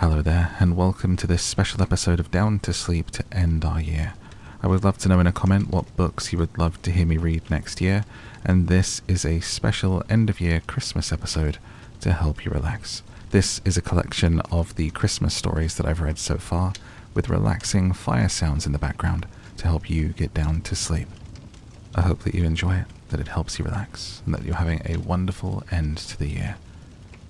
Hello there, and welcome to this special episode of Down to Sleep to end our year. I would love to know in a comment what books you would love to hear me read next year, and this is a special end-of-year Christmas episode to help you relax. This is a collection of the Christmas stories that I've read so far, with relaxing fire sounds in the background to help you get down to sleep. I hope that you enjoy it, that it helps you relax, and that you're having a wonderful end to the year.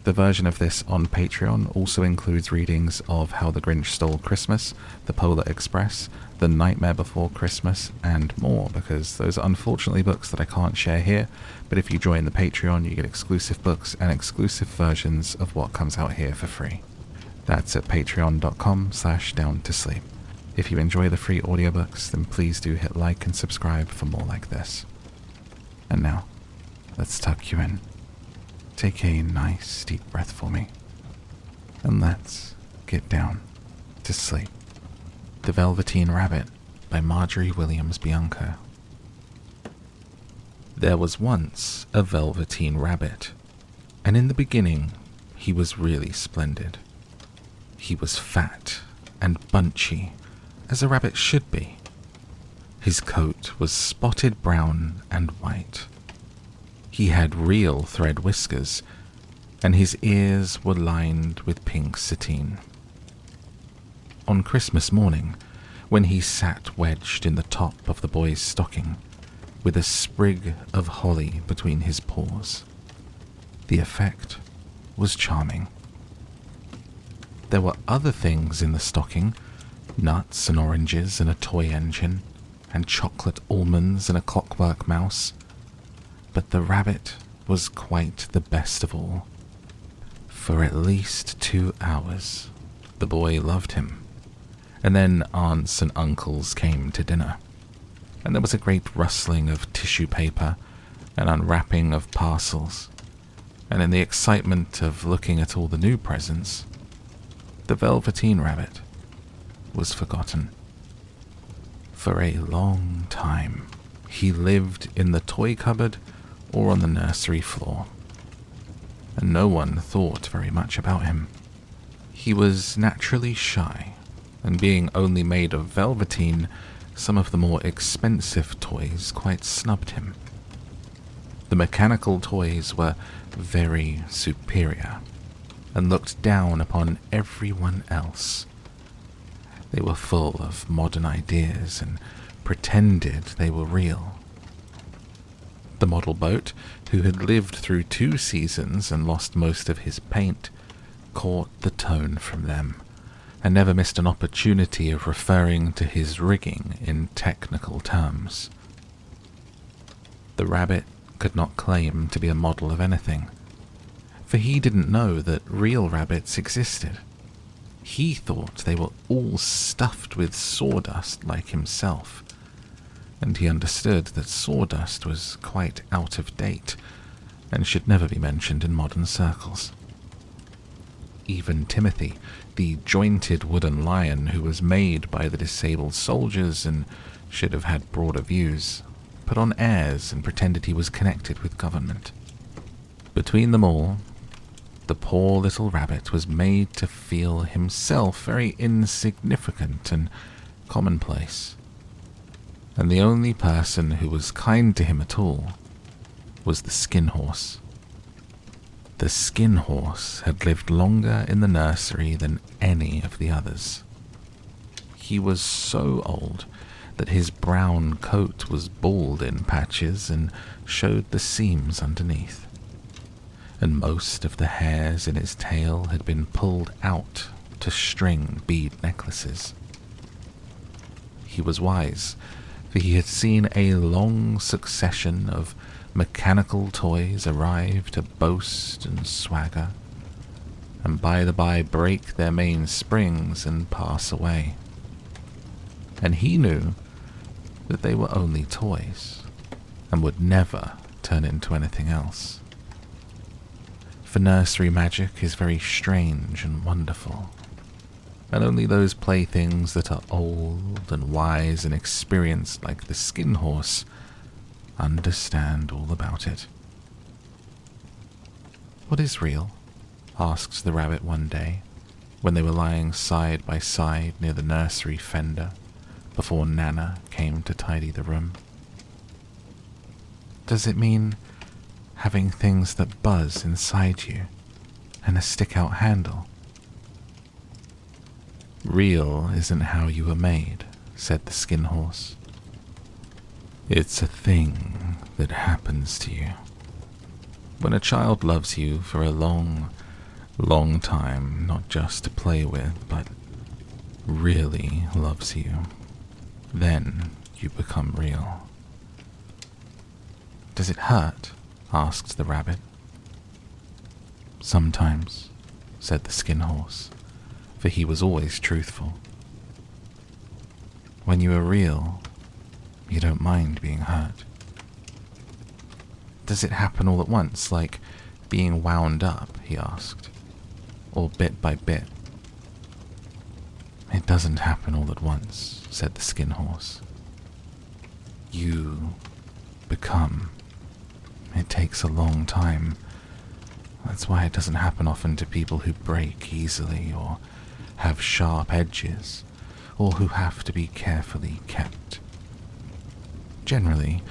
The version of this on Patreon also includes readings of How the Grinch Stole Christmas, The Polar Express, The Nightmare Before Christmas, and more, because those are unfortunately books that I can't share here, but if you join the Patreon you get exclusive books and exclusive versions of what comes out here for free. That's at patreon.com/downtosleep. If you enjoy the free audiobooks, then please do hit like and subscribe for more like this. And now, let's tuck you in. Take a nice deep breath for me, and let's get down to sleep. The Velvetine Rabbit by Marjorie Williams Bianco. There was once a velvetine rabbit, and in the beginning he was really splendid. He was fat and bunchy, as a rabbit should be. His coat was spotted brown and white. He had real thread whiskers, and his ears were lined with pink sateen. On Christmas morning, when he sat wedged in the top of the boy's stocking, with a sprig of holly between his paws, the effect was charming. There were other things in the stocking, nuts and oranges and a toy engine, and chocolate almonds and a clockwork mouse. But the rabbit was quite the best of all. For at least 2 hours, the boy loved him. And then aunts and uncles came to dinner, and there was a great rustling of tissue paper and unwrapping of parcels, and in the excitement of looking at all the new presents, the Velvetine Rabbit was forgotten. For a long time, he lived in the toy cupboard or on the nursery floor, and no one thought very much about him. He was naturally shy, and being only made of velveteen, some of the more expensive toys quite snubbed him. The mechanical toys were very superior, and looked down upon everyone else. They were full of modern ideas and pretended they were real. The model boat, who had lived through 2 seasons and lost most of his paint, caught the tone from them, and never missed an opportunity of referring to his rigging in technical terms. The rabbit could not claim to be a model of anything, for he didn't know that real rabbits existed. He thought they were all stuffed with sawdust like himself, and he understood that sawdust was quite out of date and should never be mentioned in modern circles. Even Timothy, the jointed wooden lion who was made by the disabled soldiers and should have had broader views, put on airs and pretended he was connected with government. Between them all, the poor little rabbit was made to feel himself very insignificant and commonplace, and the only person who was kind to him at all was the skin horse. The skin horse had lived longer in the nursery than any of the others. He was so old that his brown coat was bald in patches and showed the seams underneath, and most of the hairs in his tail had been pulled out to string bead necklaces. He was wise, for he had seen a long succession of mechanical toys arrive to boast and swagger, and by the by break their main springs and pass away. And he knew that they were only toys, and would never turn into anything else. For nursery magic is very strange and wonderful, and only those playthings that are old and wise and experienced like the skin horse understand all about it. "What is real?" asked the rabbit one day, when they were lying side by side near the nursery fender before Nana came to tidy the room. Does it mean having things that buzz inside you and a stick-out handle? Real isn't how you were made, said the skin horse. It's a thing that happens to you. When a child loves you for a long, long time, not just to play with, but really loves you, then you become real. Does it hurt? Asked the rabbit. Sometimes, said the skin horse, for he was always truthful. When you are real, you don't mind being hurt. Does it happen all at once, like being wound up, he asked, or bit by bit? It doesn't happen all at once, said the skin horse. You become. It takes a long time. That's why it doesn't happen often to people who break easily, or have sharp edges, or who have to be carefully kept. Generally,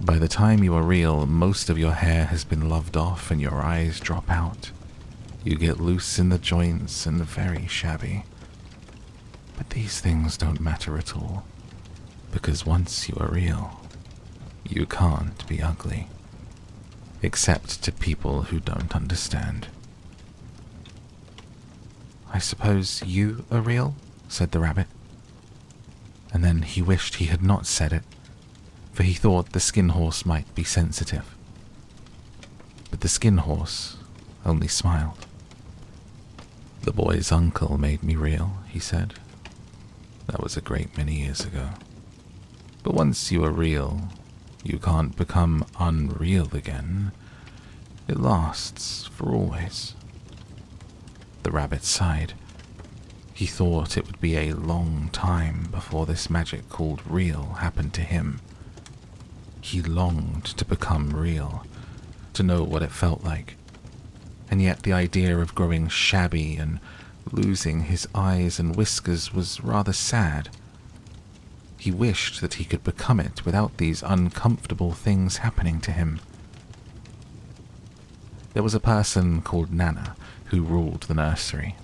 by the time you are real, most of your hair has been loved off and your eyes drop out. You get loose in the joints and very shabby. But these things don't matter at all, because once you are real, you can't be ugly. Except to people who don't understand. I suppose you are real? Said the rabbit. And then he wished he had not said it, for he thought the skin horse might be sensitive. But the skin horse only smiled. The boy's uncle made me real, he said. That was a great many years ago. But once you are real, you can't become unreal again. It lasts for always. The rabbit sighed. He thought it would be a long time before this magic called real happened to him. He longed to become real, to know what it felt like. And yet the idea of growing shabby and losing his eyes and whiskers was rather sad. He wished that he could become it without these uncomfortable things happening to him. There was a person called Nana who ruled the nursery.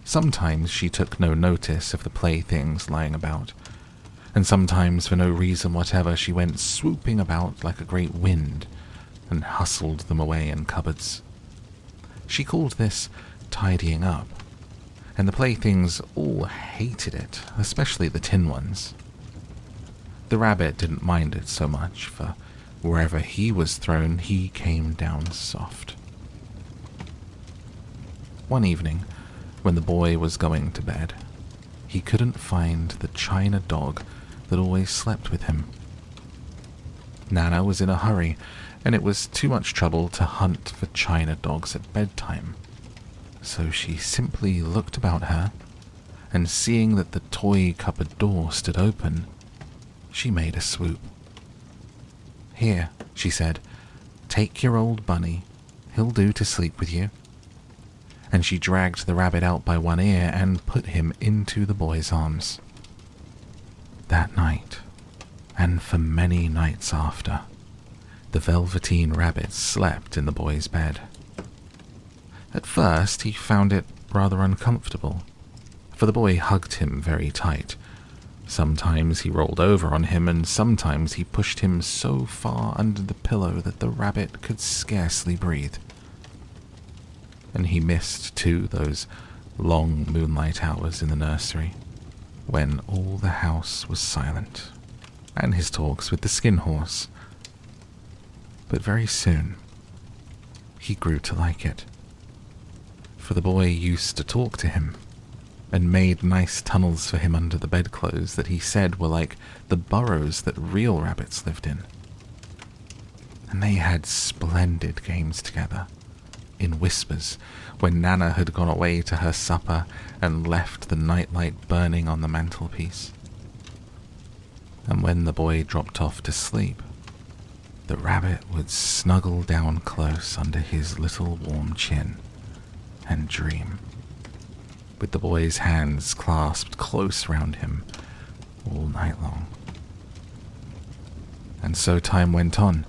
Sometimes she took no notice of the playthings lying about, and sometimes for no reason whatever she went swooping about like a great wind and hustled them away in cupboards. She called this tidying up, and the playthings all hated it, especially the tin ones. The rabbit didn't mind it so much, for wherever he was thrown, he came down soft. One evening, when the boy was going to bed, he couldn't find the china dog that always slept with him. Nana was in a hurry, and it was too much trouble to hunt for china dogs at bedtime. So she simply looked about her, and seeing that the toy cupboard door stood open, she made a swoop. Here, she said, take your old bunny. He'll do to sleep with you. And she dragged the rabbit out by one ear and put him into the boy's arms. That night, and for many nights after, the velvetine rabbit slept in the boy's bed. At first, he found it rather uncomfortable, for the boy hugged him very tight. Sometimes he rolled over on him, and sometimes he pushed him so far under the pillow that the rabbit could scarcely breathe. And he missed, too, those long moonlight hours in the nursery, when all the house was silent, and his talks with the skin horse. But very soon, he grew to like it, for the boy used to talk to him, and made nice tunnels for him under the bedclothes that he said were like the burrows that real rabbits lived in. And they had splendid games together, in whispers, when Nana had gone away to her supper and left the nightlight burning on the mantelpiece. And when the boy dropped off to sleep, the rabbit would snuggle down close under his little warm chin and dream. with the boy's hands clasped close round him all night long. And so time went on,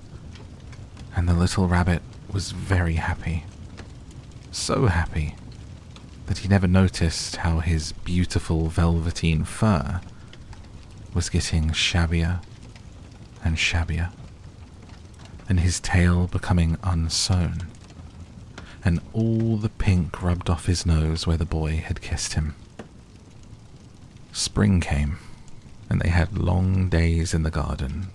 and the little rabbit was very happy. So happy that he never noticed how his beautiful velvetine fur was getting shabbier and shabbier, and his tail becoming unsewn, and all the pink rubbed off his nose where the boy had kissed him. Spring came, and they had long days in the garden.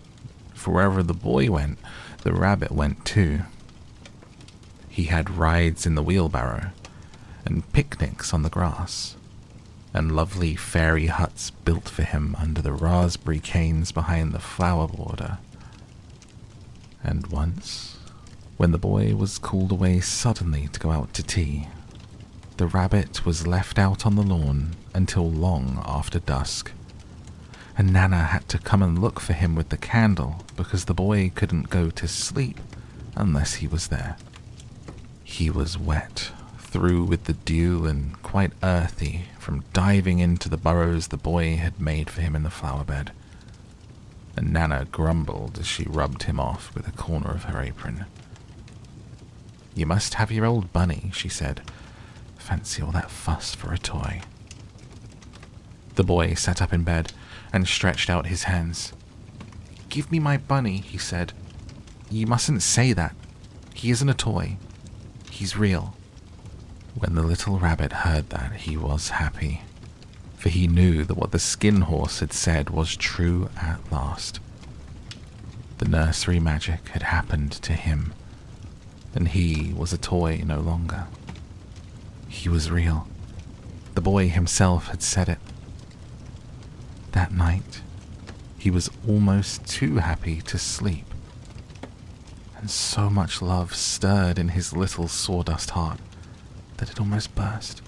For wherever the boy went, the rabbit went too. He had rides in the wheelbarrow, and picnics on the grass, and lovely fairy huts built for him under the raspberry canes behind the flower border. And once, when the boy was called away suddenly to go out to tea, the rabbit was left out on the lawn until long after dusk, and Nana had to come and look for him with the candle because the boy couldn't go to sleep unless he was there. He was wet through with the dew and quite earthy from diving into the burrows the boy had made for him in the flower bed, and Nana grumbled as she rubbed him off with a corner of her apron. "You must have your old bunny," she said. "Fancy all that fuss for a toy." The boy sat up in bed and stretched out his hands. "Give me my bunny," he said. "You mustn't say that. He isn't a toy. He's real." When the little rabbit heard that, he was happy, for he knew that what the skin horse had said was true at last. The nursery magic had happened to him, and he was a toy no longer. He was real. The boy himself had said it. That night, he was almost too happy to sleep, and so much love stirred in his little sawdust heart that it almost burst.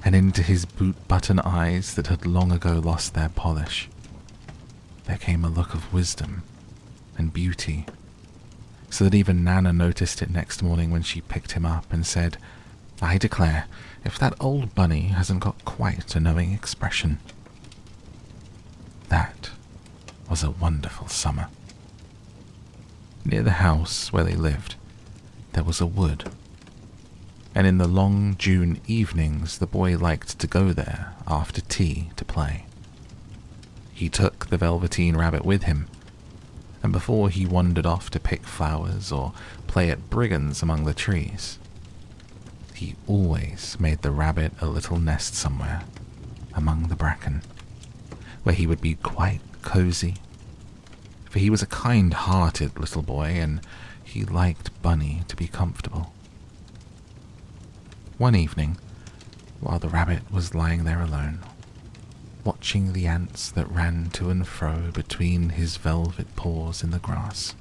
And into his boot-button eyes that had long ago lost their polish, there came a look of wisdom and beauty, so that even Nana noticed it next morning when she picked him up and said, "I declare, if that old bunny hasn't got quite a knowing expression." That was a wonderful summer. Near the house where they lived, there was a wood, and in the long June evenings the boy liked to go there after tea to play. He took the velvetine rabbit with him, and before he wandered off to pick flowers or play at brigands among the trees, he always made the rabbit a little nest somewhere among the bracken, where he would be quite cozy, for he was a kind-hearted little boy and he liked Bunny to be comfortable. One evening, while the rabbit was lying there alone, watching the ants that ran to and fro between his velvet paws in the grass,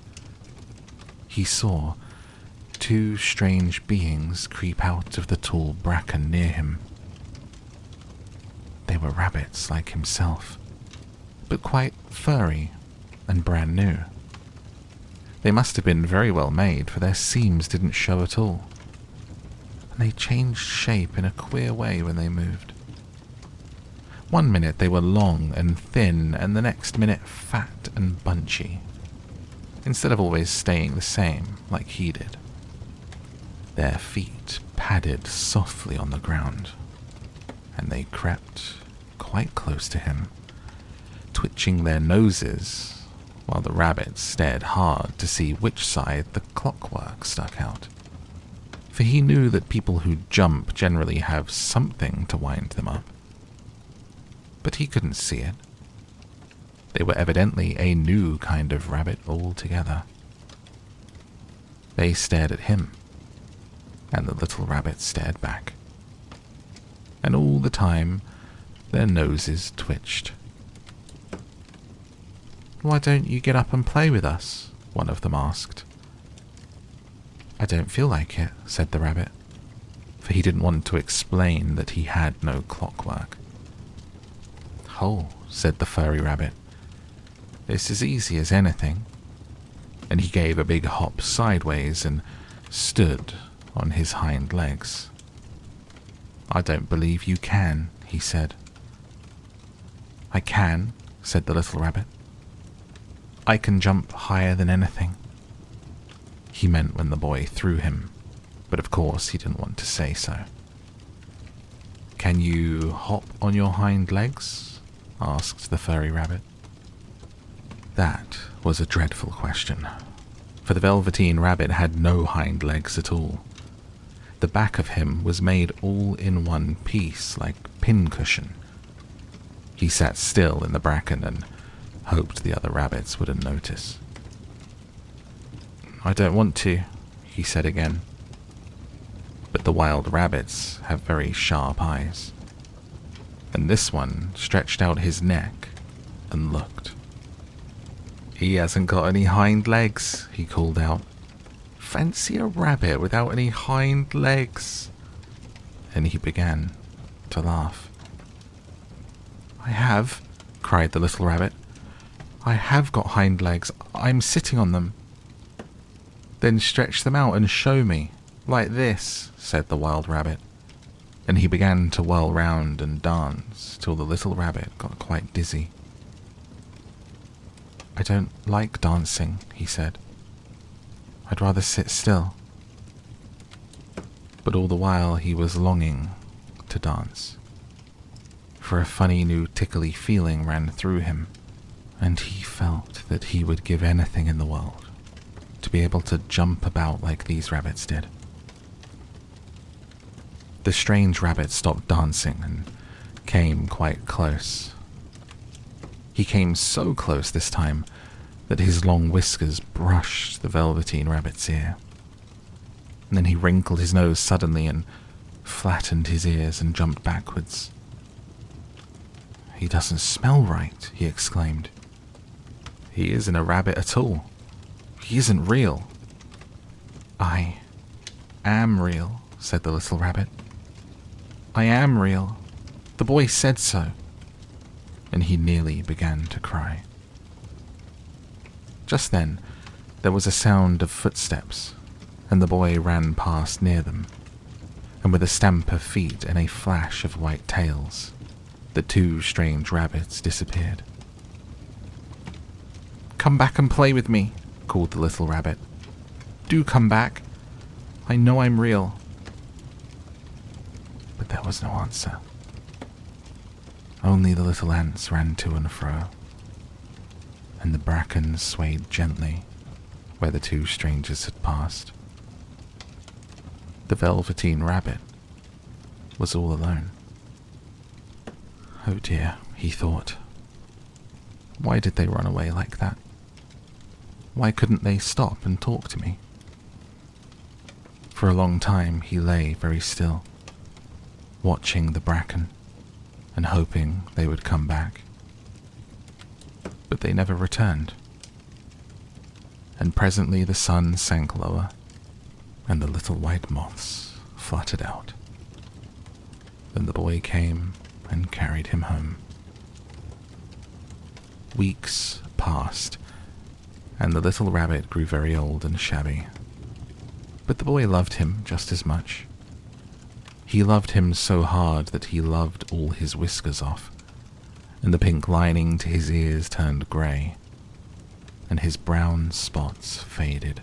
he saw two strange beings creep out of the tall bracken near him. They were rabbits like himself, but quite furry and brand new. They must have been very well made, for their seams didn't show at all, and they changed shape in a queer way when they moved. One minute they were long and thin, and the next minute fat and bunchy, instead of always staying the same like he did. Their feet padded softly on the ground, and they crept quite close to him, twitching their noses while the rabbit stared hard to see which side the clockwork stuck out. For he knew that people who jump generally have something to wind them up. But he couldn't see it. They were evidently a new kind of rabbit altogether. They stared at him, and the little rabbit stared back. And all the time, their noses twitched. "Why don't you get up and play with us?" one of them asked. "I don't feel like it," said the rabbit, for he didn't want to explain that he had no clockwork. "Oh," said the furry rabbit, "it's as easy as anything," and he gave a big hop sideways and stood on his hind legs. "I don't believe you can," he said. "I can," said the little rabbit. "I can jump higher than anything." He meant when the boy threw him, but of course he didn't want to say so. "Can you hop on your hind legs?" asked the furry rabbit. That was a dreadful question, for the velveteen rabbit had no hind legs at all. The back of him was made all in one piece, like pincushion. He sat still in the bracken and hoped the other rabbits wouldn't notice. "I don't want to," he said again. But the wild rabbits have very sharp eyes, and this one stretched out his neck and looked. "He hasn't got any hind legs," he called out. "Fancy a rabbit without any hind legs." And he began to laugh. "I have," cried the little rabbit. "I have got hind legs. I'm sitting on them." "Then stretch them out and show me, like this," said the wild rabbit. And he began to whirl round and dance till the little rabbit got quite dizzy. "I don't like dancing," he said. "I'd rather sit still." But all the while he was longing to dance, for a funny new tickly feeling ran through him, and he felt that he would give anything in the world to be able to jump about like these rabbits did. The strange rabbit stopped dancing and came quite close. He came so close this time that his long whiskers brushed the velveteen rabbit's ear. And then he wrinkled his nose suddenly and flattened his ears and jumped backwards. "He doesn't smell right," he exclaimed. "He isn't a rabbit at all. He isn't real." "I am real," said the little rabbit. "I am real. The boy said so." And he nearly began to cry. Just then, there was a sound of footsteps, and the boy ran past near them, and with a stamp of feet and a flash of white tails, the two strange rabbits disappeared. "Come back and play with me," called the little rabbit. "Do come back. I know I'm real." But there was no answer. Only the little ants ran to and fro, and the bracken swayed gently where the two strangers had passed. The velveteen rabbit was all alone. "Oh dear," he thought. "Why did they run away like that? Why couldn't they stop and talk to me?" For a long time he lay very still, watching the bracken and hoping they would come back. But they never returned. And presently the sun sank lower, and the little white moths fluttered out. Then the boy came and carried him home. Weeks passed, and the little rabbit grew very old and shabby. But the boy loved him just as much. He loved him so hard that he loved all his whiskers off, and the pink lining to his ears turned grey, and his brown spots faded.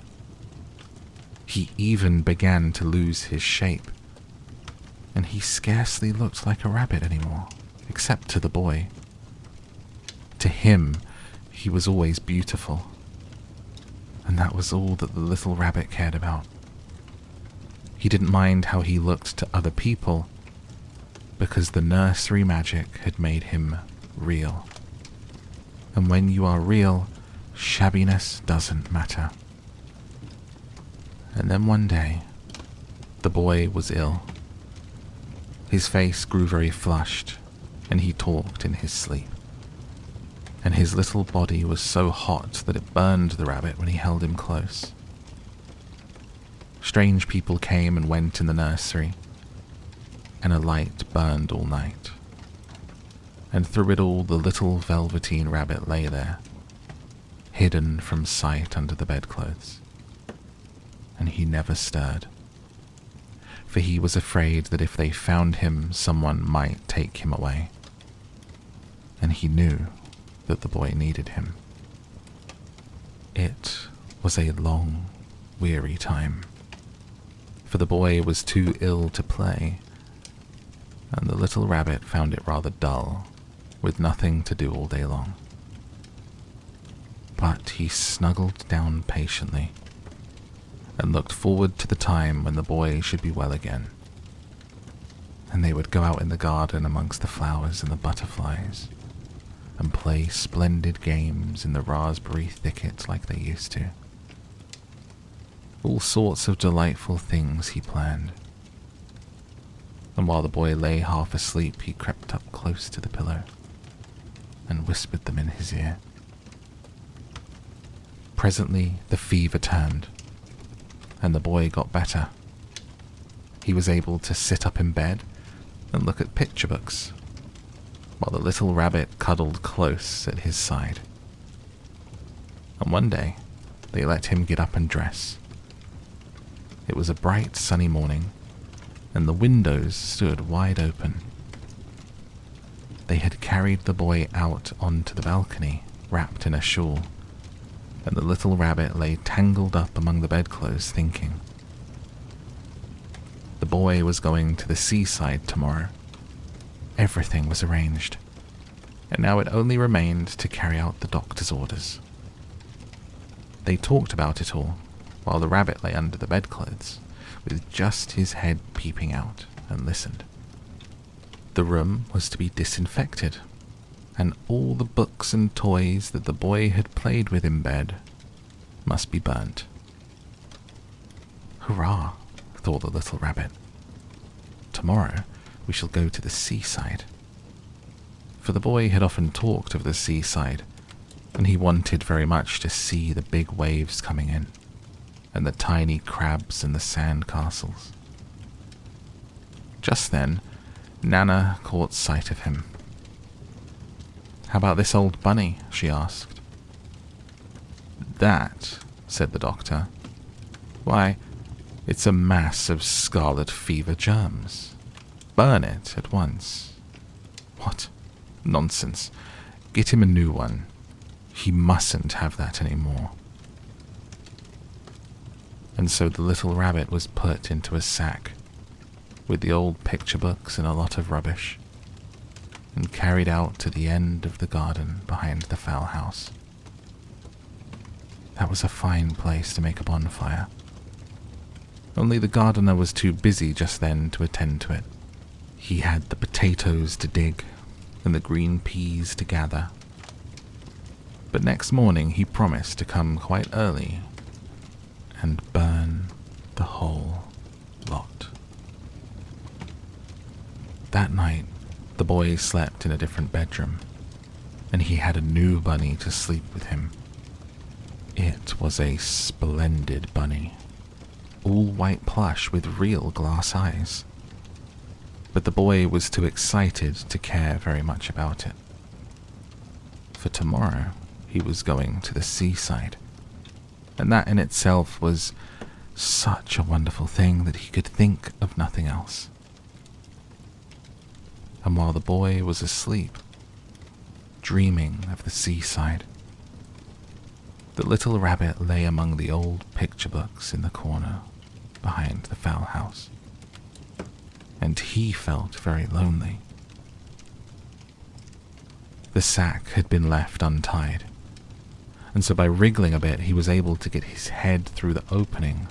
He even began to lose his shape, and he scarcely looked like a rabbit anymore, except to the boy. To him, he was always beautiful, and that was all that the little rabbit cared about. He didn't mind how he looked to other people, because the nursery magic had made him real. And when you are real, shabbiness doesn't matter. And then one day, the boy was ill. His face grew very flushed, and he talked in his sleep. And his little body was so hot that it burned the rabbit when he held him close. Strange people came and went in the nursery, and a light burned all night. And through it all the little velveteen rabbit lay there, hidden from sight under the bedclothes. And he never stirred, for he was afraid that if they found him, someone might take him away. And he knew that the boy needed him. It was a long, weary time, for the boy was too ill to play, and the little rabbit found it rather dull, with nothing to do all day long. But he snuggled down patiently and looked forward to the time when the boy should be well again, and they would go out in the garden amongst the flowers and the butterflies and play splendid games in the raspberry thicket like they used to. All sorts of delightful things he planned. And while the boy lay half asleep, he crept up close to the pillow and whispered them in his ear. Presently the fever turned, and the boy got better. He was able to sit up in bed and look at picture books, while the little rabbit cuddled close at his side. And one day, they let him get up and dress. It was a bright sunny morning, and the windows stood wide open. They had carried the boy out onto the balcony, wrapped in a shawl, and the little rabbit lay tangled up among the bedclothes thinking. The boy was going to the seaside tomorrow. Everything was arranged, and now it only remained to carry out the doctor's orders. They talked about it all, while the rabbit lay under the bedclothes, with just his head peeping out, and listened. The room was to be disinfected, and all the books and toys that the boy had played with in bed must be burnt. Hurrah, thought the little rabbit. Tomorrow we shall go to the seaside. For the boy had often talked of the seaside, and he wanted very much to see the big waves coming in, and the tiny crabs and the sand castles. Just then, Nana caught sight of him. "How about this old bunny?" she asked. "That," said the doctor. "Why, it's a mass of scarlet fever germs. Burn it at once." "What? Nonsense. Get him a new one. He mustn't have that any more." And so the little rabbit was put into a sack, with the old picture books and a lot of rubbish, and carried out to the end of the garden behind the fowl house. That was a fine place to make a bonfire. Only the gardener was too busy just then to attend to it. He had the potatoes to dig and the green peas to gather. But next morning he promised to come quite early and burn the whole lot. That night, the boy slept in a different bedroom, and he had a new bunny to sleep with him. It was a splendid bunny, all white plush with real glass eyes. But the boy was too excited to care very much about it. For tomorrow he was going to the seaside, and that in itself was such a wonderful thing that he could think of nothing else. And while the boy was asleep, dreaming of the seaside, the little rabbit lay among the old picture books in the corner behind the fowl house, and he felt very lonely. The sack had been left untied, and so by wriggling a bit he was able to get his head through the opening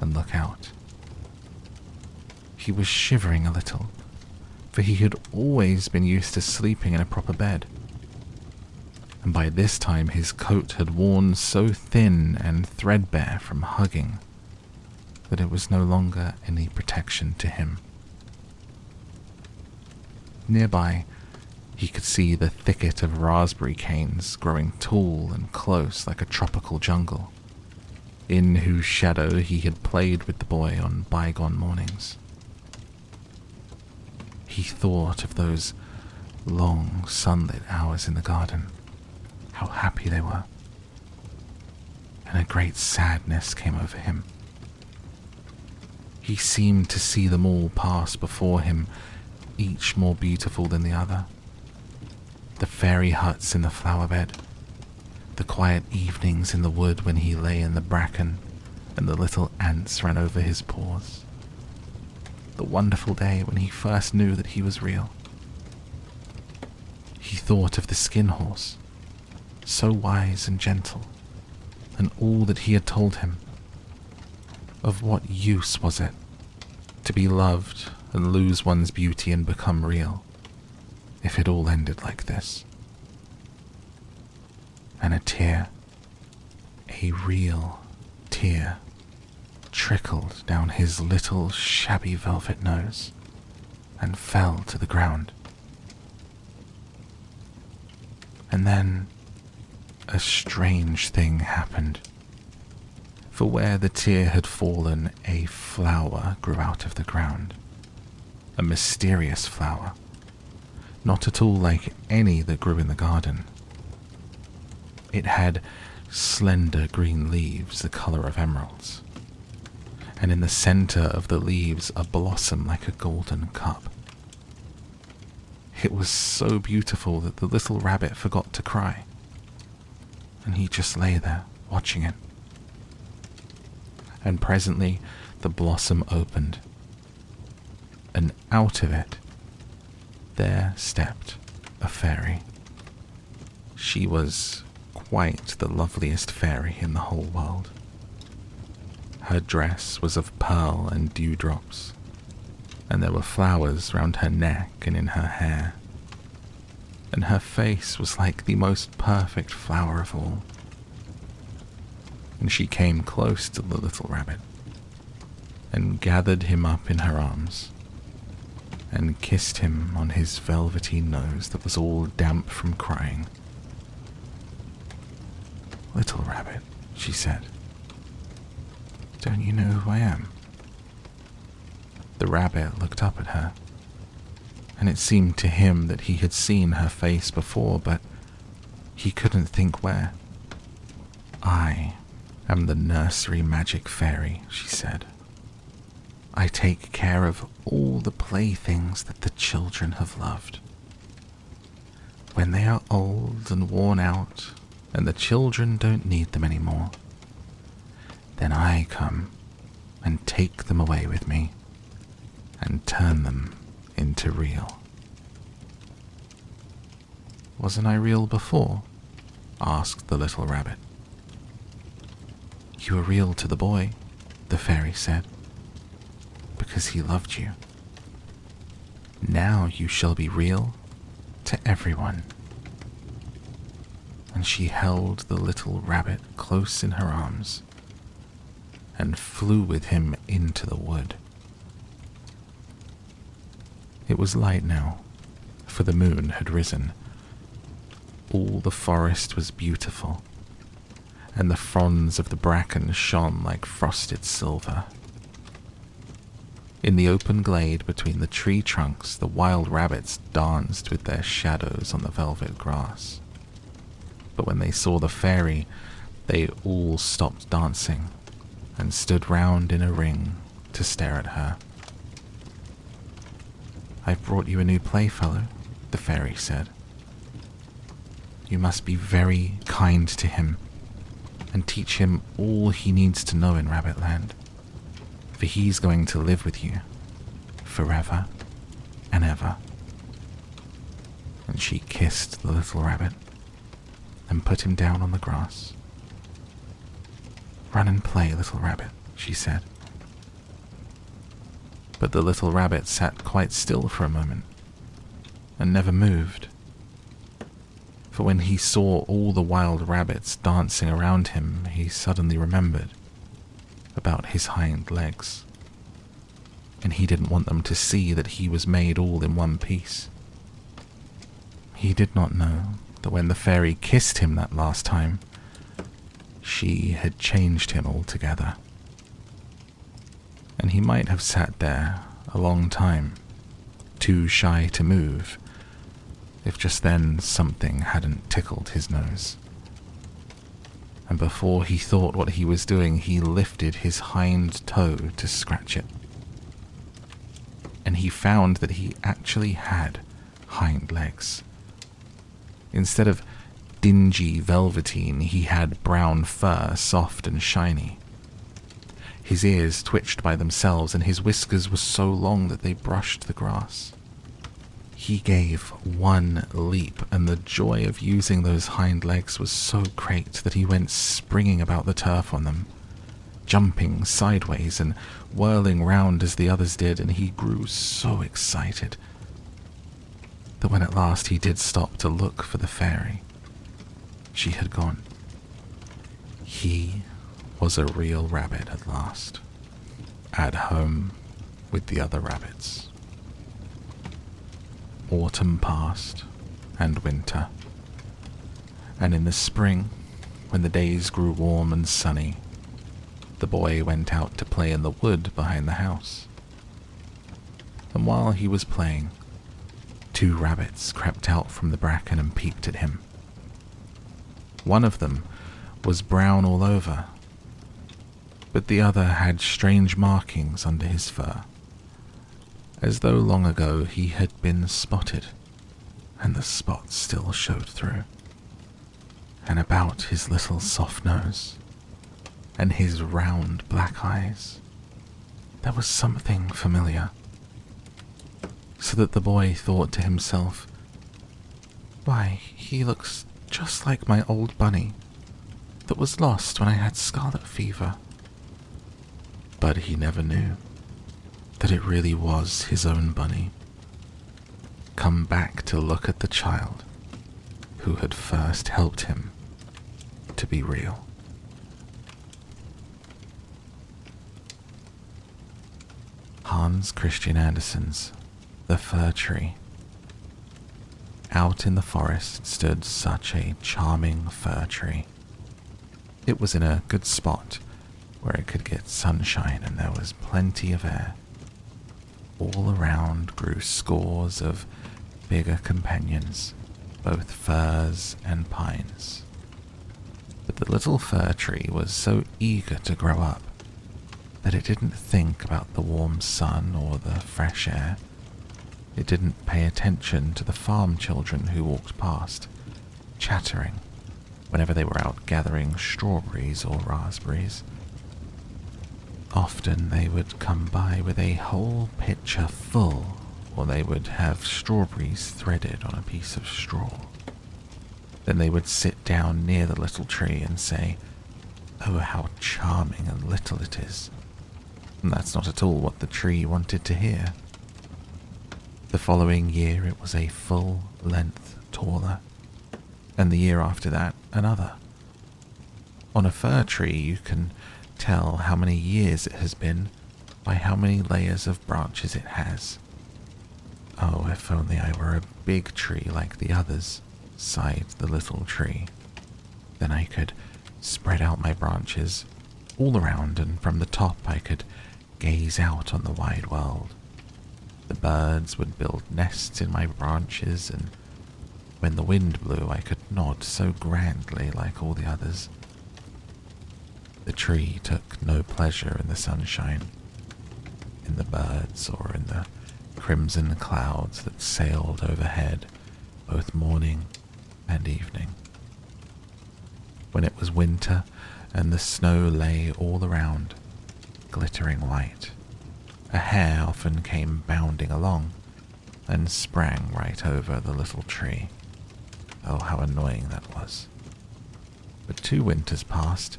and look out. He was shivering a little, for he had always been used to sleeping in a proper bed, and by this time his coat had worn so thin and threadbare from hugging that it was no longer any protection to him. Nearby, he could see the thicket of raspberry canes growing tall and close like a tropical jungle, in whose shadow he had played with the boy on bygone mornings. He thought of those long sunlit hours in the garden, how happy they were, and a great sadness came over him. He seemed to see them all pass before him, each more beautiful than the other. The fairy huts in the flower bed, the quiet evenings in the wood when he lay in the bracken and the little ants ran over his paws. The wonderful day when he first knew that he was real. He thought of the skin horse, so wise and gentle, and all that he had told him. Of what use was it to be loved and lose one's beauty and become real, if it all ended like this? And a tear, a real tear, trickled down his little shabby velvet nose and fell to the ground. And then a strange thing happened. For where the tear had fallen, a flower grew out of the ground. A mysterious flower, not at all like any that grew in the garden. It had slender green leaves the color of emeralds, and in the center of the leaves a blossom like a golden cup. It was so beautiful that the little rabbit forgot to cry, and he just lay there watching it. And presently the blossom opened, and out of it there stepped a fairy. She was quite the loveliest fairy in the whole world. Her dress was of pearl and dewdrops, and there were flowers round her neck and in her hair, and her face was like the most perfect flower of all. And she came close to the little rabbit, and gathered him up in her arms, and kissed him on his velvetine nose that was all damp from crying. "Little rabbit," she said, "don't you know who I am?" The rabbit looked up at her, and it seemed to him that he had seen her face before, but he couldn't think where. "I am the nursery magic fairy," she said. "I take care of all the playthings that the children have loved. When they are old and worn out, and the children don't need them anymore, then I come and take them away with me and turn them into real." "Wasn't I real before?" asked the little rabbit. "You were real to the boy," the fairy said, "because he loved you. Now you shall be real to everyone." And she held the little rabbit close in her arms and flew with him into the wood. It was light now, for the moon had risen. All the forest was beautiful, and the fronds of the bracken shone like frosted silver. In the open glade between the tree trunks, the wild rabbits danced with their shadows on the velvet grass. But when they saw the fairy, they all stopped dancing and stood round in a ring to stare at her. "I've brought you a new playfellow," the fairy said. "You must be very kind to him and teach him all he needs to know in Rabbitland, for he's going to live with you forever and ever." And she kissed the little rabbit and put him down on the grass. "Run and play, little rabbit," she said. But the little rabbit sat quite still for a moment and never moved. For when he saw all the wild rabbits dancing around him, he suddenly remembered about his hind legs, and he didn't want them to see that he was made all in one piece. He did not know that when the fairy kissed him that last time, she had changed him altogether. And he might have sat there a long time, too shy to move, if just then something hadn't tickled his nose. And before he thought what he was doing, he lifted his hind toe to scratch it, and he found that he actually had hind legs. Instead of dingy velvetine, he had brown fur, soft and shiny. His ears twitched by themselves, and his whiskers were so long that they brushed the grass. He gave one leap, and the joy of using those hind legs was so great that he went springing about the turf on them, jumping sideways and whirling round as the others did, and he grew so excited that when at last he did stop to look for the fairy, she had gone. He was a real rabbit at last, at home with the other rabbits. Autumn passed, and winter, and in the spring, when the days grew warm and sunny, the boy went out to play in the wood behind the house. And while he was playing, 2 rabbits crept out from the bracken and peeked at him. One of them was brown all over, but the other had strange markings under his fur, as though long ago he had been spotted, and the spots still showed through. And about his little soft nose, and his round black eyes, there was something familiar, so that the boy thought to himself, "Why, he looks just like my old bunny that was lost when I had scarlet fever." But he never knew that it really was his own bunny, come back to look at the child who had first helped him to be real. Hans Christian Andersen's The Fir Tree. Out in the forest stood such a charming fir tree. It was in a good spot where it could get sunshine, and there was plenty of air. All around grew scores of bigger companions, both firs and pines. But the little fir tree was so eager to grow up that it didn't think about the warm sun or the fresh air. It didn't pay attention to the farm children who walked past, chattering whenever they were out gathering strawberries or raspberries. Often they would come by with a whole pitcher full, or they would have strawberries threaded on a piece of straw. Then they would sit down near the little tree and say, "Oh, how charming and little it is." And that's not at all what the tree wanted to hear. The following year it was a full length taller, and the year after that another. On a fir tree you can tell how many years it has been by how many layers of branches it has. "Oh, if only I were a big tree like the others," sighed the little tree. "Then I could spread out my branches all around, and from the top I could gaze out on the wide world. The birds would build nests in my branches, and when the wind blew I could nod so grandly like all the others." The tree took no pleasure in the sunshine, in the birds, or in the crimson clouds that sailed overhead both morning and evening. When it was winter and the snow lay all around, glittering white, a hare often came bounding along and sprang right over the little tree. Oh, how annoying that was. But 2 winters passed,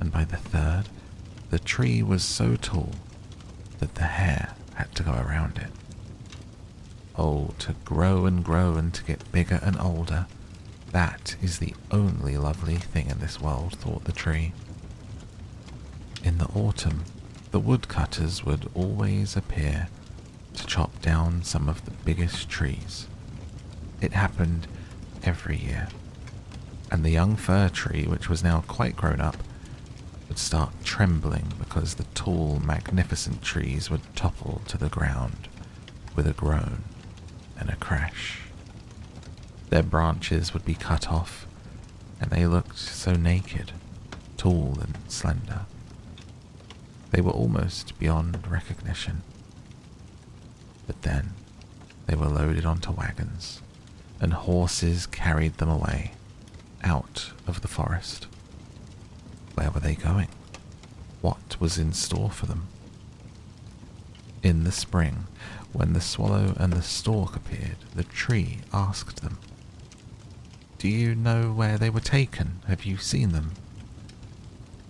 and by the 3rd, the tree was so tall that the hare had to go around it. Oh, to grow and grow and to get bigger and older, that is the only lovely thing in this world, thought the tree. In the autumn, the woodcutters would always appear to chop down some of the biggest trees. It happened every year, and the young fir tree, which was now quite grown up, would start trembling because the tall, magnificent trees would topple to the ground with a groan and a crash. Their branches would be cut off, and they looked so naked, tall and slender. They were almost beyond recognition. But then they were loaded onto wagons, and horses carried them away, out of the forest. Where were they going? What was in store for them? In the spring, when the swallow and the stork appeared, the tree asked them, "Do you know where they were taken? Have you seen them?"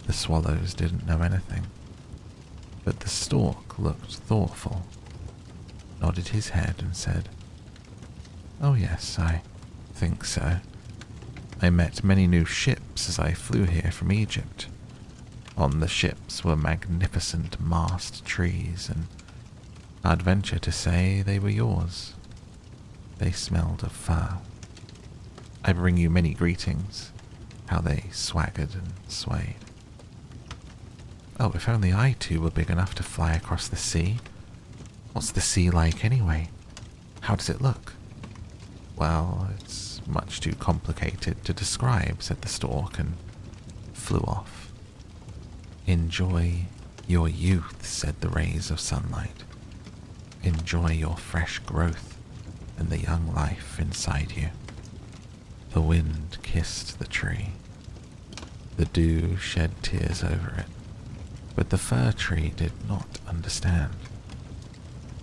The swallows didn't know anything, but the stork looked thoughtful, nodded his head and said, "Oh yes, I think so. I met many new ships as I flew here from Egypt. On the ships were magnificent mast trees, and I'd venture to say they were yours. They smelled of fur. I bring you many greetings," how they swaggered and swayed. "Oh, if only I too were big enough to fly across the sea. What's the sea like anyway? How does it look?" "Well, it's much too complicated to describe," said the stork, and flew off. "Enjoy your youth," said the rays of sunlight. "Enjoy your fresh growth and the young life inside you." The wind kissed the tree. The dew shed tears over it, but the fir tree did not understand.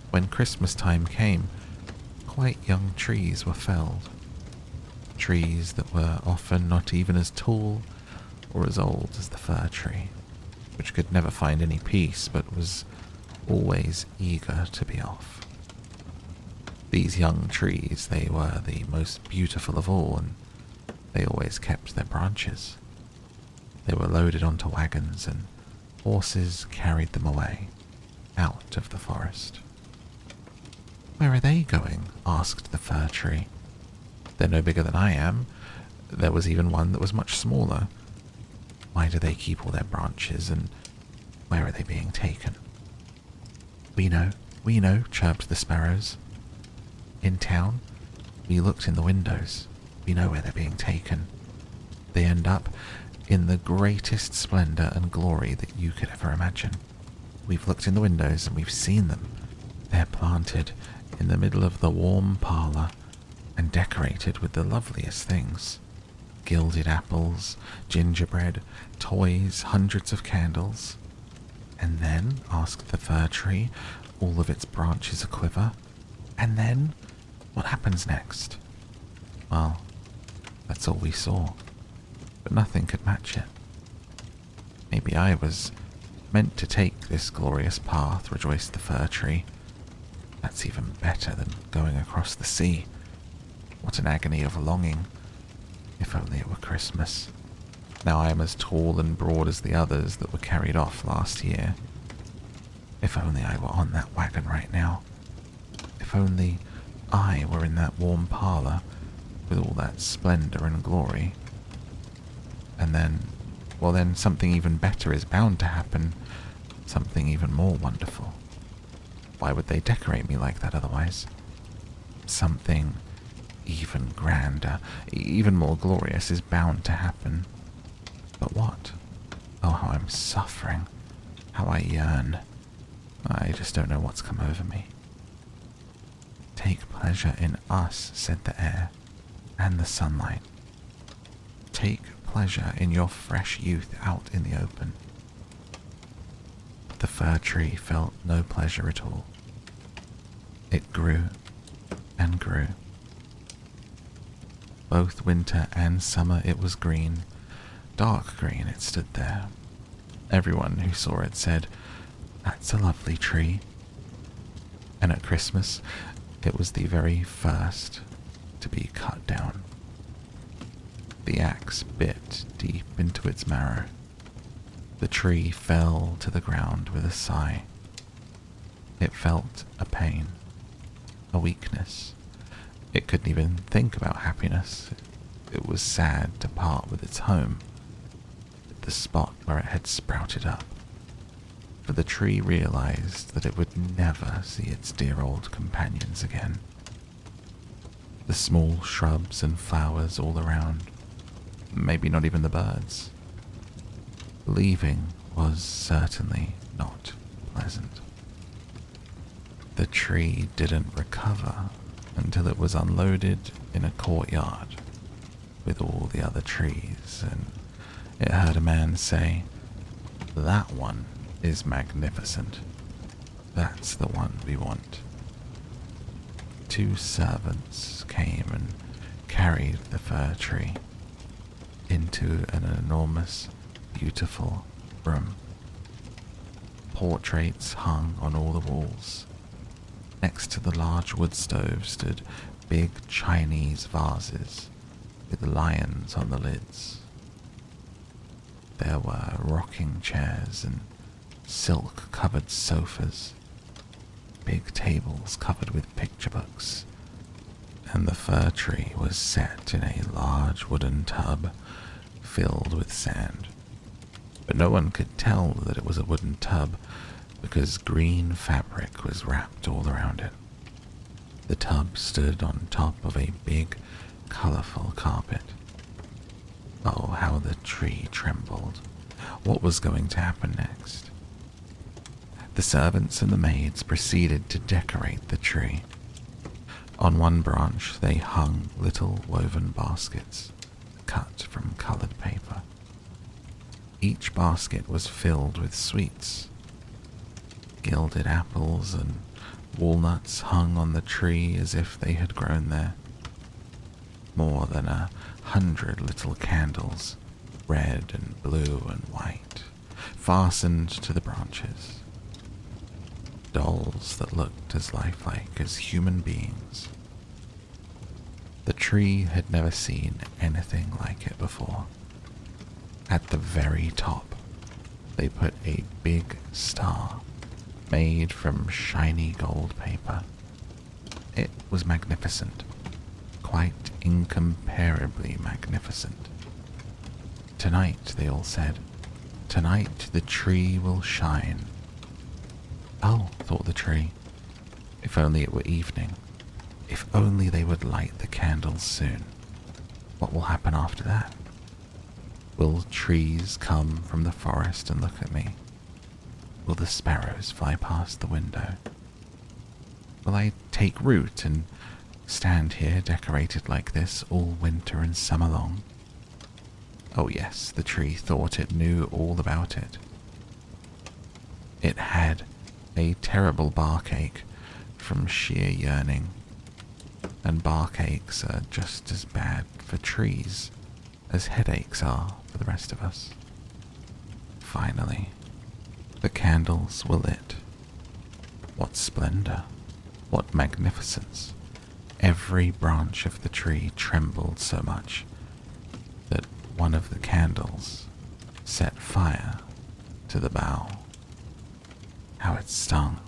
When Christmas time came, quite young trees were felled. Trees that were often not even as tall or as old as the fir tree, which could never find any peace but was always eager to be off. These young trees, they were the most beautiful of all, and they always kept their branches. They were loaded onto wagons, and horses carried them away, out of the forest. "Where are they going?" asked the fir tree. "They're no bigger than I am. There was even one that was much smaller. Why do they keep all their branches, and where are they being taken?" We know, chirped the sparrows. "In town, we looked in the windows. We know where they're being taken. They end up in the greatest splendor and glory that you could ever imagine. We've looked in the windows and we've seen them. They're planted in the middle of the warm parlor and decorated with the loveliest things. Gilded apples, gingerbread, toys, hundreds of candles." "And then?" asked the fir tree, all of its branches a-quiver. "And then? What happens next?" "Well, that's all we saw, but nothing could match it." "Maybe I was meant to take this glorious path," rejoiced the fir tree. "That's even better than going across the sea. What an agony of longing. If only it were Christmas. Now I am as tall and broad as the others that were carried off last year. If only I were on that wagon right now. If only I were in that warm parlor with all that splendor and glory. And then, well then, something even better is bound to happen. Something even more wonderful. Why would they decorate me like that otherwise? Something even grander, even more glorious is bound to happen. But what? Oh, how I'm suffering. How I yearn. I just don't know what's come over me." "Take pleasure in us," said the air, and the sunlight. "Take pleasure in your fresh youth out in the open." But the fir tree felt no pleasure at all. It grew and grew. Both winter and summer it was green. Dark green it stood there. Everyone who saw it said, "That's a lovely tree." And at Christmas, it was the very first to be cut down. The axe bit deep into its marrow. The tree fell to the ground with a sigh. It felt a pain, a weakness. It couldn't even think about happiness. It was sad to part with its home, the spot where it had sprouted up. For the tree realized that it would never see its dear old companions again. The small shrubs and flowers all around, maybe not even the birds. Leaving was certainly not pleasant. the tree didn't recover until it was unloaded in a courtyard with all the other trees, and it heard a man say, "That one is magnificent. That's the one we want." Two servants came and carried the fir tree into an enormous, beautiful room. Portraits hung on all the walls. Next to the large wood stove stood big Chinese vases with lions on the lids. There were rocking chairs and silk-covered sofas, big tables covered with picture books, and the fir tree was set in a large wooden tub filled with sand. But no one could tell that it was a wooden tub because green fabric was wrapped all around it. The tub stood on top of a big, colorful carpet. Oh, how the tree trembled. What was going to happen next? The servants and the maids proceeded to decorate the tree. On one branch they hung little woven baskets cut from colored paper. Each basket was filled with sweets. Gilded apples and walnuts hung on the tree as if they had grown there. More than 100 little candles, red and blue and white, fastened to the branches. Dolls that looked as lifelike as human beings. The tree had never seen anything like it before. At the very top, they put a big star made from shiny gold paper. It was magnificent, quite incomparably magnificent. "Tonight," they all said, "tonight the tree will shine." Oh, thought the tree, if only it were evening. If only they would light the candles soon. What will happen after that? Will trees come from the forest and look at me? Will the sparrows fly past the window? Will I take root and stand here decorated like this all winter and summer long? Oh yes, the tree thought it knew all about it. It had a terrible barkache from sheer yearning, and barkaches are just as bad for trees as headaches are for the rest of us. Finally, the candles were lit. What splendor, what magnificence. Every branch of the tree trembled so much that one of the candles set fire to the bough. How it stung.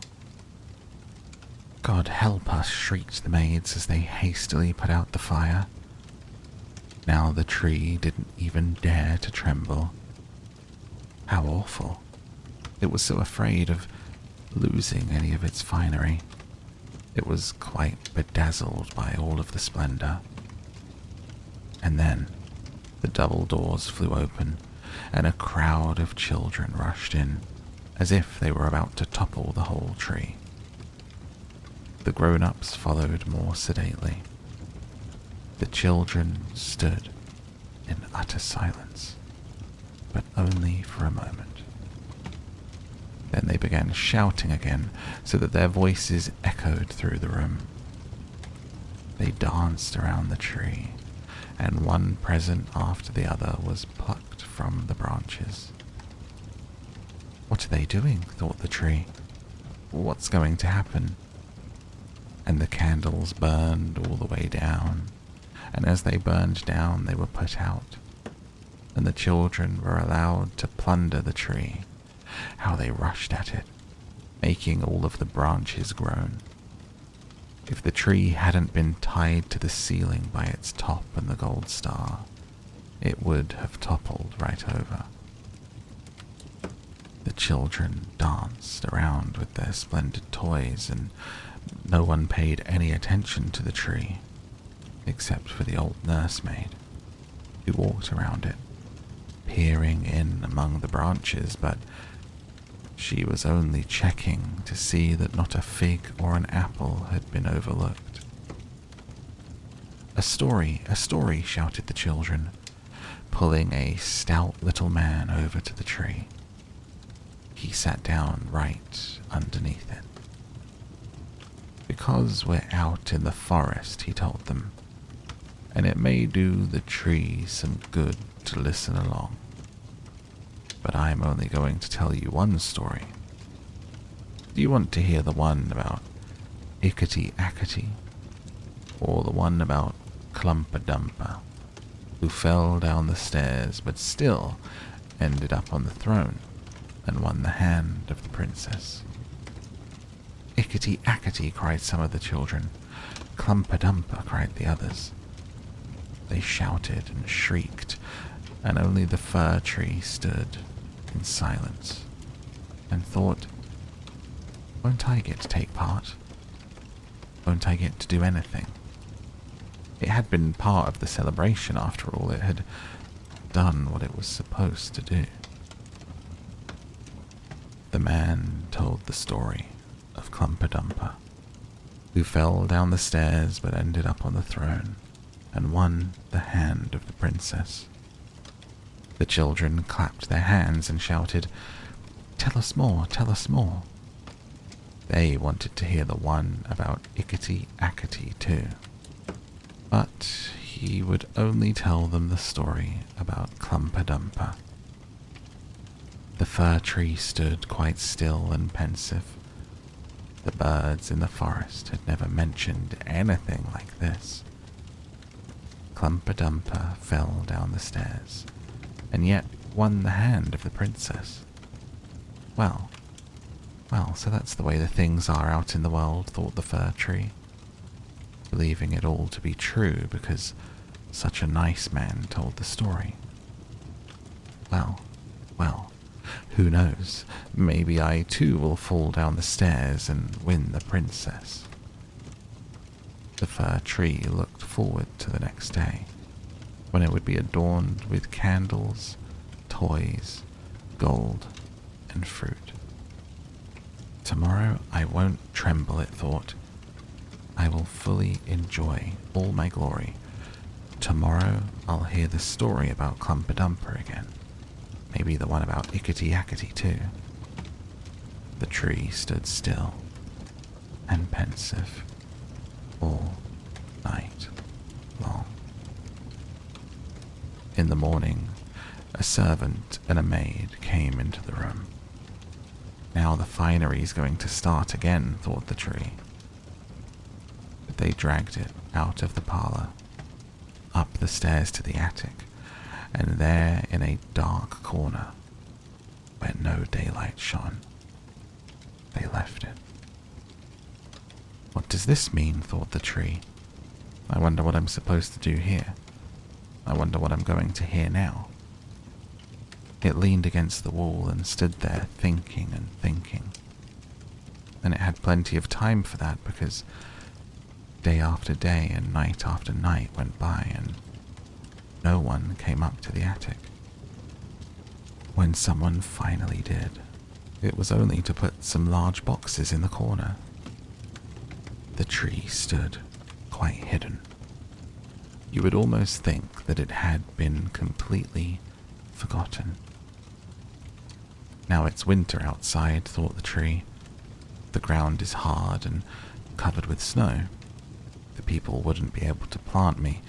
"God help us," shrieked the maids as they hastily put out the fire. Now the tree didn't even dare to tremble. How awful. It was so afraid of losing any of its finery. It was quite bedazzled by all of the splendor. And then the double doors flew open, and a crowd of children rushed in, as if they were about to topple the whole tree. The grown-ups followed more sedately. The children stood in utter silence, but only for a moment. Then they began shouting again so that their voices echoed through the room. They danced around the tree, and one present after the other was plucked from the branches. "What are they doing?" thought the tree. "What's going to happen?" And the candles burned all the way down, and as they burned down they were put out, and the children were allowed to plunder the tree. How they rushed at it, making all of the branches groan. If the tree hadn't been tied to the ceiling by its top and the gold star, it would have toppled right over. The children danced around with their splendid toys, and no one paid any attention to the tree, except for the old nursemaid, who walked around it, peering in among the branches, but She was only checking to see that not a fig or an apple had been overlooked. A story, shouted the children, pulling a stout little man over to the tree. He sat down right underneath it. Because we're out in the forest, he told them, and it may do the tree some good to listen along. But I'm only going to tell you one story. Do you want to hear the one about Ickety-Ackety, or the one about Clumper-Dumper, who fell down the stairs but still ended up on the throne and won the hand of the princess? Ickety-Ackety, cried some of the children. Clumper-Dumper, cried the others. They shouted and shrieked, and only the fir tree stood in silence and thought, won't I get to take part? Won't I get to do anything? It had been part of the celebration after all. It had done what it was supposed to do. The man told the story of Clumper-Dumper, who fell down the stairs but ended up on the throne and won the hand of the princess. The children clapped their hands and shouted, tell us more, tell us more. They wanted to hear the one about Ickety-Ackety too. But he would only tell them the story about Clumper-Dumper. The fir tree stood quite still and pensive. The birds in the forest had never mentioned anything like this. Clumper-Dumper fell down the stairs, and yet won the hand of the princess. Well, so that's the way the things are out in the world, thought the fir tree, believing it all to be true because such a nice man told the story. Well, who knows? Maybe I too will fall down the stairs and win the princess. The fir tree looked forward to the next day, when it would be adorned with candles, toys, gold, and fruit. Tomorrow I won't tremble, it thought. I will fully enjoy all my glory. Tomorrow I'll hear the story about Clumper-Dumper again. Maybe the one about Ickety-Ackety too. The tree stood still and pensive all night long. In the morning, a servant and a maid came into the room. Now the finery's going to start again, thought the tree. But they dragged it out of the parlour, up the stairs to the attic, and there in a dark corner, where no daylight shone, they left it. What does this mean, thought the tree. I wonder what I'm supposed to do here. I wonder what I'm going to hear now. It leaned against the wall and stood there thinking and thinking. And it had plenty of time for that because day after day and night after night went by and no one came up to the attic. When someone finally did, it was only to put some large boxes in the corner. The tree stood quite hidden. You would almost think that it had been completely forgotten. Now it's winter outside, thought the tree. The ground is hard and covered with snow. The people wouldn't be able to plant me.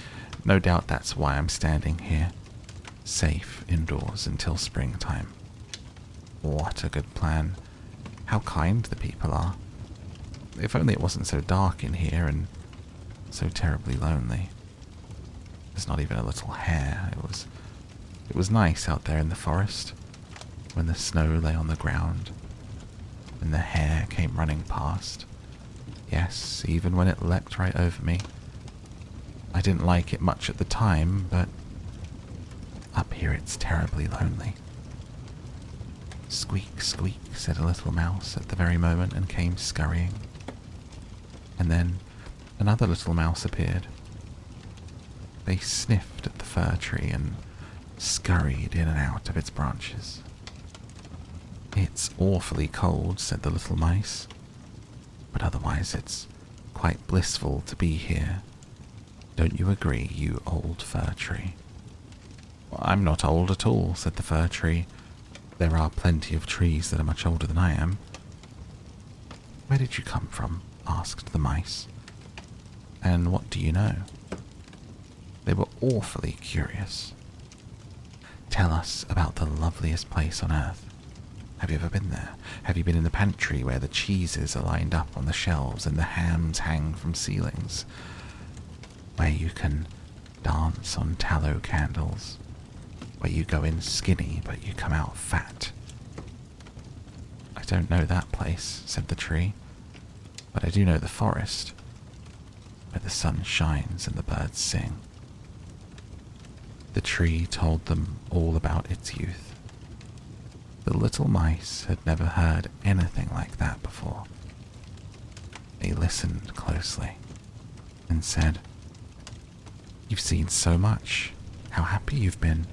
No doubt that's why I'm standing here, safe indoors until springtime. What a good plan. How kind the people are. If only it wasn't so dark in here and so terribly lonely. There's not even a little hare. It was nice out there in the forest, when the snow lay on the ground, and the hare came running past. Yes, even when it leapt right over me. I didn't like it much at the time, but up here it's terribly lonely. Squeak, squeak, said a little mouse at the very moment and came scurrying. And then another little mouse appeared. They sniffed at the fir tree and scurried in and out of its branches. "It's awfully cold," said the little mice, "but otherwise it's quite blissful to be here. Don't you agree, you old fir tree?" "I'm not old at all," said the fir tree. "There are plenty of trees that are much older than I am." "Where did you come from?" asked the mice. "And what do you know?" They were awfully curious. "Tell us about the loveliest place on earth. Have you ever been there? Have you been in the pantry where the cheeses are lined up on the shelves and the hams hang from ceilings? Where you can dance on tallow candles? Where you go in skinny but you come out fat?" "I don't know that place," said the tree, "but I do know the forest, where the sun shines and the birds sing." The tree told them all about its youth. The little mice had never heard anything like that before. They listened closely and said, "You've seen so much. How happy you've been."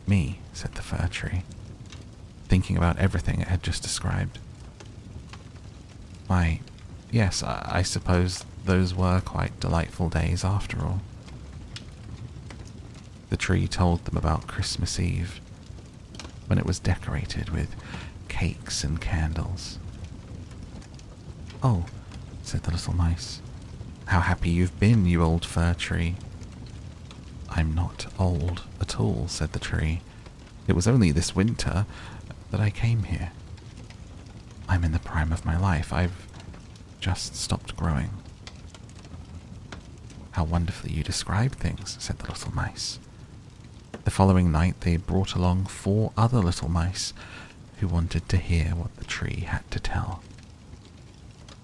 "Me," said the fir tree, thinking about everything it had just described. "Why, yes, I suppose those were quite delightful days after all." The tree told them about Christmas Eve, when it was decorated with cakes and candles. "Oh," said the little mice, "how happy you've been, you old fir tree." "I'm not old at all," said the tree. "It was only this winter that I came here. I'm in the prime of my life. I've just stopped growing." "How wonderfully you describe things," said the little mice. The following night they brought along 4 other little mice who wanted to hear what the tree had to tell.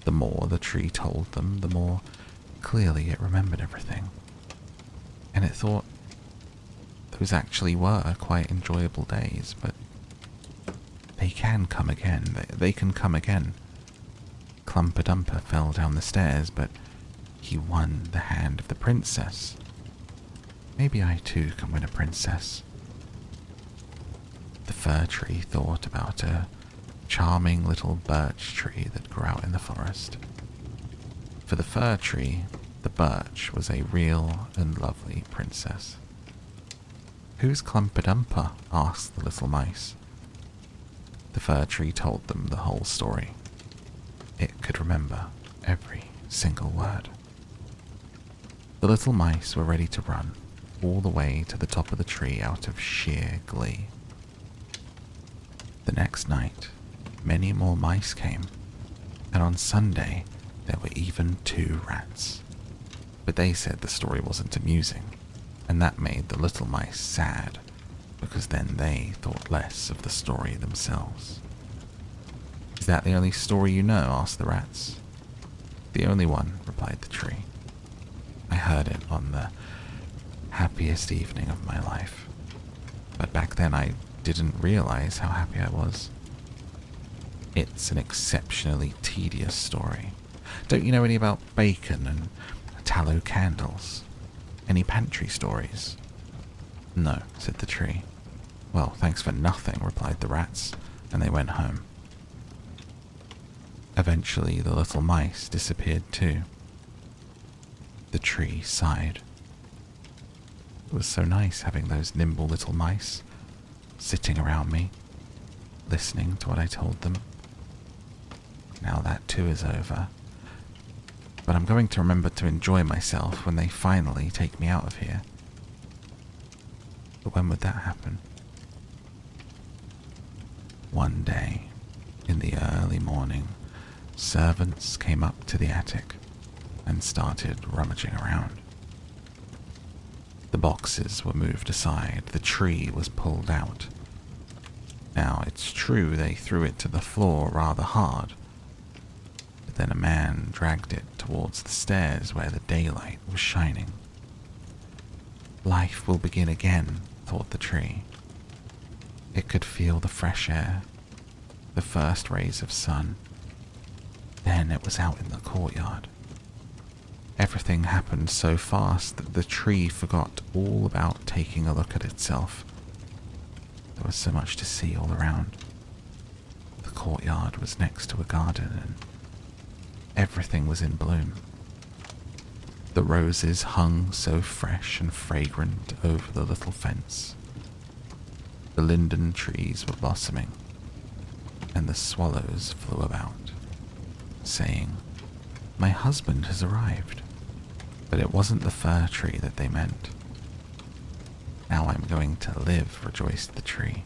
The more the tree told them, the more clearly it remembered everything. And it thought those actually were quite enjoyable days, but they can come again. They can come again. Clumper-Dumper fell down the stairs, but he won the hand of the princess. Maybe I too can win a princess. The fir tree thought about a charming little birch tree that grew out in the forest. For the fir tree, the birch was a real and lovely princess. "Who's Clumper-Dumper?" asked the little mice. The fir tree told them the whole story. It could remember every single word. The little mice were ready to run all the way to the top of the tree out of sheer glee. The next night, many more mice came, and on Sunday there were even 2 rats. But they said the story wasn't amusing, and that made the little mice sad, because then they thought less of the story themselves. "Is that the only story you know?" asked the rats. "The only one," replied the tree. "I heard it on the happiest evening of my life, but back then I didn't realize how happy I was. It's an exceptionally tedious story. Don't you know any about bacon and tallow candles? Any pantry stories?" "No," said the tree. "Well, thanks for nothing," replied the rats, and they went home. Eventually the little mice disappeared too. The tree sighed. It was so nice having those nimble little mice sitting around me, listening to what I told them. Now that too is over, but I'm going to remember to enjoy myself when they finally take me out of here. But when would that happen? One day, in the early morning, servants came up to the attic and started rummaging around. The boxes were moved aside, the tree was pulled out. Now, it's true they threw it to the floor rather hard, but then a man dragged it towards the stairs where the daylight was shining. Life will begin again, thought the tree. It could feel the fresh air, the first rays of sun. Then it was out in the courtyard. Everything happened so fast that the tree forgot all about taking a look at itself. There was so much to see all around. The courtyard was next to a garden and everything was in bloom. The roses hung so fresh and fragrant over the little fence. The linden trees were blossoming, and the swallows flew about, saying, "My husband has arrived." But it wasn't the fir tree that they meant. "Now I'm going to live," rejoiced the tree,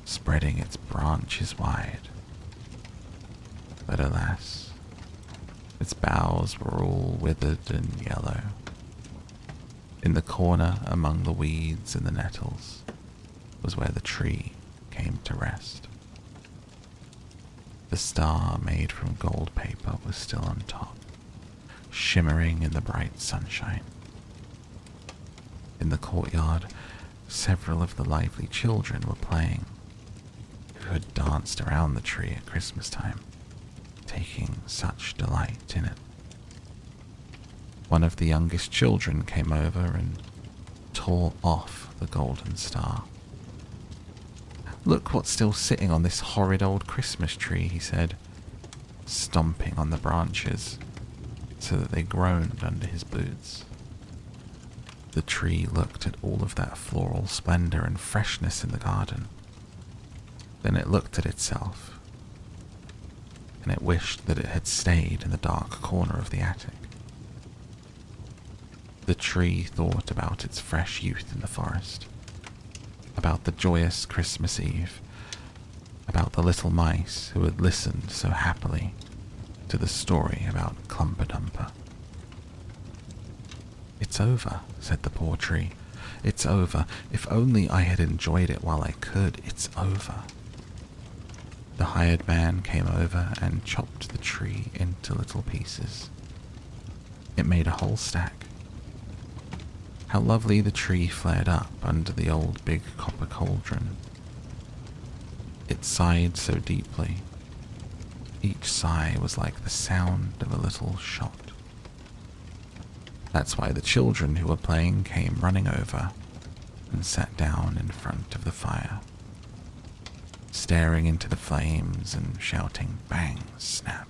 spreading its branches wide. But alas, its boughs were all withered and yellow. In the corner among the weeds and the nettles was where the tree came to rest. The star made from gold paper was still on top, shimmering in the bright sunshine. In the courtyard, several of the lively children were playing, who had danced around the tree at Christmas time, taking such delight in it. One of the youngest children came over and tore off the golden star. "Look what's still sitting on this horrid old Christmas tree," he said, stomping on the branches so that they groaned under his boots. The tree looked at all of that floral splendor and freshness in the garden. Then it looked at itself, and it wished that it had stayed in the dark corner of the attic. The tree thought about its fresh youth in the forest, about the joyous Christmas Eve, about the little mice who had listened so happily to the story about Clumper-Dumper. "It's over," said the poor tree. "It's over. If only I had enjoyed it while I could. It's over." The hired man came over and chopped the tree into little pieces. It made a whole stack. How lovely the tree flared up under the old big copper cauldron. It sighed so deeply. Each sigh was like the sound of a little shot. That's why the children who were playing came running over and sat down in front of the fire, staring into the flames and shouting bang, snap.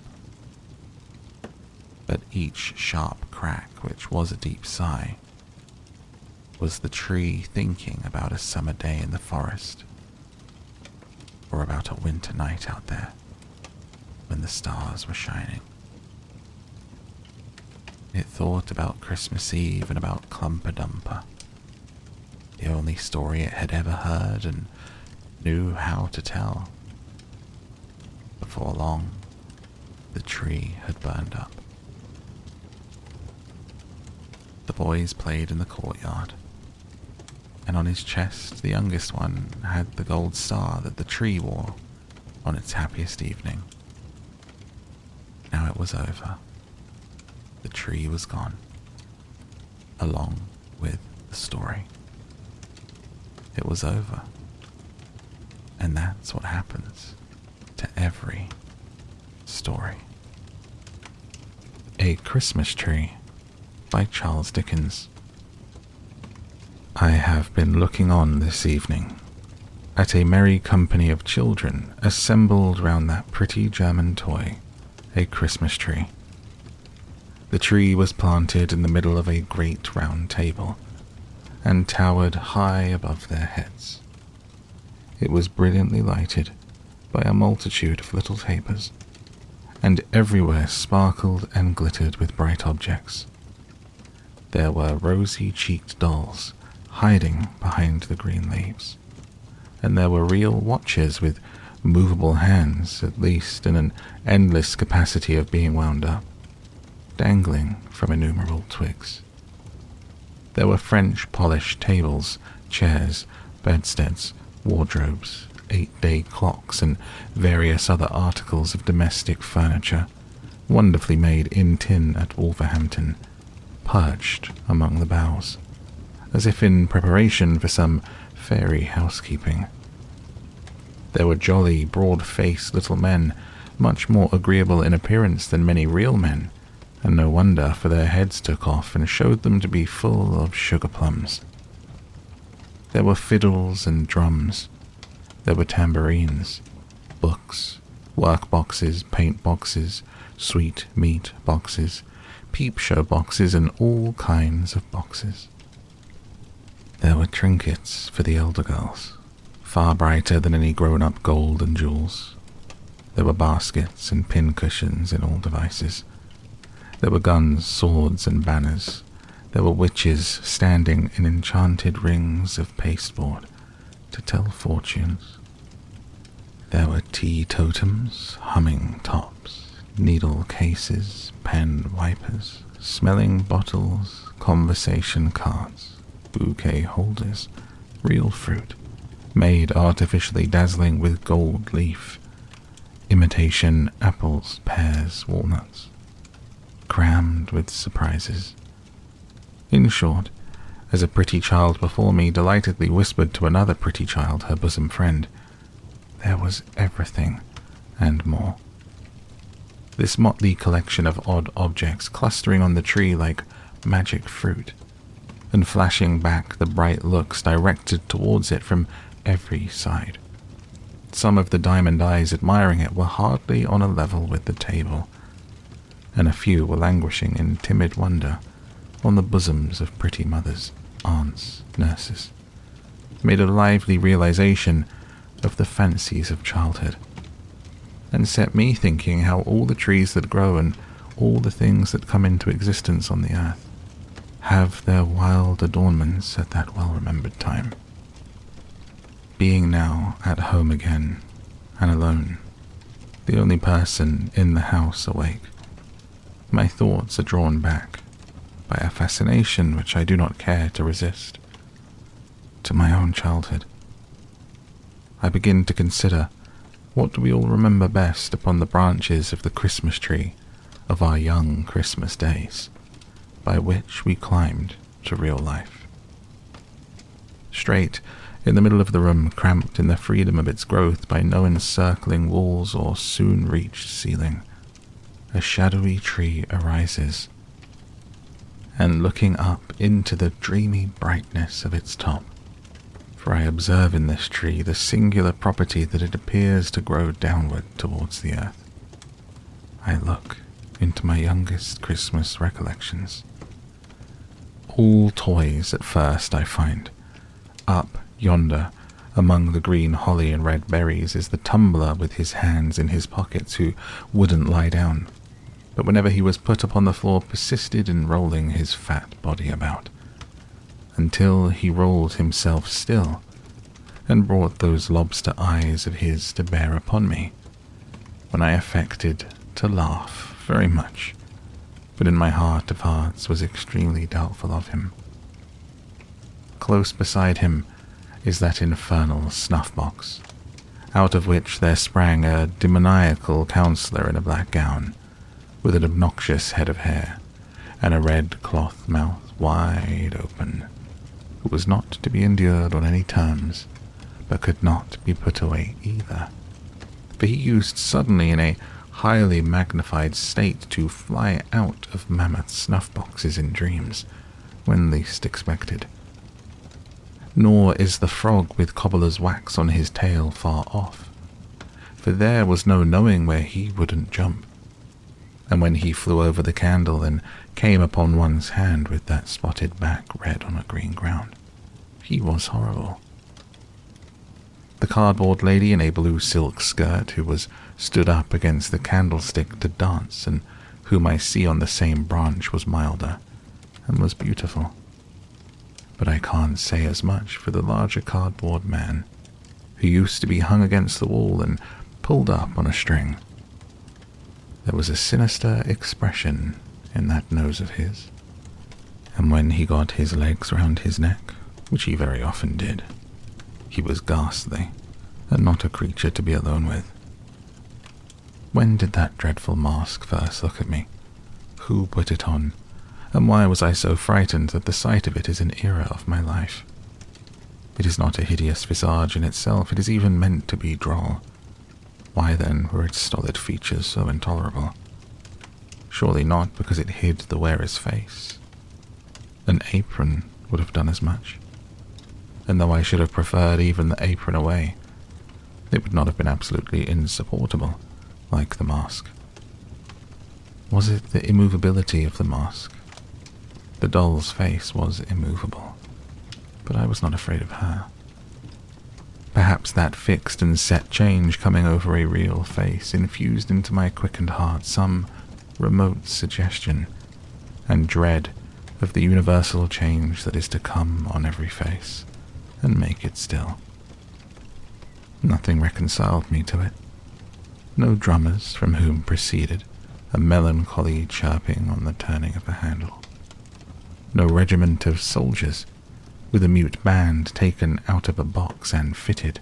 But each sharp crack, which was a deep sigh, was the tree thinking about a summer day in the forest, or about a winter night out there when the stars were shining. It thought about Christmas Eve and about Clumper-Dumper, the only story it had ever heard and knew how to tell. Before long, the tree had burned up. The boys played in the courtyard, and on his chest the youngest one had the gold star that the tree wore on its happiest evening. Now it was over. The tree was gone, along with the story. It was over. And that's what happens to every story. A Christmas Tree by Charles Dickens. I have been looking on this evening at a merry company of children assembled round that pretty German toy, a Christmas tree. The tree was planted in the middle of a great round table, and towered high above their heads. It was brilliantly lighted by a multitude of little tapers, and everywhere sparkled and glittered with bright objects. There were rosy-cheeked dolls hiding behind the green leaves, and there were real watches with movable hands, at least in an endless capacity of being wound up, dangling from innumerable twigs. There were French polished tables, chairs, bedsteads, wardrobes, 8-day clocks, and various other articles of domestic furniture, wonderfully made in tin at Wolverhampton, perched among the boughs, as if in preparation for some fairy housekeeping. There were jolly, broad-faced little men, much more agreeable in appearance than many real men, and no wonder, for their heads took off and showed them to be full of sugar plums. There were fiddles and drums, There were tambourines, books, work boxes, paint boxes, sweet meat boxes, peep show boxes, and all kinds of boxes. There were trinkets for the elder girls, far brighter than any grown-up gold and jewels. There were baskets and pincushions in all devices. There were guns, swords, and banners. There were witches standing in enchanted rings of pasteboard to tell fortunes. There were tea totems, humming tops, needle cases, pen wipers, smelling bottles, conversation cards, bouquet holders, real fruit, made artificially dazzling with gold leaf, imitation apples, pears, walnuts, crammed with surprises. In short, as a pretty child before me delightedly whispered to another pretty child, her bosom friend, there was everything and more. This motley collection of odd objects clustering on the tree like magic fruit, and flashing back the bright looks directed towards it from every side. Some of the diamond eyes admiring it were hardly on a level with the table, and a few were languishing in timid wonder on the bosoms of pretty mothers, aunts, nurses, made a lively realization of the fancies of childhood, and set me thinking how all the trees that grow and all the things that come into existence on the earth have their wild adornments at that well-remembered time. Being now at home again, and alone, the only person in the house awake, my thoughts are drawn back by a fascination which I do not care to resist, to my own childhood. I begin to consider what do we all remember best upon the branches of the Christmas tree of our young Christmas days, by which we climbed to real life. Straight in the middle of the room, cramped in the freedom of its growth by no encircling walls or soon-reached ceiling, a shadowy tree arises, and looking up into the dreamy brightness of its top, for I observe in this tree the singular property that it appears to grow downward towards the earth. I look into my youngest Christmas recollections. All toys at first I find. Up yonder, among the green holly and red berries, is the tumbler with his hands in his pockets who wouldn't lie down, but whenever he was put upon the floor persisted in rolling his fat body about, until he rolled himself still, and brought those lobster eyes of his to bear upon me, when I affected to laugh very much, but in my heart of hearts was extremely doubtful of him. Close beside him is that infernal snuff-box, out of which there sprang a demoniacal counselor in a black gown, with an obnoxious head of hair, and a red cloth mouth wide open, who was not to be endured on any terms, but could not be put away either, for he used suddenly in a highly magnified state to fly out of mammoth snuff-boxes in dreams, when least expected. Nor is the frog with cobbler's wax on his tail far off, for there was no knowing where he wouldn't jump, and when he flew over the candle and came upon one's hand with that spotted back red on a green ground, he was horrible. The cardboard lady in a blue silk skirt who was stood up against the candlestick to dance, and whom I see on the same branch, was milder and was beautiful. But I can't say as much for the larger cardboard man, who used to be hung against the wall and pulled up on a string. There was a sinister expression in that nose of his, and when he got his legs round his neck, which he very often did, he was ghastly, and not a creature to be alone with. When did that dreadful mask first look at me? Who put it on? And why was I so frightened that the sight of it is an era of my life? It is not a hideous visage in itself, it is even meant to be droll. Why then were its stolid features so intolerable? Surely not because it hid the wearer's face. An apron would have done as much. And though I should have preferred even the apron away, It would not have been absolutely insupportable, like the mask. Was it the immovability of the mask? The doll's face was immovable, but I was not afraid of her. Perhaps that fixed and set change coming over a real face infused into my quickened heart some remote suggestion and dread of the universal change that is to come on every face and make it still. Nothing reconciled me to it. No drummers from whom proceeded a melancholy chirping on the turning of the handle. No regiment of soldiers with a mute band taken out of a box and fitted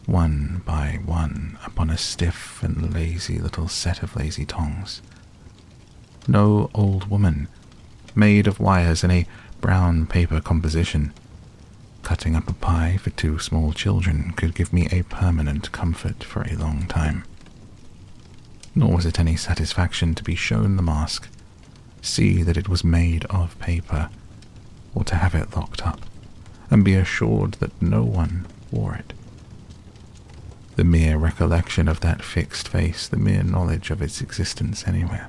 one by one upon a stiff and lazy little set of lazy tongs. No old woman, made of wires in a brown paper composition, cutting up a pie for 2 small children could give me a permanent comfort for a long time. Nor was it any satisfaction to be shown the mask, see that it was made of paper, or to have it locked up, and be assured that no one wore it. The mere recollection of that fixed face, the mere knowledge of its existence anywhere,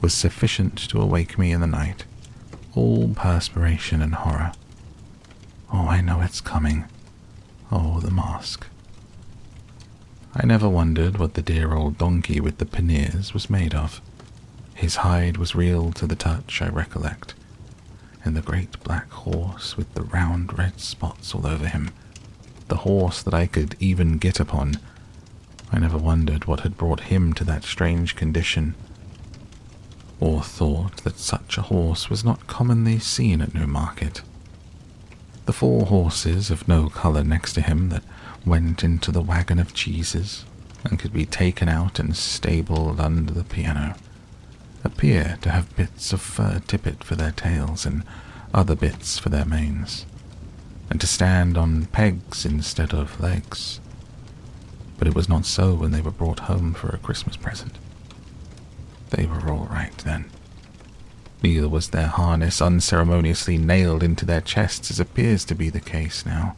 was sufficient to awake me in the night, all perspiration and horror. Oh, I know it's coming. Oh, the mask. I never wondered what the dear old donkey with the panniers was made of. His hide was real to the touch, I recollect, and the great black horse with the round red spots all over him, the horse that I could even get upon, I never wondered what had brought him to that strange condition, or thought that such a horse was not commonly seen at Newmarket. The 4 horses of no colour next to him that went into the wagon of cheeses and could be taken out and stabled under the piano appear to have bits of fur tippet for their tails and other bits for their manes, and to stand on pegs instead of legs. But it was not so when they were brought home for a Christmas present. They were all right then. Neither was their harness unceremoniously nailed into their chests as appears to be the case now.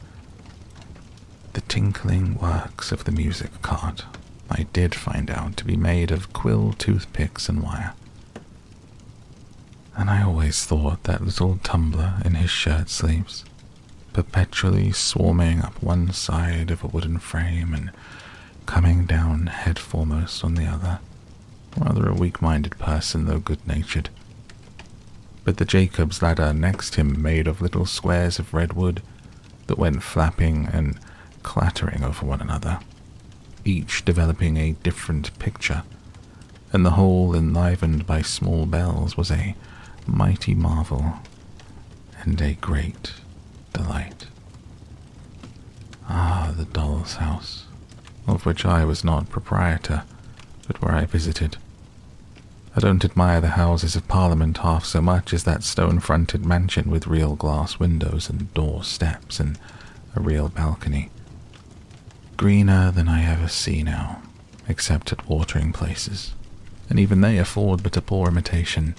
The tinkling works of the music cart I did find out to be made of quill toothpicks and wire. And I always thought that little tumbler in his shirt sleeves, perpetually swarming up one side of a wooden frame and coming down head foremost on the other, rather a weak-minded person though good-natured. But the Jacob's ladder next him made of little squares of red wood that went flapping and clattering over one another, each developing a different picture, and the whole enlivened by small bells was a mighty marvel and a great delight. Ah, the doll's house, of which I was not proprietor, but where I visited. I don't admire the Houses of Parliament half so much as that stone-fronted mansion with real glass windows and door steps and a real balcony. Greener than I ever see now, except at watering places, and even they afford but a poor imitation.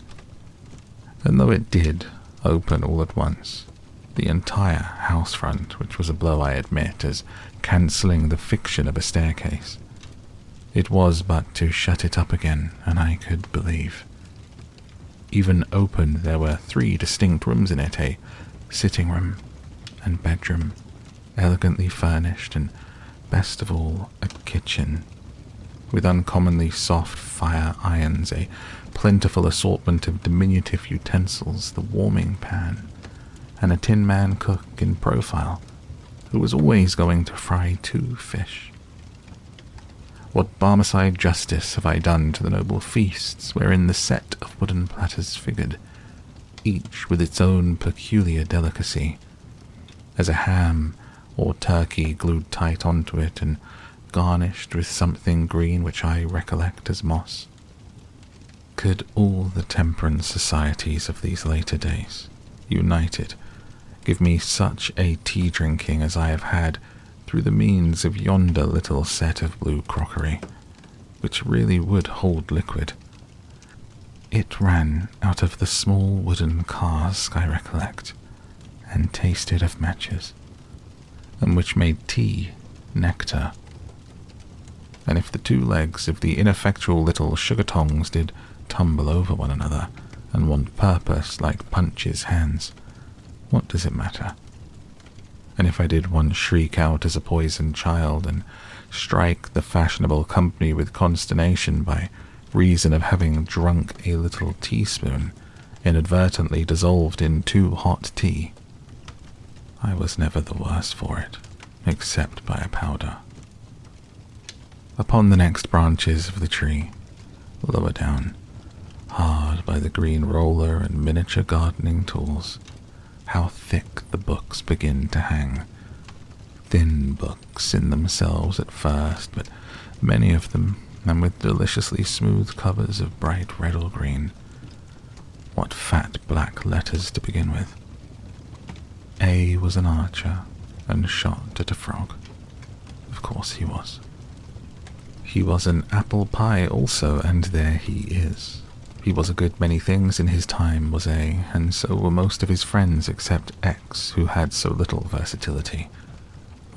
And though it did open all at once, the entire house front, which was a blow I admit as cancelling the fiction of a staircase, it was but to shut it up again, and I could believe. Even open, there were 3 distinct rooms in it, a sitting room and bedroom, elegantly furnished, and best of all, a kitchen, with uncommonly soft fire irons, a plentiful assortment of diminutive utensils, the warming pan, and a tin man cook in profile, who was always going to fry 2 fish. What Barmecide justice have I done to the noble feasts wherein the set of wooden platters figured, each with its own peculiar delicacy, as a ham or turkey glued tight onto it and garnished with something green which I recollect as moss? Could all the temperance societies of these later days, united, give me such a tea-drinking as I have had through the means of yonder little set of blue crockery, which really would hold liquid? It ran out of the small wooden cask, I recollect, and tasted of matches, and which made tea, nectar, and if the two legs of the ineffectual little sugar tongs did tumble over one another and want purpose like Punch's hands, what does it matter? And if I did once shriek out as a poisoned child and strike the fashionable company with consternation by reason of having drunk a little teaspoon inadvertently dissolved in too hot tea, I was never the worse for it, except by a powder. Upon the next branches of the tree, lower down, hard by the green roller and miniature gardening tools, how thick the books begin to hang. Thin books in themselves at first, but many of them, and with deliciously smooth covers of bright red or green. What fat black letters to begin with. A was an archer, and shot at a frog. Of course he was. He was an apple pie also, and there he is. He was a good many things in his time, was A, and so were most of his friends except X, who had so little versatility.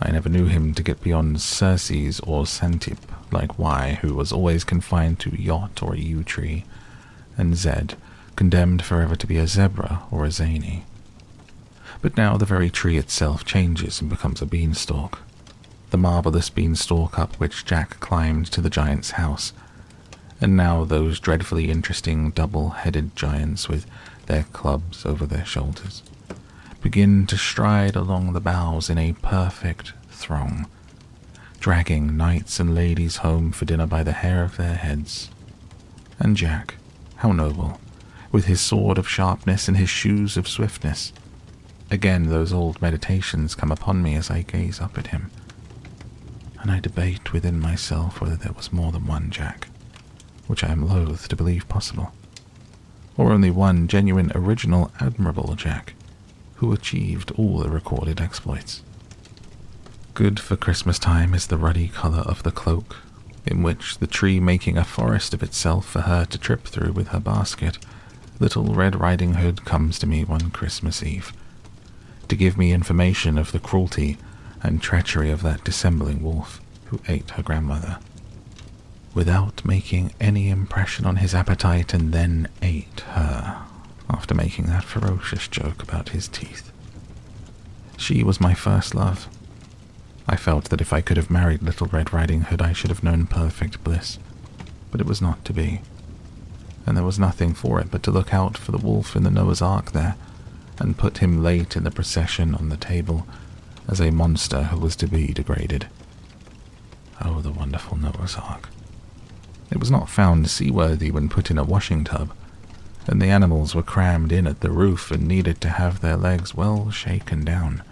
I never knew him to get beyond Circes or Santip, like Y, who was always confined to yacht or a yew tree, and Z, condemned forever to be a zebra or a zany. But now the very tree itself changes and becomes a beanstalk. The marvellous beanstalk up which Jack climbed to the giant's house, and now those dreadfully interesting double-headed giants with their clubs over their shoulders begin to stride along the boughs in a perfect throng, dragging knights and ladies home for dinner by the hair of their heads. And Jack, how noble, with his sword of sharpness and his shoes of swiftness. Again those old meditations come upon me as I gaze up at him, and I debate within myself whether there was more than one Jack, which I am loath to believe possible, or only one genuine, original, admirable Jack, who achieved all the recorded exploits. Good for Christmas time is the ruddy colour of the cloak, in which the tree making a forest of itself for her to trip through with her basket, Little Red Riding Hood comes to me one Christmas Eve, to give me information of the cruelty and treachery of that dissembling wolf who ate her grandmother, without making any impression on his appetite, and then ate her, after making that ferocious joke about his teeth. She was my first love. I felt that if I could have married Little Red Riding Hood I should have known perfect bliss, but it was not to be, and there was nothing for it but to look out for the wolf in the Noah's Ark there, and put him late in the procession on the table as a monster who was to be degraded. Oh, the wonderful Noah's Ark. It was not found seaworthy when put in a washing tub, and the animals were crammed in at the roof and needed to have their legs well shaken down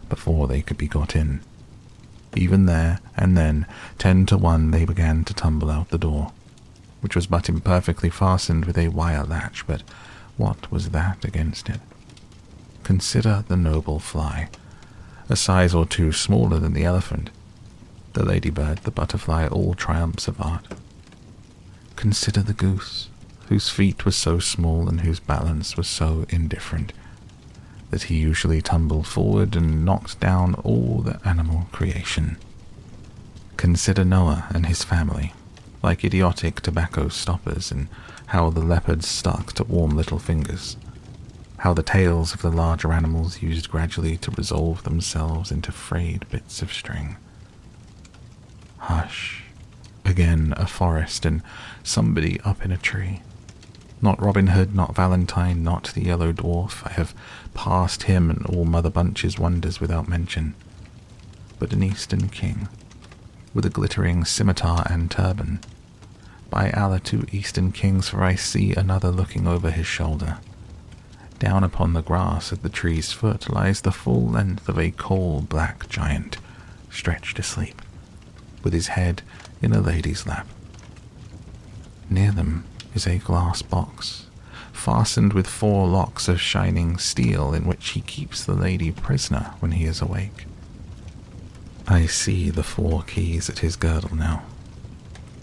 before they could be got in. Even there and then, 10 to 1, they began to tumble out the door, which was but imperfectly fastened with a wire latch, but what was that against it? Consider the noble fly, a size or two smaller than the elephant, the ladybird, the butterfly, all triumphs of art. Consider the goose, whose feet were so small and whose balance was so indifferent, that he usually tumbled forward and knocked down all the animal creation. Consider Noah and his family, like idiotic tobacco stoppers, and how the leopards stuck to warm little fingers, how the tails of the larger animals used gradually to resolve themselves into frayed bits of string. Hush. Again a forest, and somebody up in a tree. Not Robin Hood, not Valentine, not the Yellow Dwarf. I have passed him and all Mother Bunch's wonders without mention. But an Eastern king, with a glittering scimitar and turban. By Allah, 2 Eastern kings, for I see another looking over his shoulder. Down upon the grass at the tree's foot lies the full length of a coal-black giant, stretched asleep, with his head in a lady's lap. Near them is a glass box, fastened with 4 locks of shining steel, in which he keeps the lady prisoner when he is awake. I see the 4 keys at his girdle now.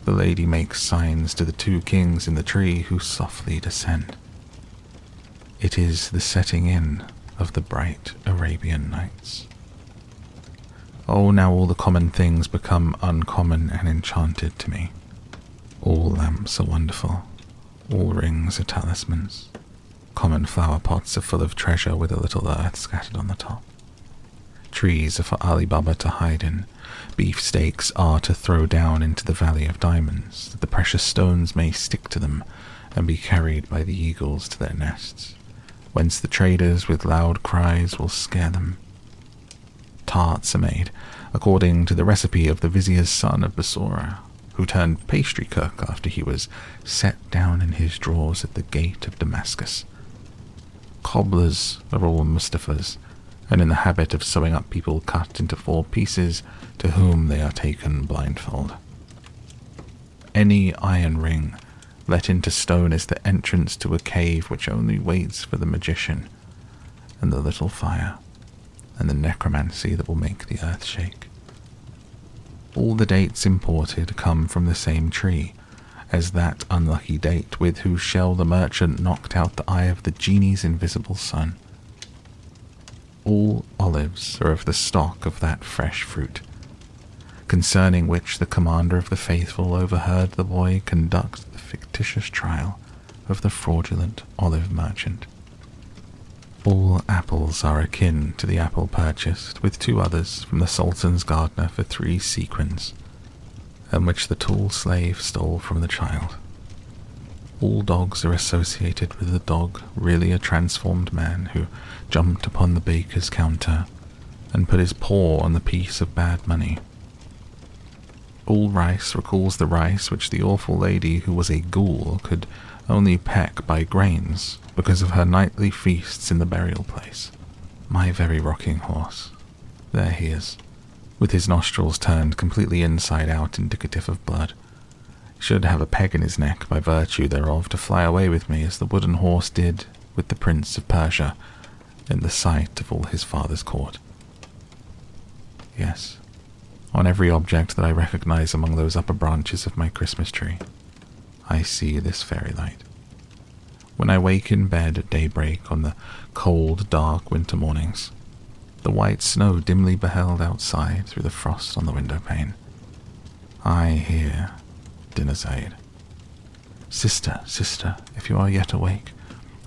The lady makes signs to the 2 kings in the tree, who softly descend. It is the setting in of the bright Arabian Nights. Oh, now all the common things become uncommon and enchanted to me. All lamps are wonderful, all rings are talismans. Common flower pots are full of treasure with a little earth scattered on the top. Trees are for Ali Baba to hide in, beefsteaks are to throw down into the valley of diamonds, that the precious stones may stick to them and be carried by the eagles to their nests, whence the traders with loud cries will scare them. Tarts are made, according to the recipe of the vizier's son of Basora, who turned pastry cook after he was set down in his drawers at the gate of Damascus. Cobblers are all Mustafas, and in the habit of sewing up people cut into 4 pieces to whom they are taken blindfold. Any iron ring let into stone is the entrance to a cave which only waits for the magician, and the little fire, and the necromancy that will make the earth shake. All the dates imported come from the same tree as that unlucky date with whose shell the merchant knocked out the eye of the genie's invisible son. All olives are of the stock of that fresh fruit, concerning which the commander of the faithful overheard the boy conduct the fictitious trial of the fraudulent olive merchant. All apples are akin to the apple purchased with 2 others from the Sultan's gardener for 3 sequins, and which the tall slave stole from the child. All dogs are associated with the dog, really a transformed man who jumped upon the baker's counter and put his paw on the piece of bad money. All rice recalls the rice which the awful lady who was a ghoul could only peck by grains because of her nightly feasts in the burial place. My very rocking horse. There he is, with his nostrils turned completely inside out, indicative of blood. Should have a peg in his neck by virtue thereof to fly away with me as the wooden horse did with the Prince of Persia in the sight of all his father's court. Yes, on every object that I recognize among those upper branches of my Christmas tree, I see this fairy light. When I wake in bed at daybreak on the cold, dark winter mornings, the white snow dimly beheld outside through the frost on the window pane, I hear Dinarzade. Sister, sister, if you are yet awake,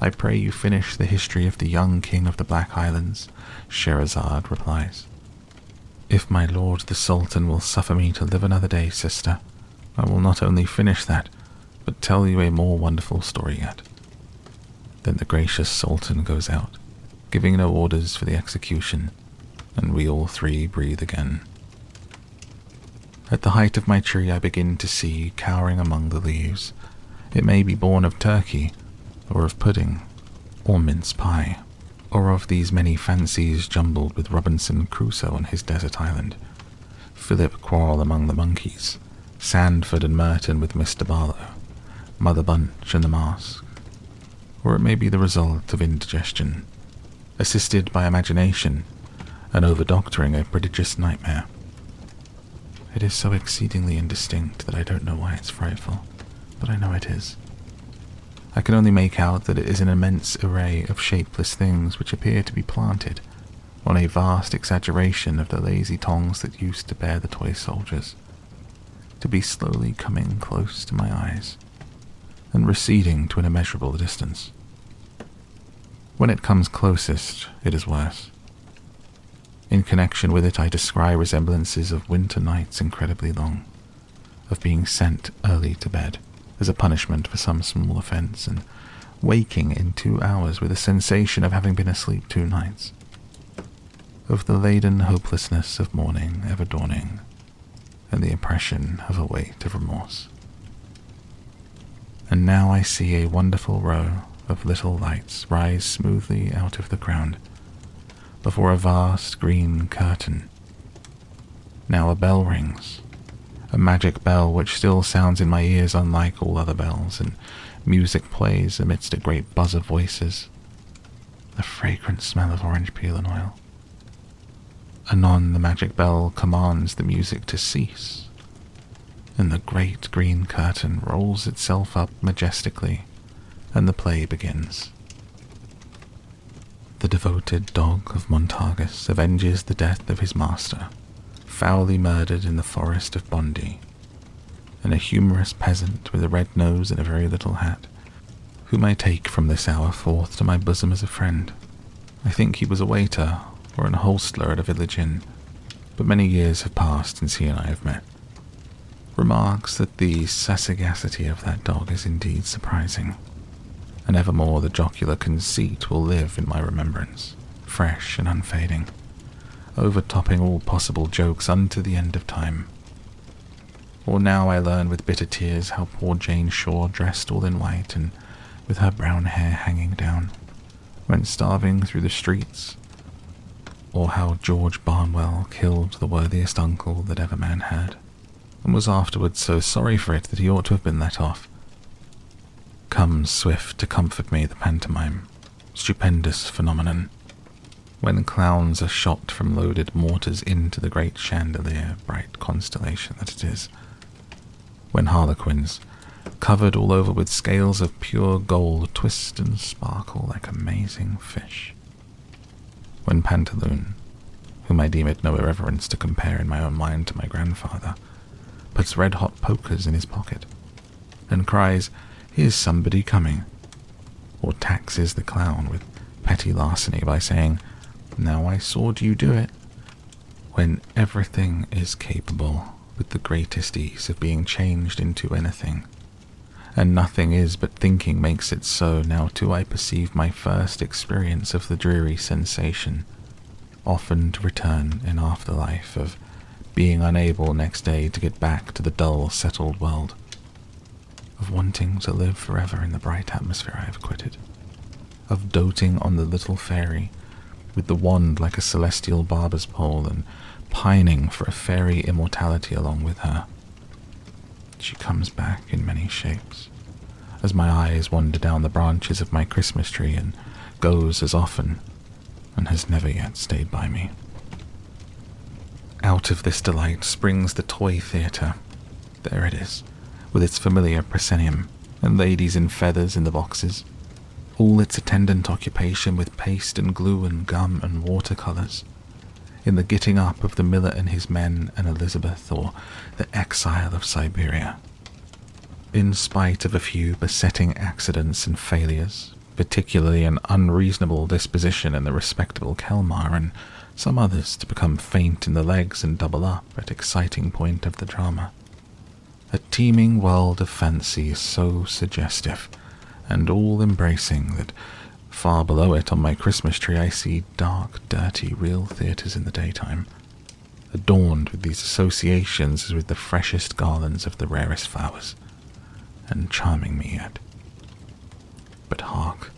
I pray you finish the history of the young king of the Black Islands, Scheherazade replies. If my lord the Sultan will suffer me to live another day, sister, I will not only finish that, but tell you a more wonderful story yet. Then the gracious Sultan goes out, giving no orders for the execution, and we all 3 breathe again. At the height of my tree I begin to see, cowering among the leaves, it may be born of turkey, or of pudding, or mince pie, or of these many fancies jumbled with Robinson Crusoe on his desert island, Philip Quarrel among the monkeys, Sandford and Merton with Mr. Barlow, Mother Bunch and the Mask. Or it may be the result of indigestion, assisted by imagination, and over-doctoring a prodigious nightmare. It is so exceedingly indistinct that I don't know why it's frightful, but I know it is. I can only make out that it is an immense array of shapeless things which appear to be planted on a vast exaggeration of the lazy tongs that used to bear the toy soldiers, to be slowly coming close to my eyes, and receding to an immeasurable distance. When it comes closest, it is worse. In connection with it I descry resemblances of winter nights incredibly long, of being sent early to bed as a punishment for some small offense, and waking in 2 hours with a sensation of having been asleep 2 nights, of the laden hopelessness of morning ever dawning, and the impression of a weight of remorse. And now I see a wonderful row of little lights rise smoothly out of the ground, before a vast green curtain. Now a bell rings, a magic bell which still sounds in my ears unlike all other bells, and music plays amidst a great buzz of voices, the fragrant smell of orange peel and oil. Anon the magic bell commands the music to cease, and the great green curtain rolls itself up majestically, and the play begins. The devoted dog of Montargis avenges the death of his master, foully murdered in the forest of Bondi, and a humorous peasant with a red nose and a very little hat, whom I take from this hour forth to my bosom as a friend. I think he was a waiter or an hostler at a village inn, but many years have passed since he and I have met. Remarks that the sagacity of that dog is indeed surprising, and evermore the jocular conceit will live in my remembrance, fresh and unfading, overtopping all possible jokes unto the end of time. For now I learn with bitter tears how poor Jane Shaw dressed all in white and with her brown hair hanging down, went starving through the streets, or how George Barnwell killed the worthiest uncle that ever man had, and was afterwards so sorry for it that he ought to have been let off. Comes swift to comfort me the pantomime, stupendous phenomenon, when clowns are shot from loaded mortars into the great chandelier, bright constellation that it is, when harlequins, covered all over with scales of pure gold, twist and sparkle like amazing fish, when Pantaloon, whom I deem it no irreverence to compare in my own mind to my grandfather, puts red-hot pokers in his pocket, and cries, "Here's somebody coming," or taxes the clown with petty larceny by saying, "Now I saw you do it," when everything is capable with the greatest ease of being changed into anything, and nothing is but thinking makes it so. Now too I perceive my first experience of the dreary sensation, often to return in afterlife, of being unable next day to get back to the dull, settled world, of wanting to live forever in the bright atmosphere I have quitted, of doting on the little fairy with the wand like a celestial barber's pole, and pining for a fairy immortality along with her. She comes back in many shapes, as my eyes wander down the branches of my Christmas tree, and goes as often, and has never yet stayed by me. Out of this delight springs the toy theatre. There it is, with its familiar proscenium, and ladies in feathers in the boxes, all its attendant occupation with paste and glue and gum and watercolours, in the getting up of the miller and his men and Elizabeth, or the exile of Siberia. In spite of a few besetting accidents and failures, particularly an unreasonable disposition in the respectable Kelmar, and some others to become faint in the legs and double up at exciting point of the drama, a teeming world of fancy so suggestive and all-embracing that far below it on my Christmas tree I see dark, dirty, real theatres in the daytime, adorned with these associations as with the freshest garlands of the rarest flowers, and charming me yet. But hark,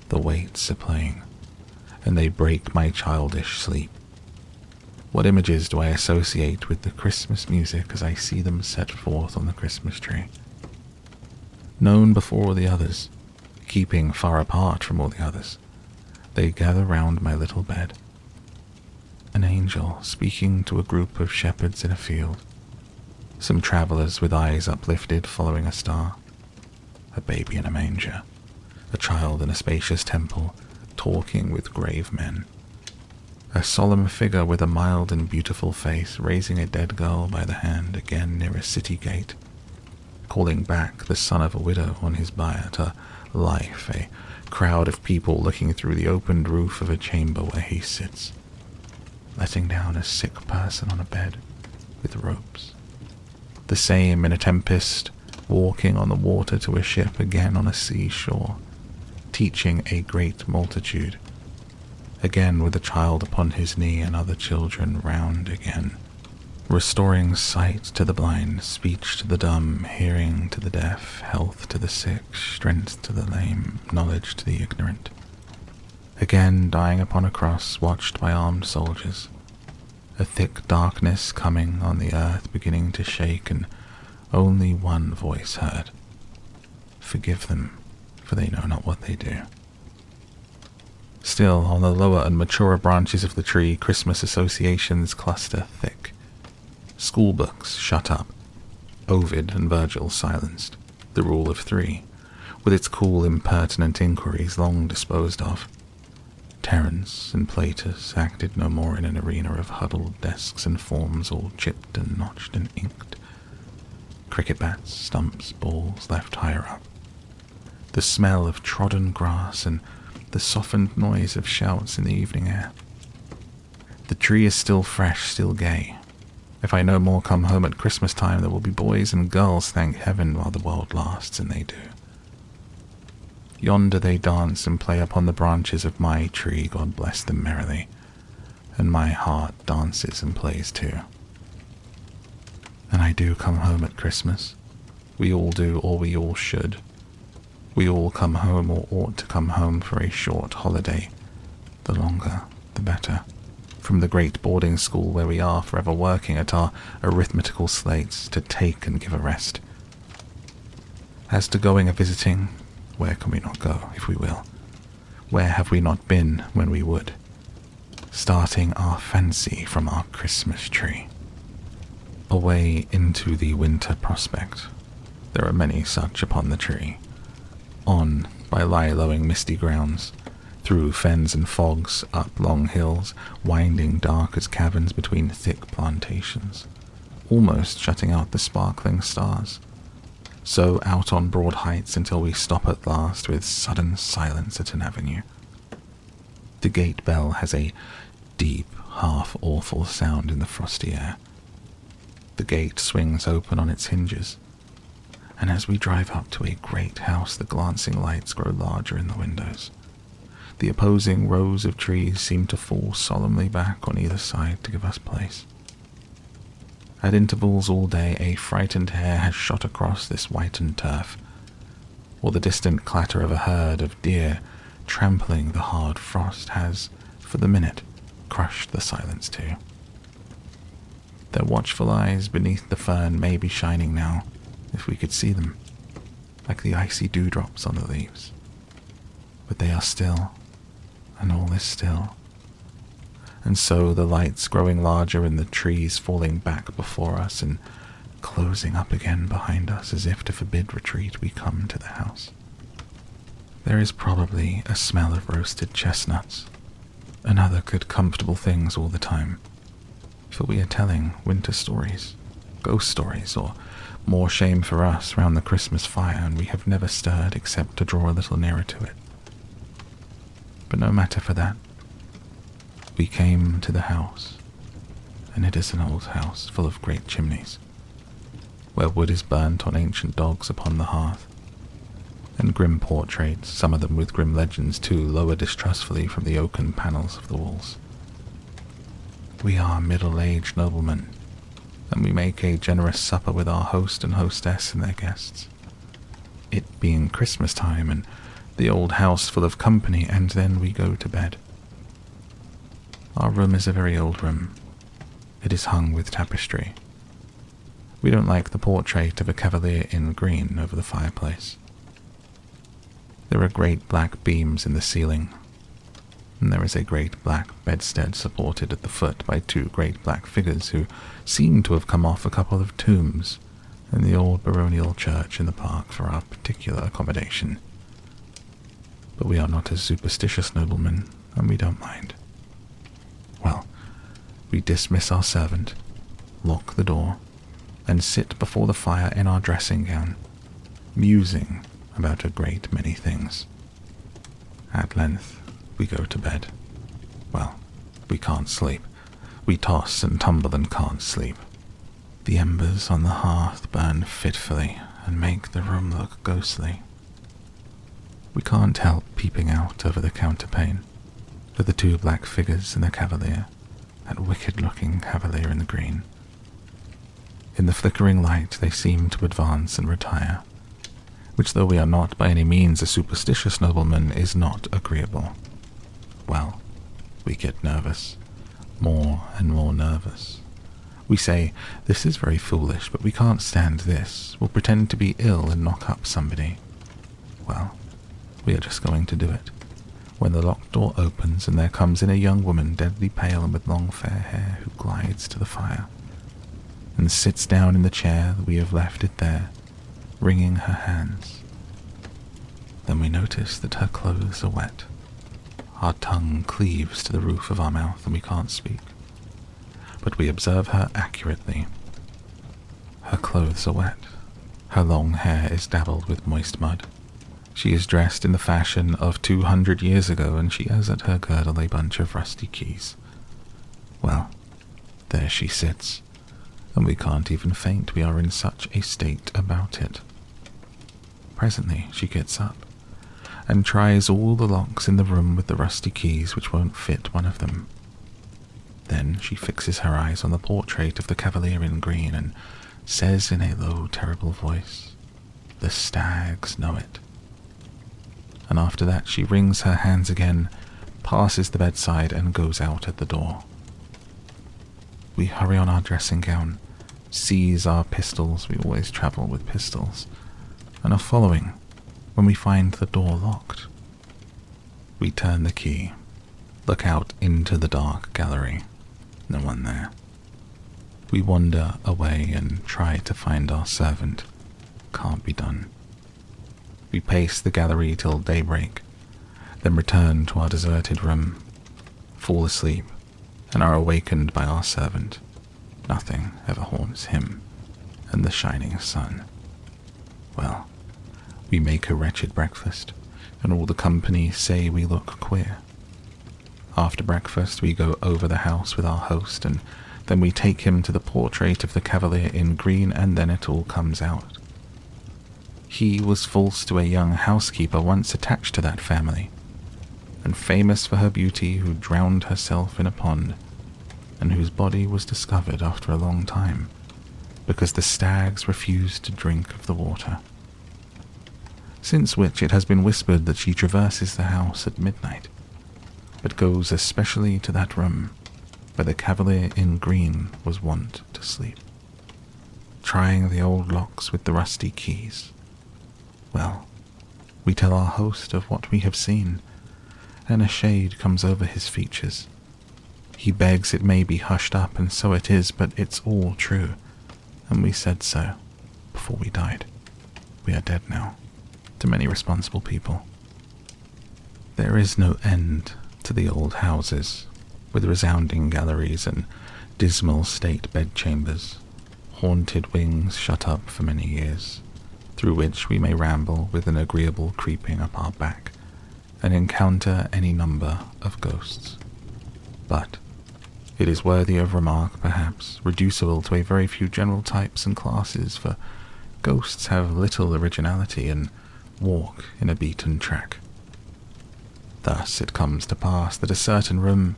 the waits are playing, and they break my childish sleep. What images do I associate with the Christmas music as I see them set forth on the Christmas tree? Known before the others, keeping far apart from all the others, they gather round my little bed. An angel speaking to a group of shepherds in a field, some travellers with eyes uplifted following a star, a baby in a manger, a child in a spacious temple talking with grave men, a solemn figure with a mild and beautiful face raising a dead girl by the hand again near a city gate, calling back the son of a widow on his bier to life, a crowd of people looking through the opened roof of a chamber where he sits, letting down a sick person on a bed with ropes. The same in a tempest, walking on the water to a ship again on a seashore, teaching a great multitude, again with a child upon his knee and other children round again, restoring sight to the blind, speech to the dumb, hearing to the deaf, health to the sick, strength to the lame, knowledge to the ignorant, again dying upon a cross, watched by armed soldiers, a thick darkness coming on the earth beginning to shake, and only one voice heard, "Forgive them, for they know not what they do." Still, on the lower and maturer branches of the tree, Christmas associations cluster thick. School books shut up, Ovid and Virgil silenced, the Rule of Three, with its cool impertinent inquiries long disposed of, Terence and Platus acted no more in an arena of huddled desks and forms all chipped and notched and inked. Cricket bats, stumps, balls left higher up. The smell of trodden grass and the softened noise of shouts in the evening air. The tree is still fresh, still gay. If I no more come home at Christmas time, there will be boys and girls, thank heaven, while the world lasts, and they do. Yonder they dance and play upon the branches of my tree, God bless them merrily, and my heart dances and plays too. And I do come home at Christmas. We all do, or we all should. We all come home, or ought to come home, for a short holiday. The longer, the better. From the great boarding school where we are forever working at our arithmetical slates to take and give a rest. As to going a-visiting, where can we not go, if we will? Where have we not been when we would? Starting our fancy from our Christmas tree. Away into the winter prospect. There are many such upon the tree. On by lie-lowing misty grounds, through fens and fogs, up long hills, winding dark as caverns between thick plantations, almost shutting out the sparkling stars. So out on broad heights until we stop at last with sudden silence at an avenue. The gate bell has a deep, half-awful sound in the frosty air. The gate swings open on its hinges, and as we drive up to a great house, the glancing lights grow larger in the windows. The opposing rows of trees seem to fall solemnly back on either side to give us place. At intervals all day, a frightened hare has shot across this whitened turf, or the distant clatter of a herd of deer trampling the hard frost has, for the minute, crushed the silence too. Their watchful eyes beneath the fern may be shining now, if we could see them, like the icy dewdrops on the leaves. But they are still, and all is still. And so the lights growing larger and the trees falling back before us and closing up again behind us as if to forbid retreat, we come to the house. There is probably a smell of roasted chestnuts and other good comfortable things all the time, for we are telling winter stories, ghost stories, or more shame for us, round the Christmas fire, and we have never stirred except to draw a little nearer to it. But no matter for that. We came to the house, and it is an old house full of great chimneys, where wood is burnt on ancient dogs upon the hearth, and grim portraits, some of them with grim legends too, lower distrustfully from the oaken panels of the walls. We are middle-aged noblemen, and we make a generous supper with our host and hostess and their guests, it being Christmas time and the old house full of company, and then we go to bed. Our room is a very old room. It is hung with tapestry. We don't like the portrait of a cavalier in green over the fireplace. There are great black beams in the ceiling, and there is a great black bedstead supported at the foot by two great black figures who seem to have come off a couple of tombs in the old baronial church in the park for our particular accommodation. But we are not as superstitious noblemen, and we don't mind. Well, we dismiss our servant, lock the door, and sit before the fire in our dressing gown, musing about a great many things. At length, we go to bed. Well, we can't sleep. We toss and tumble and can't sleep. The embers on the hearth burn fitfully and make the room look ghostly. We can't help peeping out over the counterpane at the two black figures and the cavalier, that wicked-looking cavalier in the green. In the flickering light they seem to advance and retire, which, though we are not by any means a superstitious nobleman, is not agreeable. Well, we get nervous, more and more nervous. We say, this is very foolish, but we can't stand this. We'll pretend to be ill and knock up somebody. Well, we are just going to do it, when the locked door opens and there comes in a young woman, deadly pale and with long fair hair, who glides to the fire and sits down in the chair that we have left it there, wringing her hands. Then we notice that her clothes are wet. Our tongue cleaves to the roof of our mouth and we can't speak. But we observe her accurately. Her clothes are wet. Her long hair is dabbled with moist mud. She is dressed in the fashion of 200 years ago, and she has at her girdle a bunch of rusty keys. Well, there she sits, and we can't even faint, we are in such a state about it. Presently she gets up, and tries all the locks in the room with the rusty keys, which won't fit one of them. Then she fixes her eyes on the portrait of the cavalier in green, and says in a low, terrible voice, "The stags know it." And after that she wrings her hands again, passes the bedside, and goes out at the door. We hurry on our dressing gown, seize our pistols, we always travel with pistols, and are following when we find the door locked. We turn the key, look out into the dark gallery, no one there. We wander away and try to find our servant. Can't be done. We pace the gallery till daybreak, then return to our deserted room, fall asleep, and are awakened by our servant. Nothing ever haunts him and the shining sun. Well, we make a wretched breakfast, and all the company say we look queer. After breakfast we go over the house with our host, and then we take him to the portrait of the cavalier in green, and then it all comes out. He was false to a young housekeeper once attached to that family, and famous for her beauty, who drowned herself in a pond, and whose body was discovered after a long time, because the stags refused to drink of the water. Since which it has been whispered that she traverses the house at midnight, but goes especially to that room where the cavalier in green was wont to sleep, trying the old locks with the rusty keys. Well, we tell our host of what we have seen, and a shade comes over his features. He begs it may be hushed up, and so it is, but it's all true, and we said so before we died. We are dead now, to many responsible people. There is no end to the old houses, with resounding galleries and dismal state bedchambers, haunted wings shut up for many years, through which we may ramble with an agreeable creeping up our back, and encounter any number of ghosts. But it is worthy of remark, perhaps, reducible to a very few general types and classes, for ghosts have little originality and walk in a beaten track. Thus it comes to pass that a certain room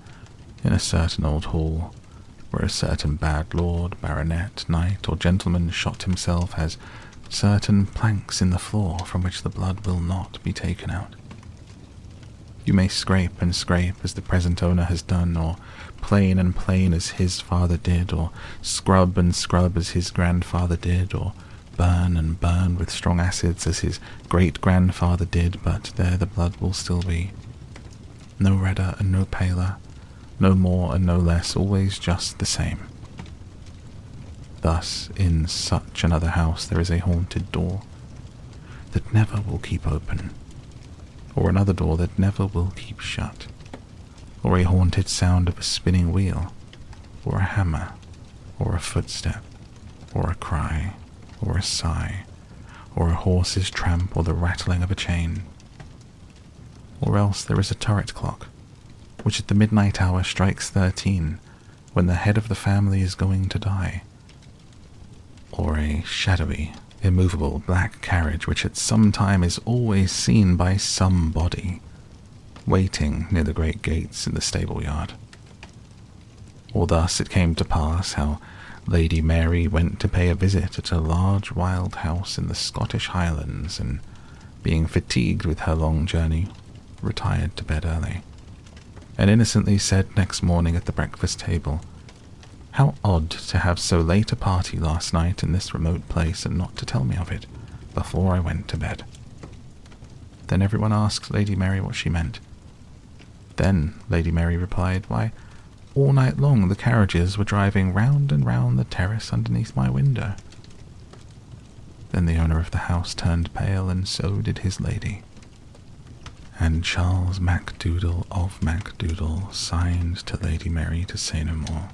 in a certain old hall, where a certain bad lord, baronet, knight, or gentleman shot himself, has certain planks in the floor from which the blood will not be taken out. You may scrape and scrape as the present owner has done, or plane and plane as his father did, or scrub and scrub as his grandfather did, or burn and burn with strong acids as his great-grandfather did, but there the blood will still be. No redder and no paler, no more and no less, always just the same. Thus, in such another house there is a haunted door that never will keep open, or another door that never will keep shut, or a haunted sound of a spinning wheel, or a hammer, or a footstep, or a cry, or a sigh, or a horse's tramp, or the rattling of a chain. Or else there is a turret clock, which at the midnight hour strikes 13, when the head of the family is going to die. Or a shadowy, immovable black carriage which at some time is always seen by somebody, waiting near the great gates in the stable yard. Or thus it came to pass how Lady Mary went to pay a visit at a large wild house in the Scottish Highlands, and, being fatigued with her long journey, retired to bed early, and innocently said next morning at the breakfast table, "How odd to have so late a party last night in this remote place, and not to tell me of it before I went to bed." Then everyone asked Lady Mary what she meant. Then Lady Mary replied, "Why, all night long the carriages were driving round and round the terrace underneath my window." Then the owner of the house turned pale, and so did his lady. and Charles MacDoodle of MacDoodle signed to Lady Mary to say no more,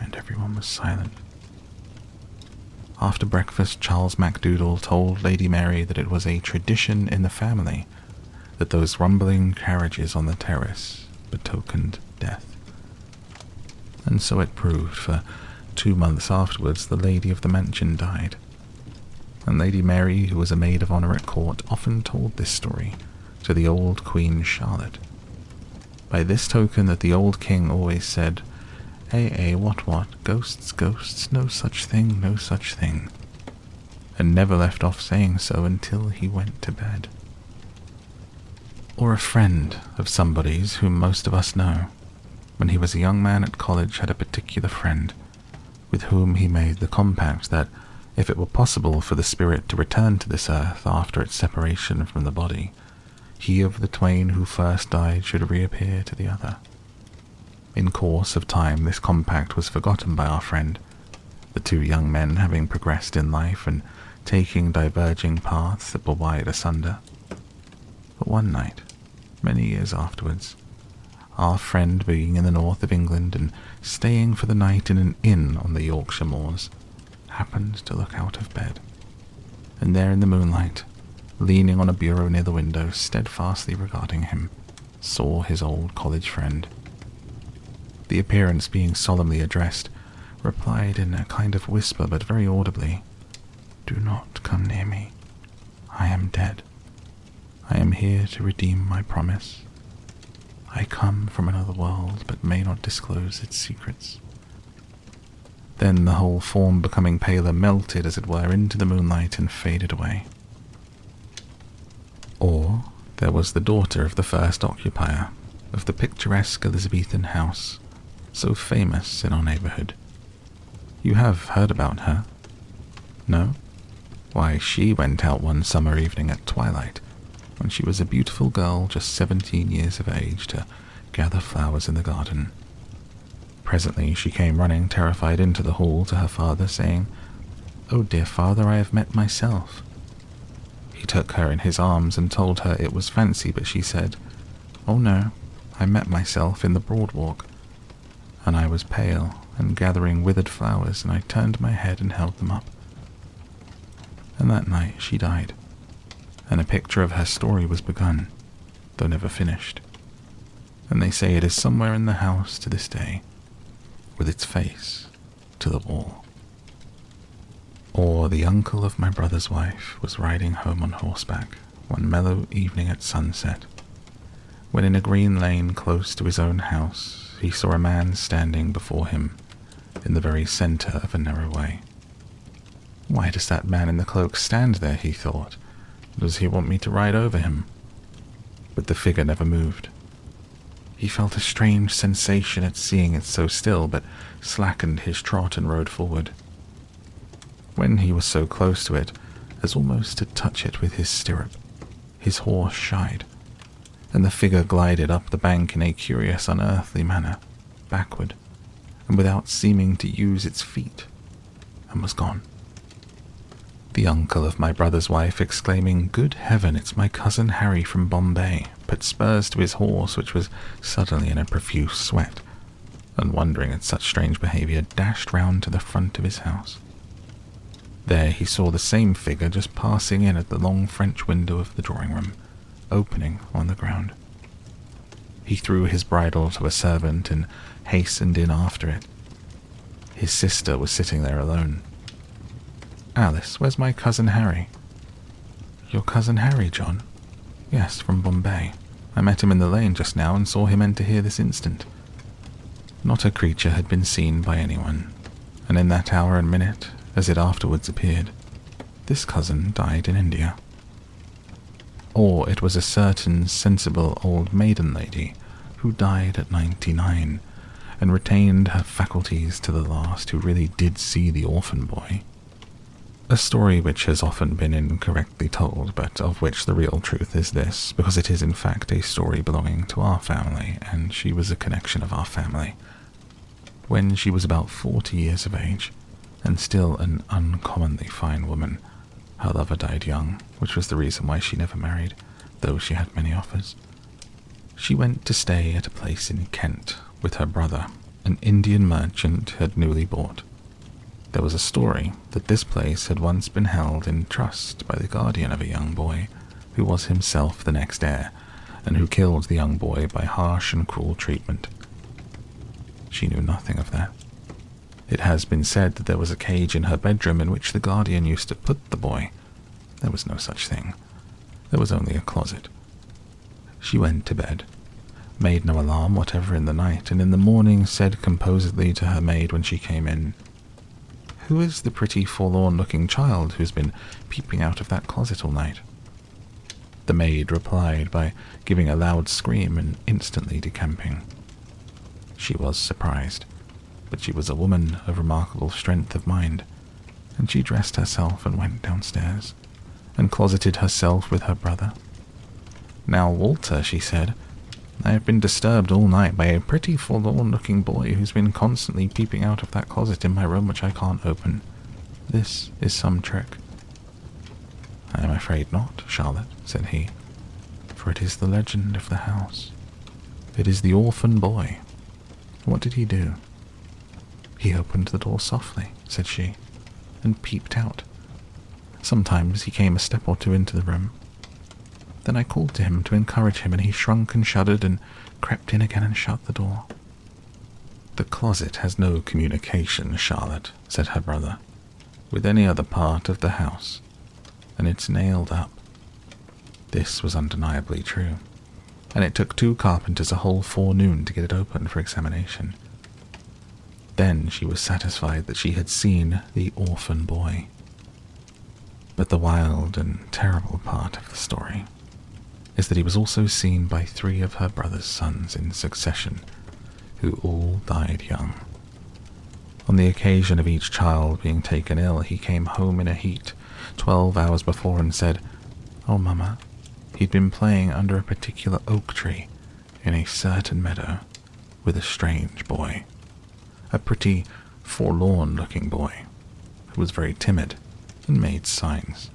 and everyone was silent. After breakfast, Charles MacDoodle told Lady Mary that it was a tradition in the family that those rumbling carriages on the terrace betokened death. And so it proved, for 2 months afterwards the lady of the mansion died. And Lady Mary, who was a maid of honour at court, often told this story to the old Queen Charlotte. By this token that the old king always said, what, ghosts, ghosts, no such thing, no such thing, and never left off saying so until he went to bed. Or a friend of somebody's whom most of us know, when he was a young man at college, had a particular friend with whom he made the compact that, if it were possible for the spirit to return to this earth after its separation from the body, he of the twain who first died should reappear to the other. In course of time this compact was forgotten by our friend, the 2 young men having progressed in life and taking diverging paths that were wide asunder. But one night, many years afterwards, our friend, being in the north of England and staying for the night in an inn on the Yorkshire moors, happened to look out of bed, and there in the moonlight, leaning on a bureau near the window, steadfastly regarding him, saw his old college friend. The appearance, being solemnly addressed, replied in a kind of whisper but very audibly, "Do not come near me. I am dead. I am here to redeem my promise. I come from another world, but may not disclose its secrets." Then the whole form, becoming paler, melted, as it were, into the moonlight and faded away. Or there was the daughter of the first occupier of the picturesque Elizabethan house, so famous in our neighbourhood. You have heard about her? No? Why, she went out one summer evening at twilight, when she was a beautiful girl just 17 years of age, to gather flowers in the garden. Presently she came running terrified into the hall to her father, saying, "Oh, dear father, I have met myself." He took her in his arms and told her it was fancy, but she said, "Oh no, I met myself in the Broad Walk." And I was pale and gathering withered flowers, and I turned my head and held them up. And that night she died, and a picture of her story was begun, though never finished. And they say it is somewhere in the house to this day, with its face to the wall. Or the uncle of my brother's wife was riding home on horseback one mellow evening at sunset, when in a green lane close to his own house he saw a man standing before him in the very centre of a narrow way. Why does that man in the cloak stand there, he thought. Does he want me to ride over him? But the figure never moved. He felt a strange sensation at seeing it so still, but slackened his trot and rode forward. When he was so close to it as almost to touch it with his stirrup, his horse shied, and the figure glided up the bank in a curious unearthly manner, backward, and without seeming to use its feet, and was gone. The uncle of my brother's wife, exclaiming, "Good heaven, it's my cousin Harry from Bombay," put spurs to his horse, which was suddenly in a profuse sweat, and wondering at such strange behaviour, dashed round to the front of his house. There he saw the same figure just passing in at the long French window of the drawing-room, opening on the ground. He threw his bridle to a servant and hastened in after it. His sister was sitting there alone. "Alice, where's my cousin Harry?" "Your cousin Harry, John?" "Yes, from Bombay. I met him in the lane just now and saw him enter here this instant." Not a creature had been seen by anyone, and in that hour and minute, as it afterwards appeared, this cousin died in India. Or it was a certain sensible old maiden lady who died at 99, and retained her faculties to the last, who really did see the orphan boy. A story which has often been incorrectly told, but of which the real truth is this, because it is in fact a story belonging to our family, and she was a connection of our family. When she was about 40 years of age, and still an uncommonly fine woman, her lover died young, which was the reason why she never married, though she had many offers. She went to stay at a place in Kent with her brother, an Indian merchant had newly bought. There was a story that this place had once been held in trust by the guardian of a young boy, who was himself the next heir, and who killed the young boy by harsh and cruel treatment. She knew nothing of that. It has been said that there was a cage in her bedroom in which the guardian used to put the boy. There was no such thing. There was only a closet. She went to bed, made no alarm whatever in the night, and in the morning said composedly to her maid when she came in, "Who is the pretty forlorn-looking child who's been peeping out of that closet all night?" The maid replied by giving a loud scream and instantly decamping. She was surprised, but she was a woman of remarkable strength of mind, and she dressed herself and went downstairs, and closeted herself with her brother. "Now, Walter," she said, "I have been disturbed all night by a pretty forlorn-looking boy who's been constantly peeping out of that closet in my room which I can't open. This is some trick." "I am afraid not, Charlotte," said he, "for it is the legend of the house. It is the orphan boy. What did he do?" "He opened the door softly," said she, "and peeped out. Sometimes he came a step or two into the room. Then I called to him to encourage him, and he shrunk and shuddered and crept in again and shut the door." "The closet has no communication, Charlotte," said her brother, "with any other part of the house, and it's nailed up." This was undeniably true, and it took 2 carpenters a whole forenoon to get it open for examination. Then she was satisfied that she had seen the orphan boy. But the wild and terrible part of the story is that he was also seen by 3 of her brother's sons in succession, who all died young. On the occasion of each child being taken ill, he came home in a heat 12 hours before and said, "Oh, Mama, he'd been playing under a particular oak tree in a certain meadow with a strange boy, a pretty forlorn-looking boy, who was very timid and made signs."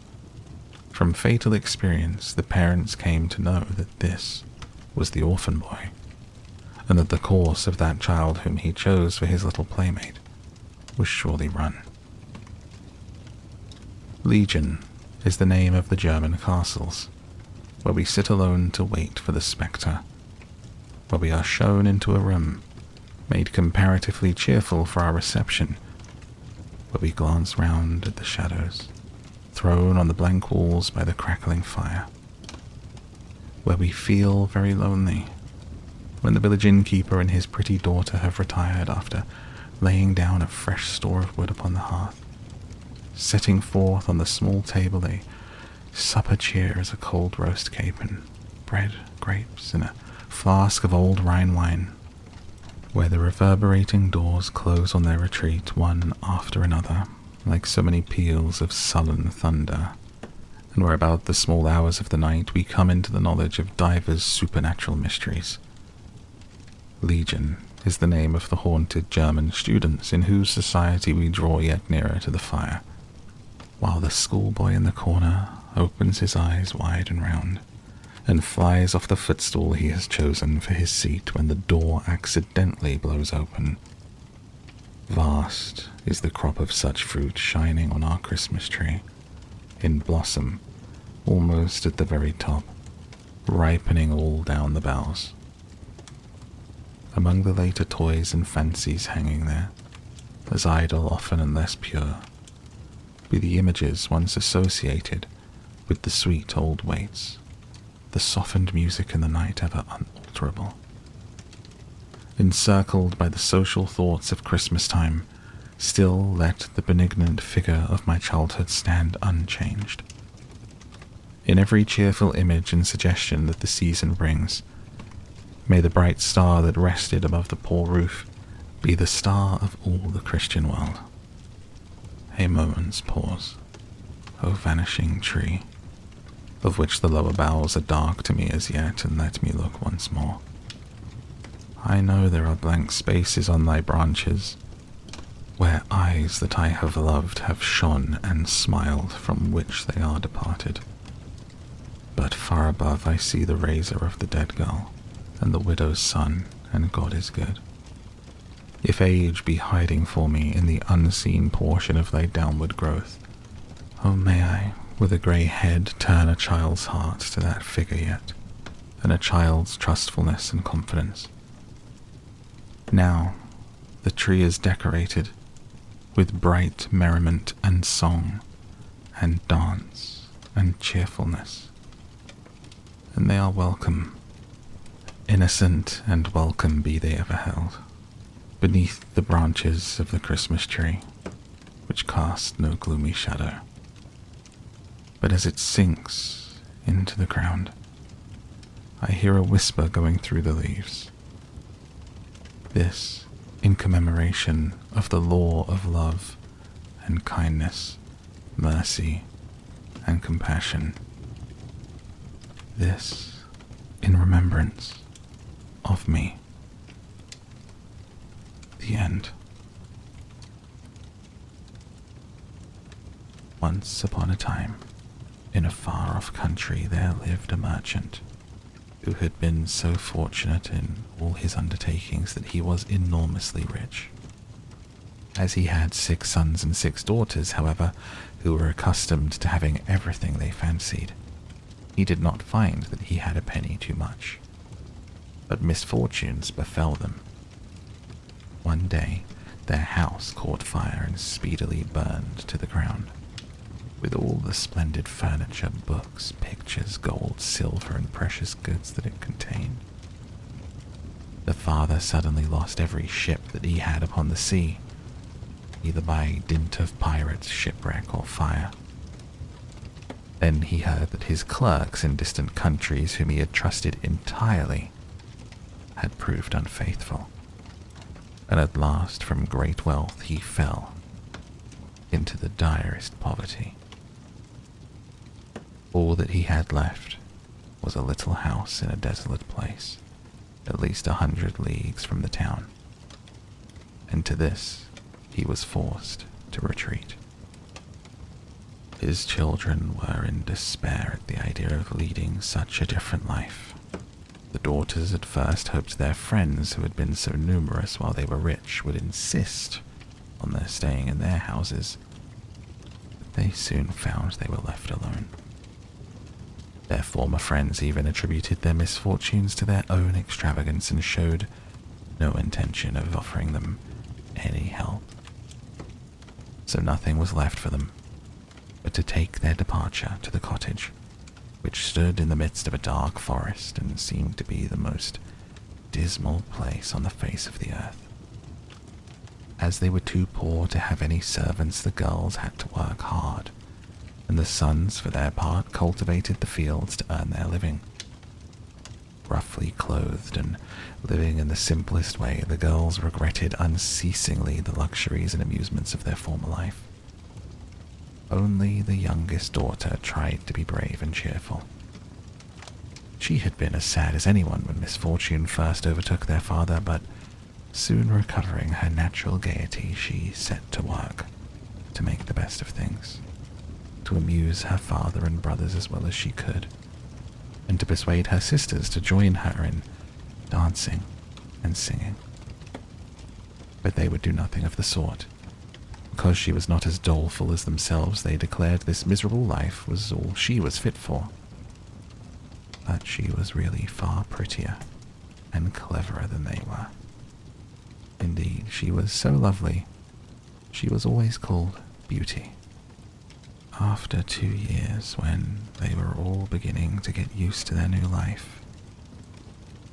From fatal experience, the parents came to know that this was the orphan boy, and that the course of that child whom he chose for his little playmate was surely run. Legion is the name of the German castles, where we sit alone to wait for the spectre, where we are shown into a room, made comparatively cheerful for our reception, where we glance round at the shadows, thrown on the blank walls by the crackling fire, where we feel very lonely, when the village innkeeper and his pretty daughter have retired after laying down a fresh store of wood upon the hearth, setting forth on the small table a supper cheer as a cold roast capon, bread, grapes, and a flask of old Rhine wine, where the reverberating doors close on their retreat one after another, like so many peals of sullen thunder, and where about the small hours of the night we come into the knowledge of divers supernatural mysteries. Legion is the name of the haunted German students in whose society we draw yet nearer to the fire, while the schoolboy in the corner opens his eyes wide and round, and flies off the footstool he has chosen for his seat when the door accidentally blows open. Vast is the crop of such fruit shining on our Christmas tree, in blossom, almost at the very top, ripening all down the boughs. Among the later toys and fancies hanging there, as idle often and less pure, be the images once associated with the sweet old waits, the softened music in the night ever unalterable. Encircled by the social thoughts of Christmas time, still let the benignant figure of my childhood stand unchanged. In every cheerful image and suggestion that the season brings, may the bright star that rested above the poor roof be the star of all the Christian world. A moment's pause, O vanishing tree, of which the lower boughs are dark to me as yet, and let me look once more. I know there are blank spaces on thy branches, where eyes that I have loved have shone and smiled from which they are departed. But far above I see the razor of the dead girl, and the widow's son, and God is good. If age be hiding for me in the unseen portion of thy downward growth, oh may I, with a grey head, turn a child's heart to that figure yet, and a child's trustfulness and confidence. Now the tree is decorated with bright merriment and song, and dance and cheerfulness, and they are welcome, innocent and welcome be they ever held, beneath the branches of the Christmas tree, which cast no gloomy shadow. But as it sinks into the ground, I hear a whisper going through the leaves. This in commemoration of the law of love and kindness, mercy and compassion. This in remembrance of me. The end. Once upon a time, in a far-off country, there lived a merchant who had been so fortunate in all his undertakings that he was enormously rich. As he had 6 sons and 6 daughters, however, who were accustomed to having everything they fancied, he did not find that he had a penny too much. But misfortunes befell them. One day, their house caught fire and speedily burned to the ground, with all the splendid furniture, books, pictures, gold, silver, and precious goods that it contained. The father suddenly lost every ship that he had upon the sea, either by dint of pirates, shipwreck, or fire. Then he heard that his clerks in distant countries, whom he had trusted entirely, had proved unfaithful, and at last from great wealth he fell into the direst poverty. All that he had left was a little house in a desolate place, at least 100 leagues from the town, and to this he was forced to retreat. His children were in despair at the idea of leading such a different life. The daughters at first hoped their friends, who had been so numerous while they were rich, would insist on their staying in their houses, but they soon found they were left alone. Their former friends even attributed their misfortunes to their own extravagance and showed no intention of offering them any help. So nothing was left for them but to take their departure to the cottage, which stood in the midst of a dark forest and seemed to be the most dismal place on the face of the earth. As they were too poor to have any servants, the girls had to work hard, and the sons, for their part, cultivated the fields to earn their living. Roughly clothed and living in the simplest way, the girls regretted unceasingly the luxuries and amusements of their former life. Only the youngest daughter tried to be brave and cheerful. She had been as sad as anyone when misfortune first overtook their father, but soon recovering her natural gaiety, she set to work to make the best of things, to amuse her father and brothers as well as she could, and to persuade her sisters to join her in dancing and singing. But they would do nothing of the sort. Because she was not as doleful as themselves, they declared this miserable life was all she was fit for. But she was really far prettier and cleverer than they were. Indeed, she was so lovely, she was always called Beauty. After 2 years, when they were all beginning to get used to their new life,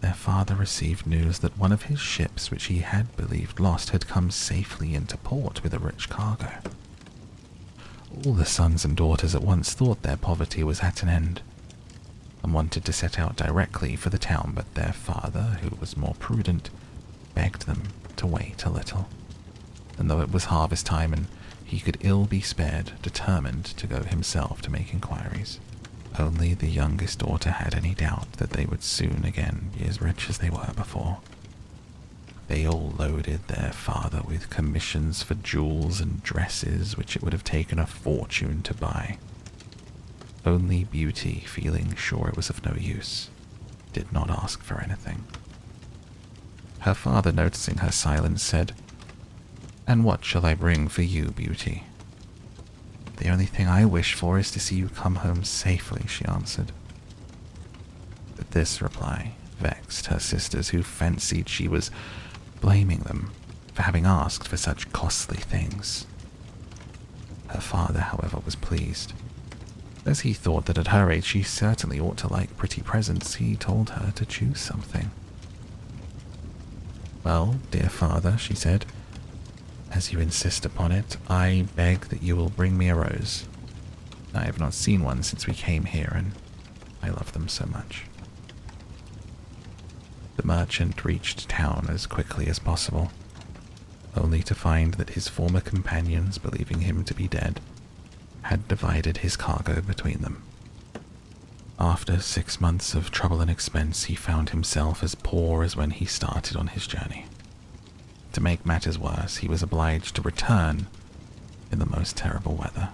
their father received news that one of his ships, which he had believed lost, had come safely into port with a rich cargo. All the sons and daughters at once thought their poverty was at an end, and wanted to set out directly for the town, but their father, who was more prudent, begged them to wait a little, and though it was harvest time and he could ill be spared, determined to go himself to make inquiries. Only the youngest daughter had any doubt that they would soon again be as rich as they were before. They all loaded their father with commissions for jewels and dresses which it would have taken a fortune to buy. Only Beauty, feeling sure it was of no use, did not ask for anything. Her father, noticing her silence, said, "And what shall I bring for you, Beauty?" "The only thing I wish for is to see you come home safely," she answered. But this reply vexed her sisters, who fancied she was blaming them for having asked for such costly things. Her father, however, was pleased. As he thought that at her age she certainly ought to like pretty presents, he told her to choose something. "Well, dear father," she said, "as you insist upon it, I beg that you will bring me a rose. I have not seen one since we came here, and I love them so much." The merchant reached town as quickly as possible, only to find that his former companions, believing him to be dead, had divided his cargo between them. After 6 months of trouble and expense, he found himself as poor as when he started on his journey. To make matters worse, he was obliged to return in the most terrible weather.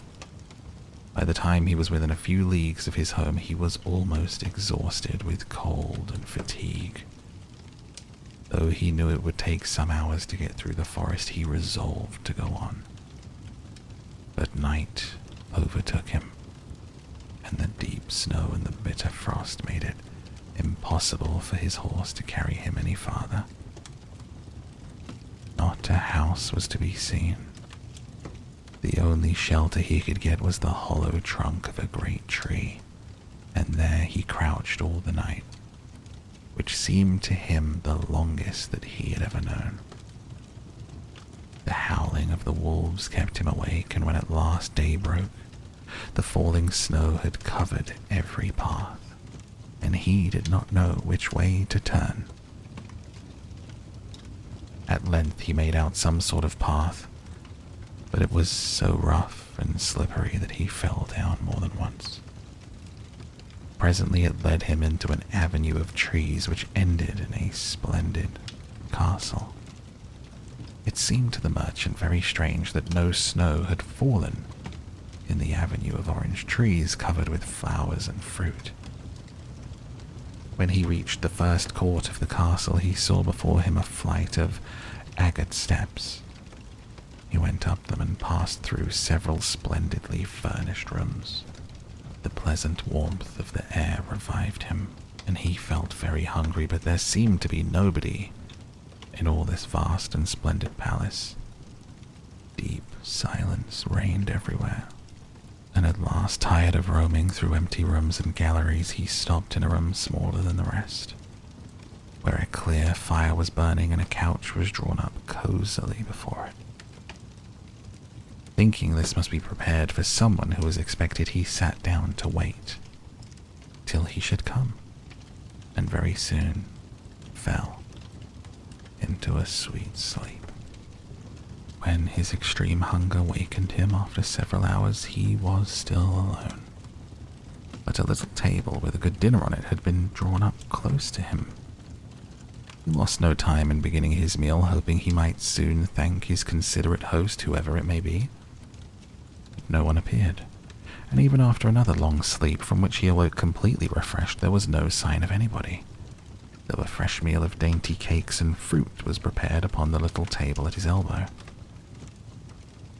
By the time he was within a few leagues of his home, he was almost exhausted with cold and fatigue. Though he knew it would take some hours to get through the forest, he resolved to go on. But night overtook him, and the deep snow and the bitter frost made it impossible for his horse to carry him any farther. Not a house was to be seen. The only shelter he could get was the hollow trunk of a great tree, and there he crouched all the night, which seemed to him the longest that he had ever known. The howling of the wolves kept him awake, and when at last day broke, the falling snow had covered every path, and he did not know which way to turn. At length he made out some sort of path, but it was so rough and slippery that he fell down more than once. Presently it led him into an avenue of trees which ended in a splendid castle. It seemed to the merchant very strange that no snow had fallen in the avenue of orange trees covered with flowers and fruit. When he reached the first court of the castle, he saw before him a flight of agate steps. He went up them and passed through several splendidly furnished rooms. The pleasant warmth of the air revived him, and he felt very hungry, but there seemed to be nobody in all this vast and splendid palace. Deep silence reigned everywhere, and at last, tired of roaming through empty rooms and galleries, he stopped in a room smaller than the rest, where a clear fire was burning and a couch was drawn up cosily before it. Thinking this must be prepared for someone who was expected, he sat down to wait till he should come, and very soon fell into a sweet sleep. When his extreme hunger wakened him after several hours, he was still alone, but a little table with a good dinner on it had been drawn up close to him. He lost no time in beginning his meal, hoping he might soon thank his considerate host, whoever it may be. No one appeared, and even after another long sleep, from which he awoke completely refreshed, there was no sign of anybody, though a fresh meal of dainty cakes and fruit was prepared upon the little table at his elbow.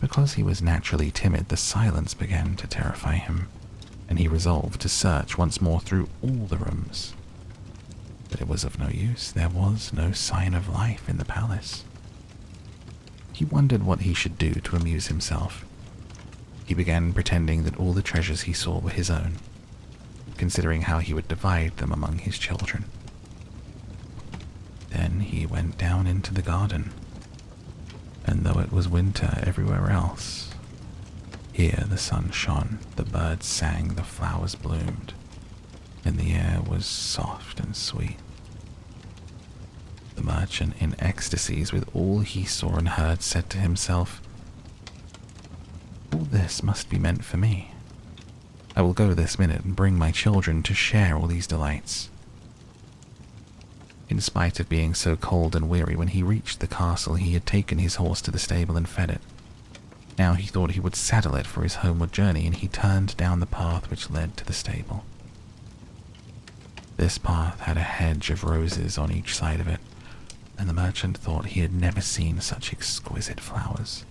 Because he was naturally timid, the silence began to terrify him, and he resolved to search once more through all the rooms. But it was of no use. There was no sign of life in the palace. He wondered what he should do to amuse himself. He began pretending that all the treasures he saw were his own, considering how he would divide them among his children. Then he went down into the garden, and though it was winter everywhere else, here the sun shone, the birds sang, the flowers bloomed, and the air was soft and sweet. The merchant, in ecstasies with all he saw and heard, said to himself, "All this must be meant for me. I will go this minute and bring my children to share all these delights." In spite of being so cold and weary, when he reached the castle, he had taken his horse to the stable and fed it, Now he thought he would saddle it for his homeward journey, and he turned down the path which led to the stable. This path had a hedge of roses on each side of it, and the merchant thought he had never seen such exquisite flowers.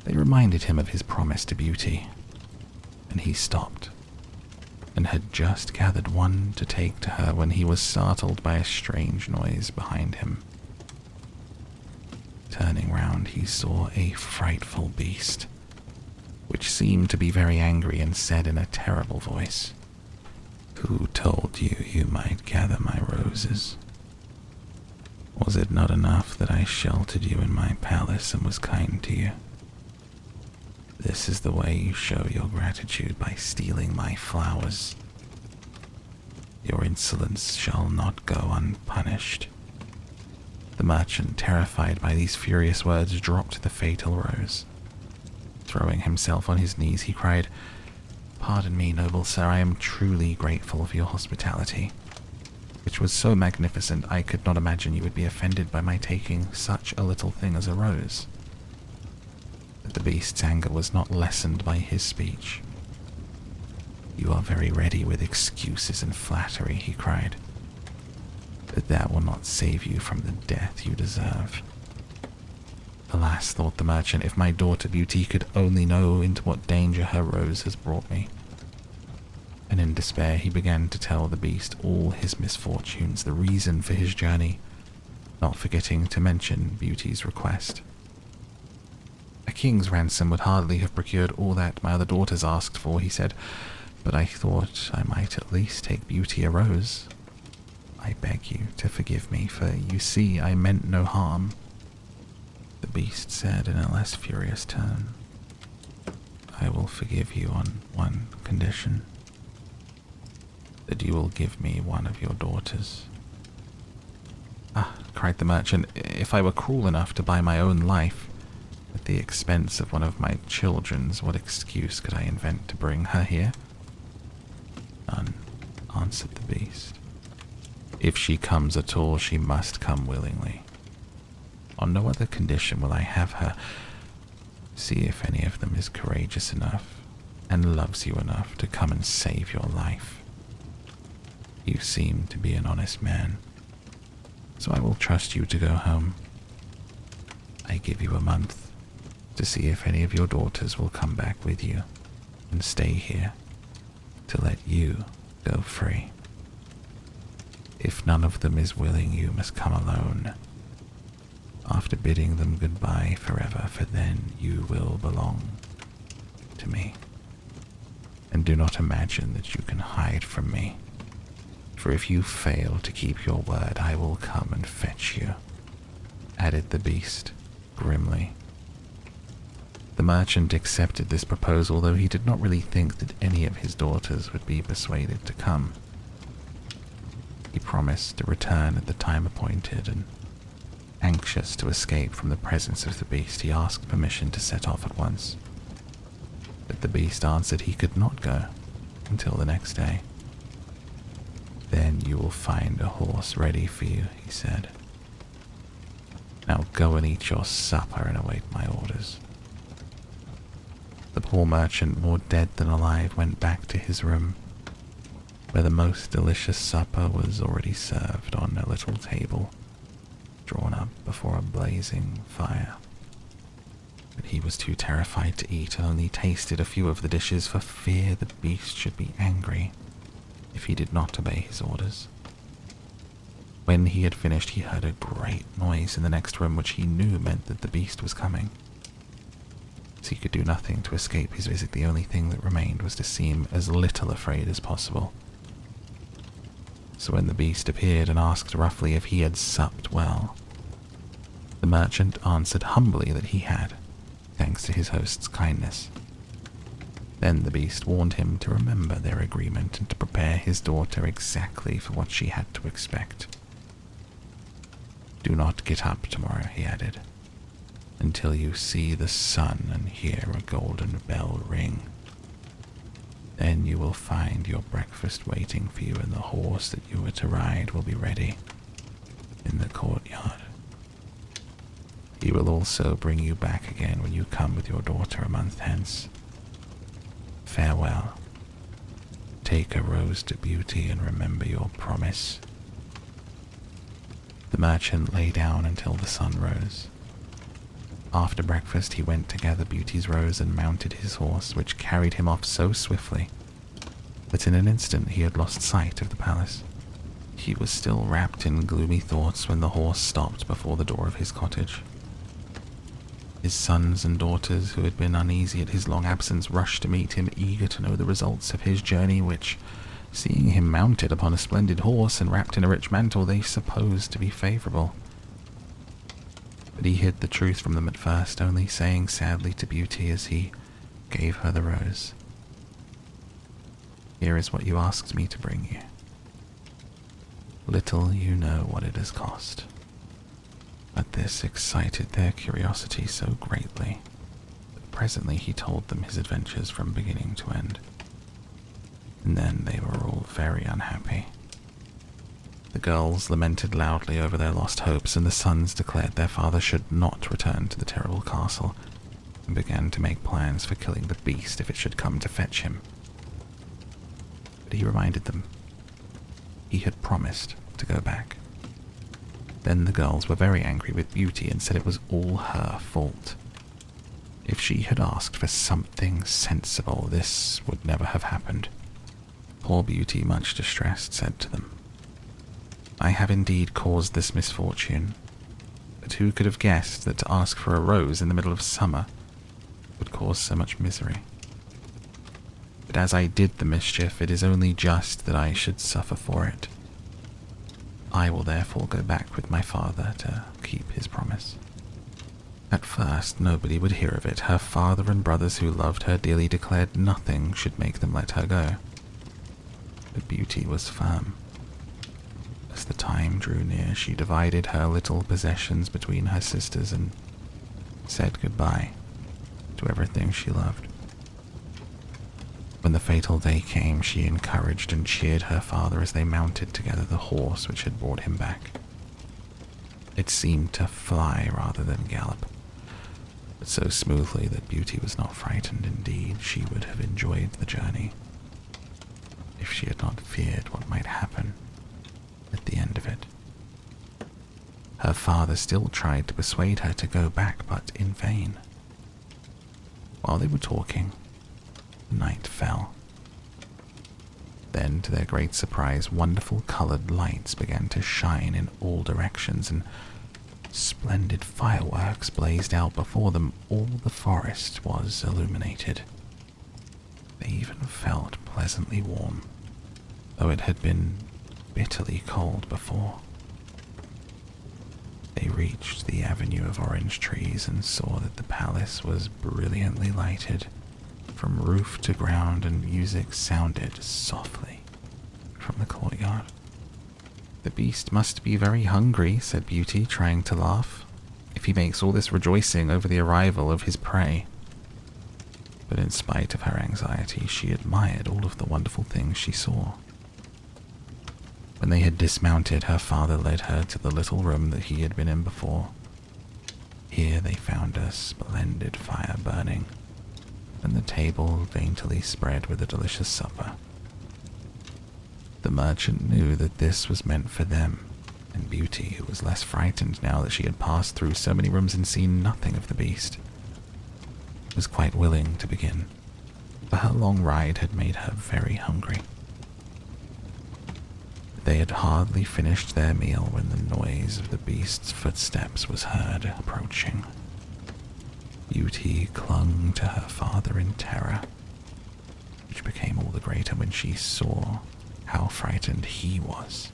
They reminded him of his promise to Beauty, and he stopped, and had just gathered one to take to her when he was startled by a strange noise behind him. Turning round, he saw a frightful beast, which seemed to be very angry and said in a terrible voice, "Who told you you might gather my roses? Was it not enough that I sheltered you in my palace and was kind to you? This is the way you show your gratitude, by stealing my flowers. Your insolence shall not go unpunished." The merchant, terrified by these furious words, dropped the fatal rose. Throwing himself on his knees, he cried, "Pardon me, noble sir, I am truly grateful for your hospitality, which was so magnificent I could not imagine you would be offended by my taking such a little thing as a rose." But the beast's anger was not lessened by his speech. "You are very ready with excuses and flattery," he cried, "but that will not save you from the death you deserve." Alas, thought the merchant, if my daughter Beauty could only know into what danger her rose has brought me. And in despair he began to tell the beast all his misfortunes, the reason for his journey, not forgetting to mention Beauty's request. "A king's ransom would hardly have procured all that my other daughters asked for," he said, "but I thought I might at least take Beauty a rose. I beg you to forgive me, for you see I meant no harm." The beast said in a less furious tone, "I will forgive you on one condition, that you will give me one of your daughters." "Ah," cried the merchant, "if I were cruel enough to buy my own life at the expense of one of my children's, what excuse could I invent to bring her here?" "None," answered the beast. "If she comes at all, she must come willingly. On no other condition will I have her. See if any of them is courageous enough and loves you enough to come and save your life. You seem to be an honest man, so I will trust you to go home. I give you a month to see if any of your daughters will come back with you and stay here to let you go free. If none of them is willing, you must come alone, after bidding them goodbye forever, for then you will belong to me. And do not imagine that you can hide from me, for if you fail to keep your word, I will come and fetch you," added the beast grimly. The merchant accepted this proposal, though he did not really think that any of his daughters would be persuaded to come. He promised to return at the time appointed, and anxious to escape from the presence of the beast, he asked permission to set off at once. But the beast answered he could not go until the next day. "Then you will find a horse ready for you," he said. "Now go and eat your supper and await my orders." The poor merchant, more dead than alive, went back to his room, where the most delicious supper was already served on a little table drawn up before a blazing fire. But he was too terrified to eat, and only tasted a few of the dishes for fear the beast should be angry if he did not obey his orders. When he had finished, he heard a great noise in the next room, which he knew meant that the beast was coming. As he could do nothing to escape his visit, the only thing that remained was to seem as little afraid as possible. So when the beast appeared and asked roughly if he had supped well, the merchant answered humbly that he had, thanks to his host's kindness. Then the beast warned him to remember their agreement and to prepare his daughter exactly for what she had to expect. "Do not get up tomorrow," he added, "until you see the sun and hear a golden bell ring. Then you will find your breakfast waiting for you, and the horse that you are to ride will be ready in the courtyard. He will also bring you back again when you come with your daughter a month hence. Farewell. Take a rose to Beauty and remember your promise." The merchant lay down until the sun rose. After breakfast, he went to gather Beauty's rose and mounted his horse, which carried him off so swiftly that in an instant he had lost sight of the palace. He was still wrapped in gloomy thoughts when the horse stopped before the door of his cottage. His sons and daughters, who had been uneasy at his long absence, rushed to meet him, eager to know the results of his journey, which, seeing him mounted upon a splendid horse and wrapped in a rich mantle, they supposed to be favourable. But he hid the truth from them at first, only saying sadly to Beauty as he gave her the rose, "Here is what you asked me to bring you. Little you know what it has cost." But this excited their curiosity so greatly that presently he told them his adventures from beginning to end. And then they were all very unhappy. The girls lamented loudly over their lost hopes, and the sons declared their father should not return to the terrible castle, and began to make plans for killing the beast if it should come to fetch him. But he reminded them he had promised to go back. Then the girls were very angry with Beauty and said it was all her fault. If she had asked for something sensible, this would never have happened. Poor Beauty, much distressed, said to them, "I have indeed caused this misfortune, but who could have guessed that to ask for a rose in the middle of summer would cause so much misery? But as I did the mischief, it is only just that I should suffer for it. I will therefore go back with my father to keep his promise." At first, nobody would hear of it. Her father and brothers who loved her dearly declared nothing should make them let her go. But Beauty was firm. As the time drew near, she divided her little possessions between her sisters and said goodbye to everything she loved. When the fatal day came, she encouraged and cheered her father as they mounted together the horse which had brought him back. It seemed to fly rather than gallop, but so smoothly that Beauty was not frightened. Indeed, she would have enjoyed the journey if she had not feared what might happen at the end of it. Her father still tried to persuade her to go back, but in vain. While they were talking, night fell. Then, to their great surprise, wonderful colored lights began to shine in all directions, and splendid fireworks blazed out before them. All the forest was illuminated. They even felt pleasantly warm, though it had been bitterly cold before. They reached the avenue of orange trees and saw that the palace was brilliantly lighted from roof to ground, and music sounded softly from the courtyard. "The beast must be very hungry," said Beauty, trying to laugh, "if he makes all this rejoicing over the arrival of his prey." But in spite of her anxiety, she admired all of the wonderful things she saw. When they had dismounted, her father led her to the little room that he had been in before. Here they found a splendid fire burning, and the table daintily spread with a delicious supper. The merchant knew that this was meant for them, and Beauty, who was less frightened now that she had passed through so many rooms and seen nothing of the beast, was quite willing to begin, for her long ride had made her very hungry. They had hardly finished their meal when the noise of the beast's footsteps was heard approaching. Beauty clung to her father in terror, which became all the greater when she saw how frightened he was.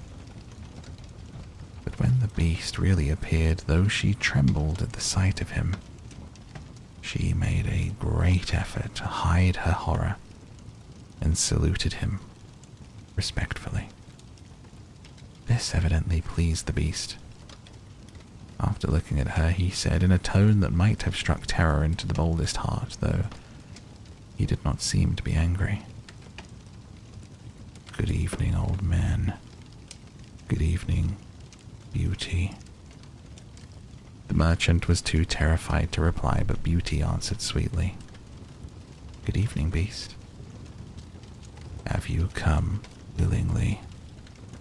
But when the beast really appeared, though she trembled at the sight of him, she made a great effort to hide her horror and saluted him respectfully. This evidently pleased the beast. After looking at her, he said in a tone that might have struck terror into the boldest heart, though he did not seem to be angry, "Good evening, old man. Good evening, Beauty." The merchant was too terrified to reply, but Beauty answered sweetly. "Good evening, beast." "Have you come willingly?"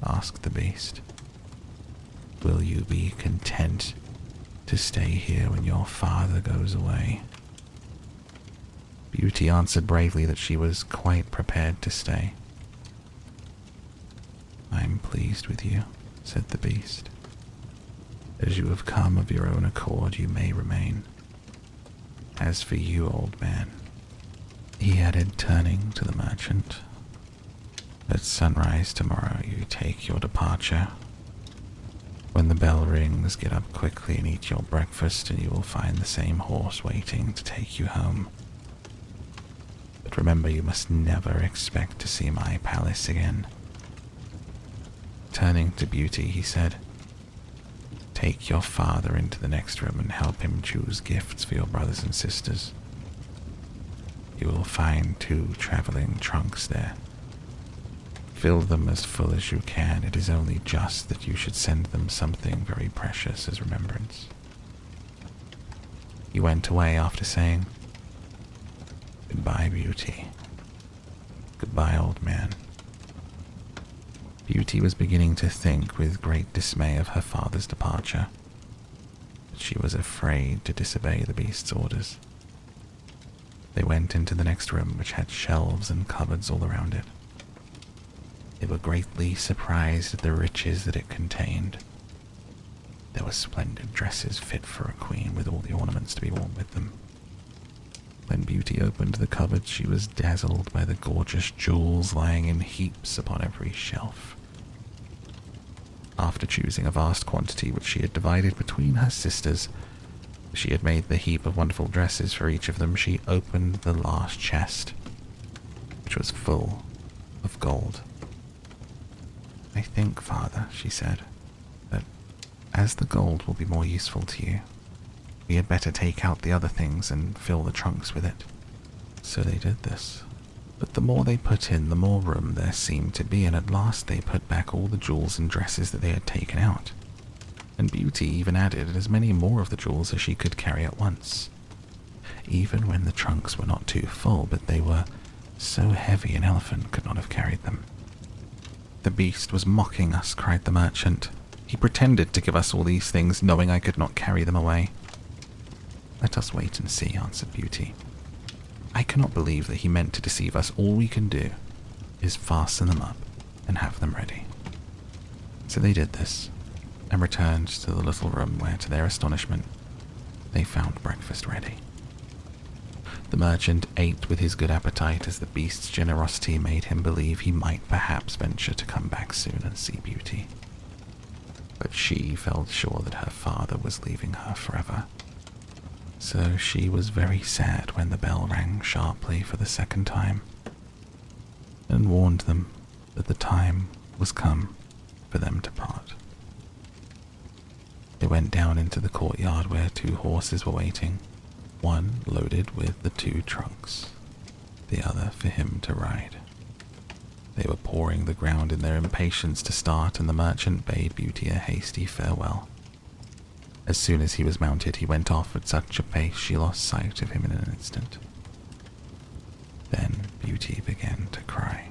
asked the beast. "Will you be content to stay here when your father goes away?" Beauty answered bravely that she was quite prepared to stay. "I'm pleased with you," said the beast. "As you have come of your own accord, you may remain. As for you, old man," he added, turning to the merchant, "at sunrise tomorrow you take your departure. When the bell rings, get up quickly and eat your breakfast, and you will find the same horse waiting to take you home. But remember, you must never expect to see my palace again." Turning to Beauty, he said, "Take your father into the next room and help him choose gifts for your brothers and sisters. You will find 2 traveling trunks there. Fill them as full as you can. It is only just that you should send them something very precious as remembrance." He went away after saying, "Goodbye, Beauty. Goodbye, old man." Beauty was beginning to think with great dismay of her father's departure, but she was afraid to disobey the beast's orders. They went into the next room, which had shelves and cupboards all around it. They were greatly surprised at the riches that it contained. There were splendid dresses fit for a queen, with all the ornaments to be worn with them. When Beauty opened the cupboard, she was dazzled by the gorgeous jewels lying in heaps upon every shelf. After choosing a vast quantity which she had divided between her sisters, she had made the heap of wonderful dresses for each of them. She opened the last chest, which was full of gold. "I think, father," she said, "that as the gold will be more useful to you, we had better take out the other things and fill the trunks with it." So they did this. But the more they put in, the more room there seemed to be, and at last they put back all the jewels and dresses that they had taken out. And Beauty even added as many more of the jewels as she could carry at once, even when the trunks were not too full, but they were so heavy an elephant could not have carried them. "The beast was mocking us," cried the merchant. "He pretended to give us all these things, knowing I could not carry them away." "Let us wait and see," answered Beauty. "I cannot believe that he meant to deceive us. All we can do is fasten them up and have them ready." So they did this, and returned to the little room where, to their astonishment, they found breakfast ready. The merchant ate with his good appetite, as the beast's generosity made him believe he might perhaps venture to come back soon and see Beauty. But she felt sure that her father was leaving her forever. So she was very sad when the bell rang sharply for the second time, and warned them that the time was come for them to part. They went down into the courtyard where 2 horses were waiting, one loaded with the 2 trunks, the other for him to ride. They were pawing the ground in their impatience to start, and the merchant bade Beauty a hasty farewell. As soon as he was mounted, he went off at such a pace she lost sight of him in an instant. Then Beauty began to cry,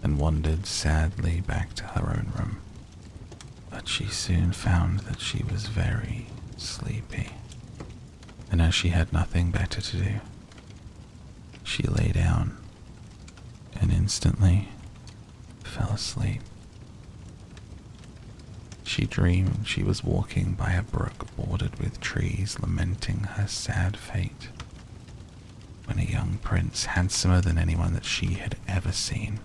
and wandered sadly back to her own room. But she soon found that she was very sleepy, and as she had nothing better to do, she lay down and instantly fell asleep. She dreamed she was walking by a brook bordered with trees, lamenting her sad fate, when a young prince, handsomer than anyone that she had ever seen,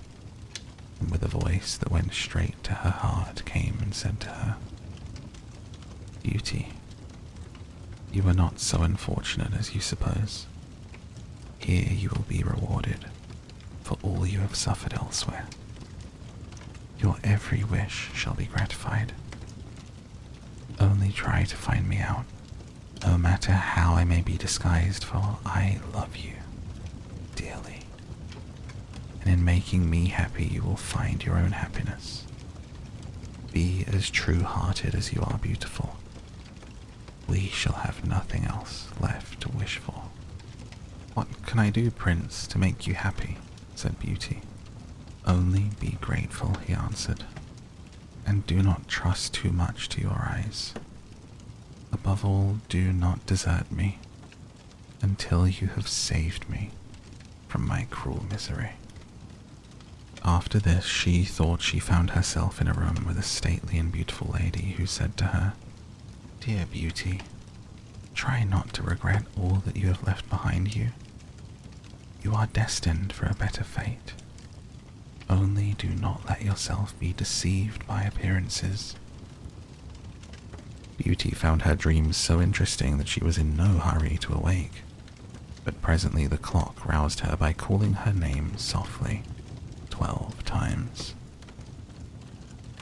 and with a voice that went straight to her heart, came and said to her, "Beauty, you are not so unfortunate as you suppose. Here you will be rewarded for all you have suffered elsewhere. Your every wish shall be gratified. Only try to find me out, no matter how I may be disguised, for I love you dearly. And in making me happy, you will find your own happiness. Be as true-hearted as you are beautiful. we shall have nothing else left to wish for. What can I do, Prince, to make you happy? Said Beauty. Only be grateful, he answered, and do not trust too much to your eyes. Above all, do not desert me until you have saved me from my cruel misery. After this, she thought she found herself in a room with a stately and beautiful lady who said to her, Dear Beauty, try not to regret all that you have left behind you. You are destined for a better fate. Only do not let yourself be deceived by appearances. Beauty found her dreams so interesting that she was in no hurry to awake, but presently the clock roused her by calling her name softly 12 times.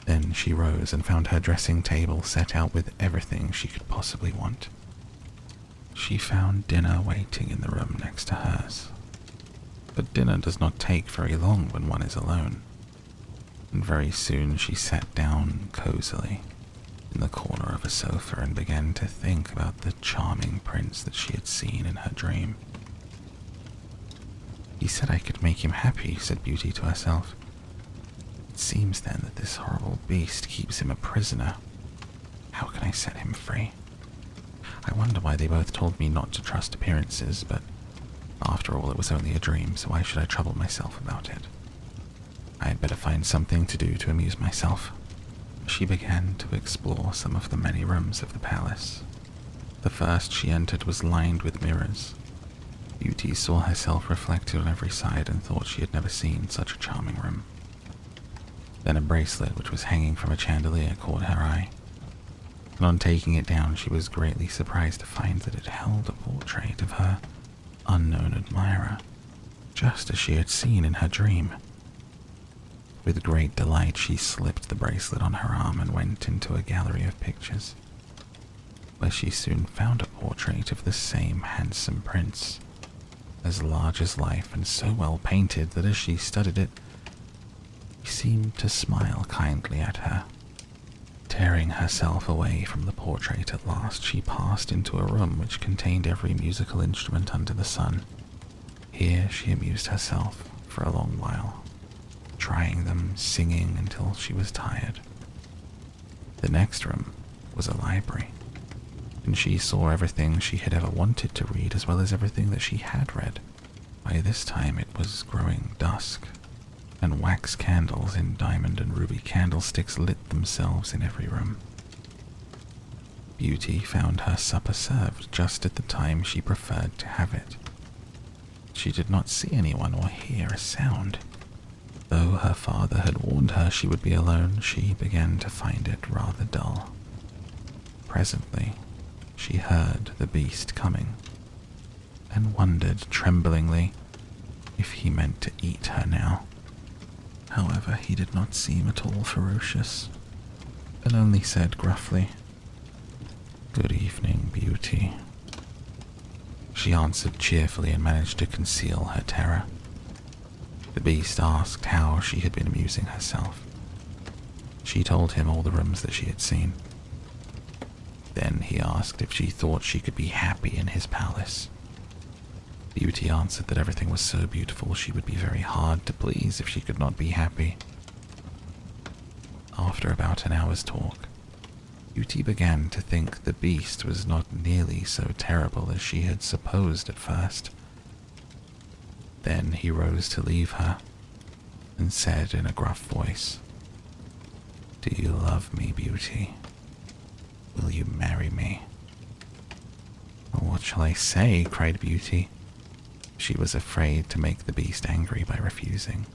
Then she rose and found her dressing table set out with everything she could possibly want. She found dinner waiting in the room next to hers. But dinner does not take very long when one is alone, and very soon she sat down cozily in the corner of a sofa and began to think about the charming prince that she had seen in her dream. He said I could make him happy, said Beauty to herself. It seems then that this horrible beast keeps him a prisoner. How can I set him free? I wonder why they both told me not to trust appearances, but after all it was only a dream, so why should I trouble myself about it? I had better find something to do to amuse myself. She began to explore some of the many rooms of the palace. The first she entered was lined with mirrors. Beauty saw herself reflected on every side and thought she had never seen such a charming room. Then a bracelet which was hanging from a chandelier caught her eye, and on taking it down she was greatly surprised to find that it held a portrait of her unknown admirer, just as she had seen in her dream. With great delight she slipped the bracelet on her arm and went into a gallery of pictures, where she soon found a portrait of the same handsome prince, as large as life and so well painted that as she studied it, he seemed to smile kindly at her. Tearing herself away from the portrait at last, she passed into a room which contained every musical instrument under the sun. Here she amused herself for a long while, trying them, singing until she was tired. The next room was a library, and she saw everything she had ever wanted to read as well as everything that she had read. By this time it was growing dusk, and wax candles in diamond and ruby candlesticks lit themselves in every room. Beauty found her supper served just at the time she preferred to have it. She did not see anyone or hear a sound. Though her father had warned her she would be alone, she began to find it rather dull. Presently, she heard the beast coming, and wondered tremblingly if he meant to eat her now. However, he did not seem at all ferocious, and only said gruffly, "Good evening, Beauty." She answered cheerfully and managed to conceal her terror. The beast asked how she had been amusing herself. She told him all the rooms that she had seen. Then he asked if she thought she could be happy in his palace. Beauty answered that everything was so beautiful she would be very hard to please if she could not be happy. After about an hour's talk, Beauty began to think the beast was not nearly so terrible as she had supposed at first. Then he rose to leave her and said in a gruff voice, "Do you love me, Beauty? Will you marry me?" "What shall I say?" cried Beauty. She was afraid to make the beast angry by refusing.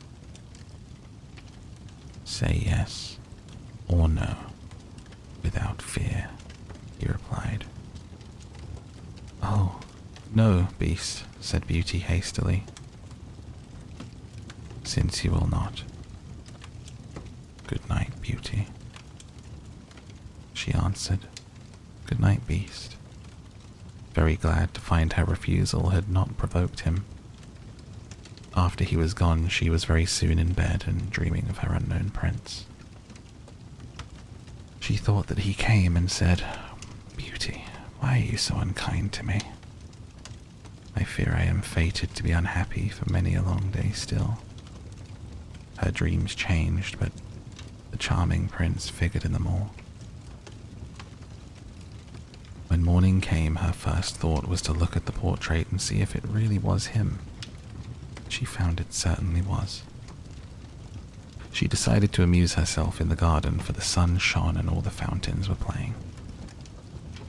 "Say yes or no, without fear," he replied. "Oh, no, beast," said Beauty hastily. "Since you will not, good night, Beauty," she answered. "Good night, beast," very glad to find her refusal had not provoked him. After he was gone, she was very soon in bed and dreaming of her unknown prince. She thought that he came and said, "Beauty, Why are you so unkind to me? I fear I am fated to be unhappy for many a long day still." Her dreams changed, but the charming prince figured in them all. When morning came, her first thought was to look at the portrait and see if it really was him. She found it certainly was. She decided to amuse herself in the garden, for the sun shone and all the fountains were playing.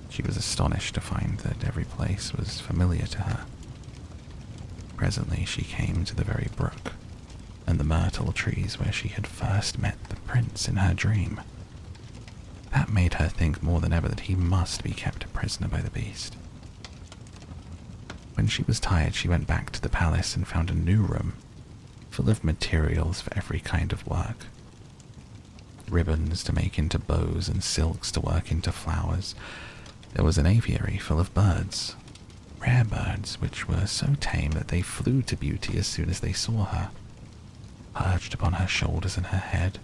She was astonished to find that every place was familiar to her. Presently she came to the very brook, and the myrtle trees where she had first met the prince in her dream. That made her think more than ever that he must be kept a prisoner by the beast. When she was tired, she went back to the palace and found a new room, full of materials for every kind of work. Ribbons to make into bows and silks to work into flowers. There was an aviary full of birds, rare birds which were so tame that they flew to Beauty as soon as they saw her, perched upon her shoulders and her head.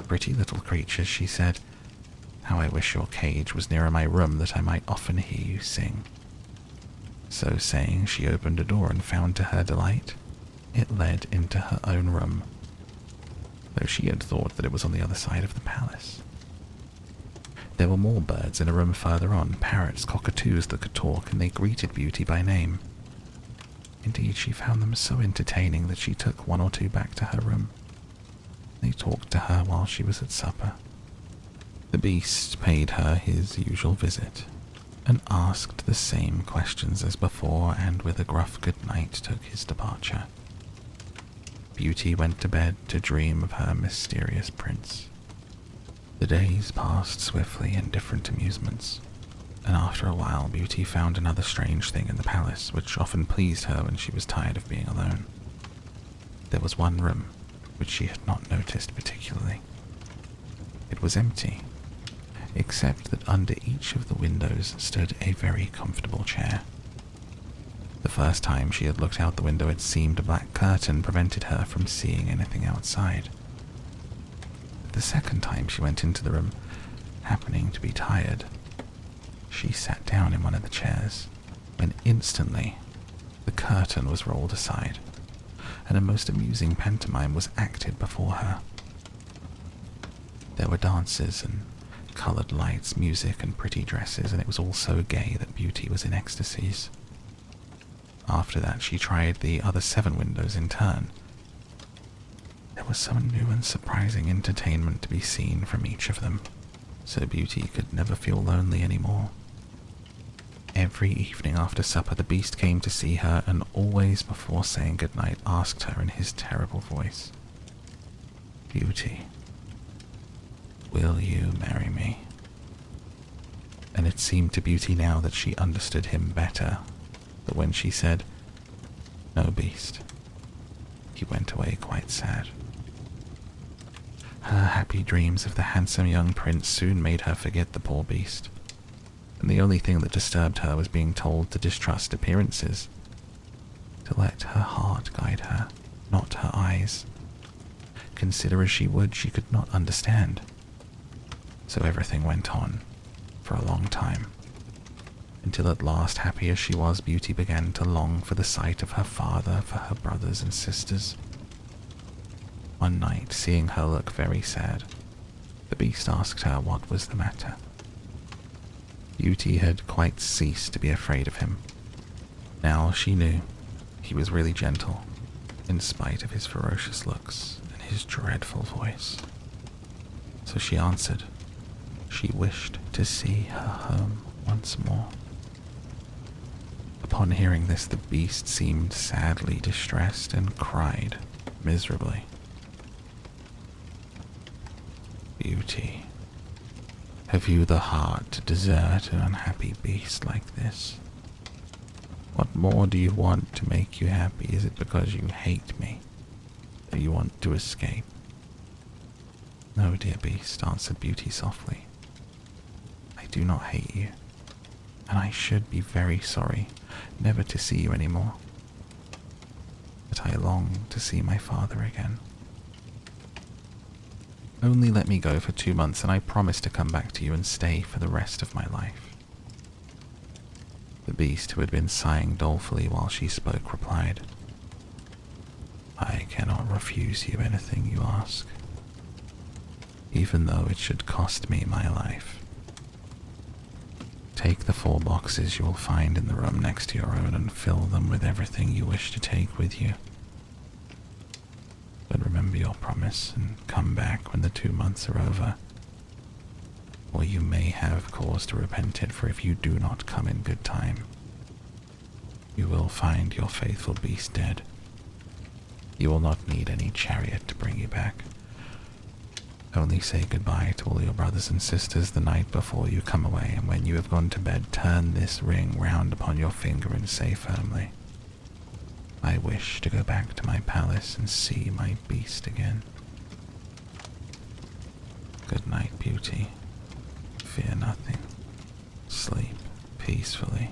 "Pretty little creatures," she said. "How I wish your cage was nearer my room that I might often hear you sing." So saying, she opened a door and found to her delight it led into her own room, though she had thought that it was on the other side of the palace. There were more birds in a room further on, parrots, cockatoos that could talk, and they greeted Beauty by name. Indeed, she found them so entertaining that she took one or two back to her room. They talked to her while she was at supper. The beast paid her his usual visit, and asked the same questions as before, and with a gruff good night took his departure. Beauty went to bed to dream of her mysterious prince. The days passed swiftly in different amusements, and after a while Beauty found another strange thing in the palace, which often pleased her when she was tired of being alone. There was one room which she had not noticed particularly. It was empty, except that under each of the windows stood a very comfortable chair. The first time she had looked out the window, it seemed a black curtain prevented her from seeing anything outside. But the second time she went into the room, happening to be tired, she sat down in one of the chairs, when instantly the curtain was rolled aside, and a most amusing pantomime was acted before her. There were dances and coloured lights, music and pretty dresses, and it was all so gay that Beauty was in ecstasies. After that she tried the other 7 windows in turn. There was some new and surprising entertainment to be seen from each of them, so Beauty could never feel lonely anymore. Every evening after supper the beast came to see her, and always before saying goodnight asked her in his terrible voice, "Beauty, will you marry me?" And it seemed to Beauty now that she understood him better, but when she said, "No, beast," he went away quite sad. Her happy dreams of the handsome young prince soon made her forget the poor beast, and the only thing that disturbed her was being told to distrust appearances, to let her heart guide her, not her eyes. Consider as she would, she could not understand. So everything went on for a long time, until at last, happy as she was, Beauty began to long for the sight of her father, for her brothers and sisters. One night, seeing her look very sad, the beast asked her what was the matter. Beauty had quite ceased to be afraid of him. Now she knew he was really gentle, in spite of his ferocious looks and his dreadful voice. So she answered she wished to see her home once more. Upon hearing this, the beast seemed sadly distressed and cried miserably. "Beauty, have you the heart to desert an unhappy beast like this? What more do you want to make you happy? Is it because you hate me that you want to escape?" "No, dear beast," answered Beauty softly. "I do not hate you, and I should be very sorry never to see you any more. But I long to see my father again. Only let me go for 2 months, and I promise to come back to you and stay for the rest of my life." The beast, who had been sighing dolefully while she spoke, replied, "I cannot refuse you anything you ask, even though it should cost me my life. Take the 4 boxes you will find in the room next to your own and fill them with everything you wish to take with you. But remember your promise and come back when the 2 months are over, or you may have cause to repent it, for if you do not come in good time, you will find your faithful beast dead. You will not need any chariot to bring you back. Only say goodbye to all your brothers and sisters the night before you come away, and when you have gone to bed, turn this ring round upon your finger and say firmly, 'I wish to go back to my palace and see my beast again.' Good night, beauty. Fear nothing. Sleep peacefully.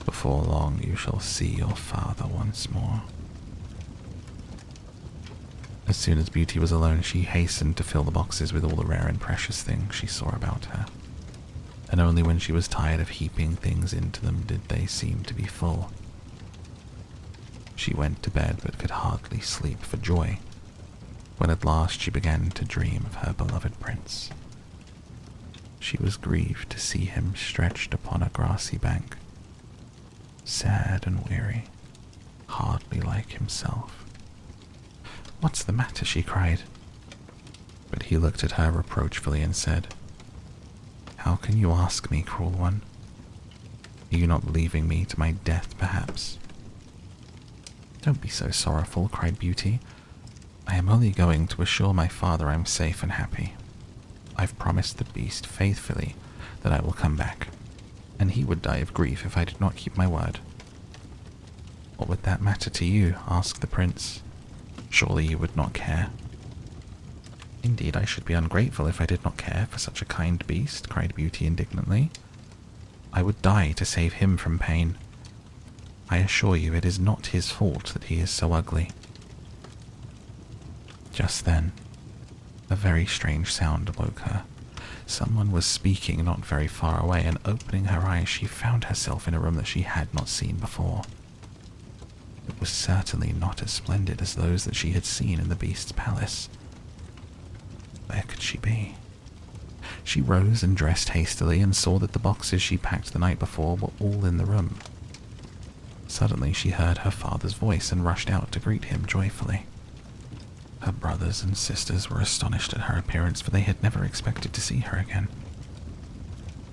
Before long you shall see your father once more." As soon as Beauty was alone, she hastened to fill the boxes with all the rare and precious things she saw about her, and only when she was tired of heaping things into them did they seem to be full. She went to bed but could hardly sleep for joy, when at last she began to dream of her beloved prince. She was grieved to see him stretched upon a grassy bank, sad and weary, hardly like himself. "What's the matter?" she cried. But he looked at her reproachfully and said, "How can you ask me, cruel one? Are you not leaving me to my death, perhaps?" "Don't be so sorrowful," cried Beauty. "I am only going to assure my father I'm safe and happy. I've promised the beast faithfully that I will come back, and he would die of grief if I did not keep my word." "What would that matter to you?" asked the prince. "Surely you would not care." "Indeed, I should be ungrateful if I did not care for such a kind beast," cried Beauty indignantly. "I would die to save him from pain. I assure you it is not his fault that he is so ugly." Just then, a very strange sound awoke her. Someone was speaking not very far away, and opening her eyes she found herself in a room that she had not seen before. It was certainly not as splendid as those that she had seen in the beast's palace. Where could she be? She rose and dressed hastily and saw that the boxes she packed the night before were all in the room. Suddenly she heard her father's voice and rushed out to greet him joyfully. Her brothers and sisters were astonished at her appearance, for they had never expected to see her again.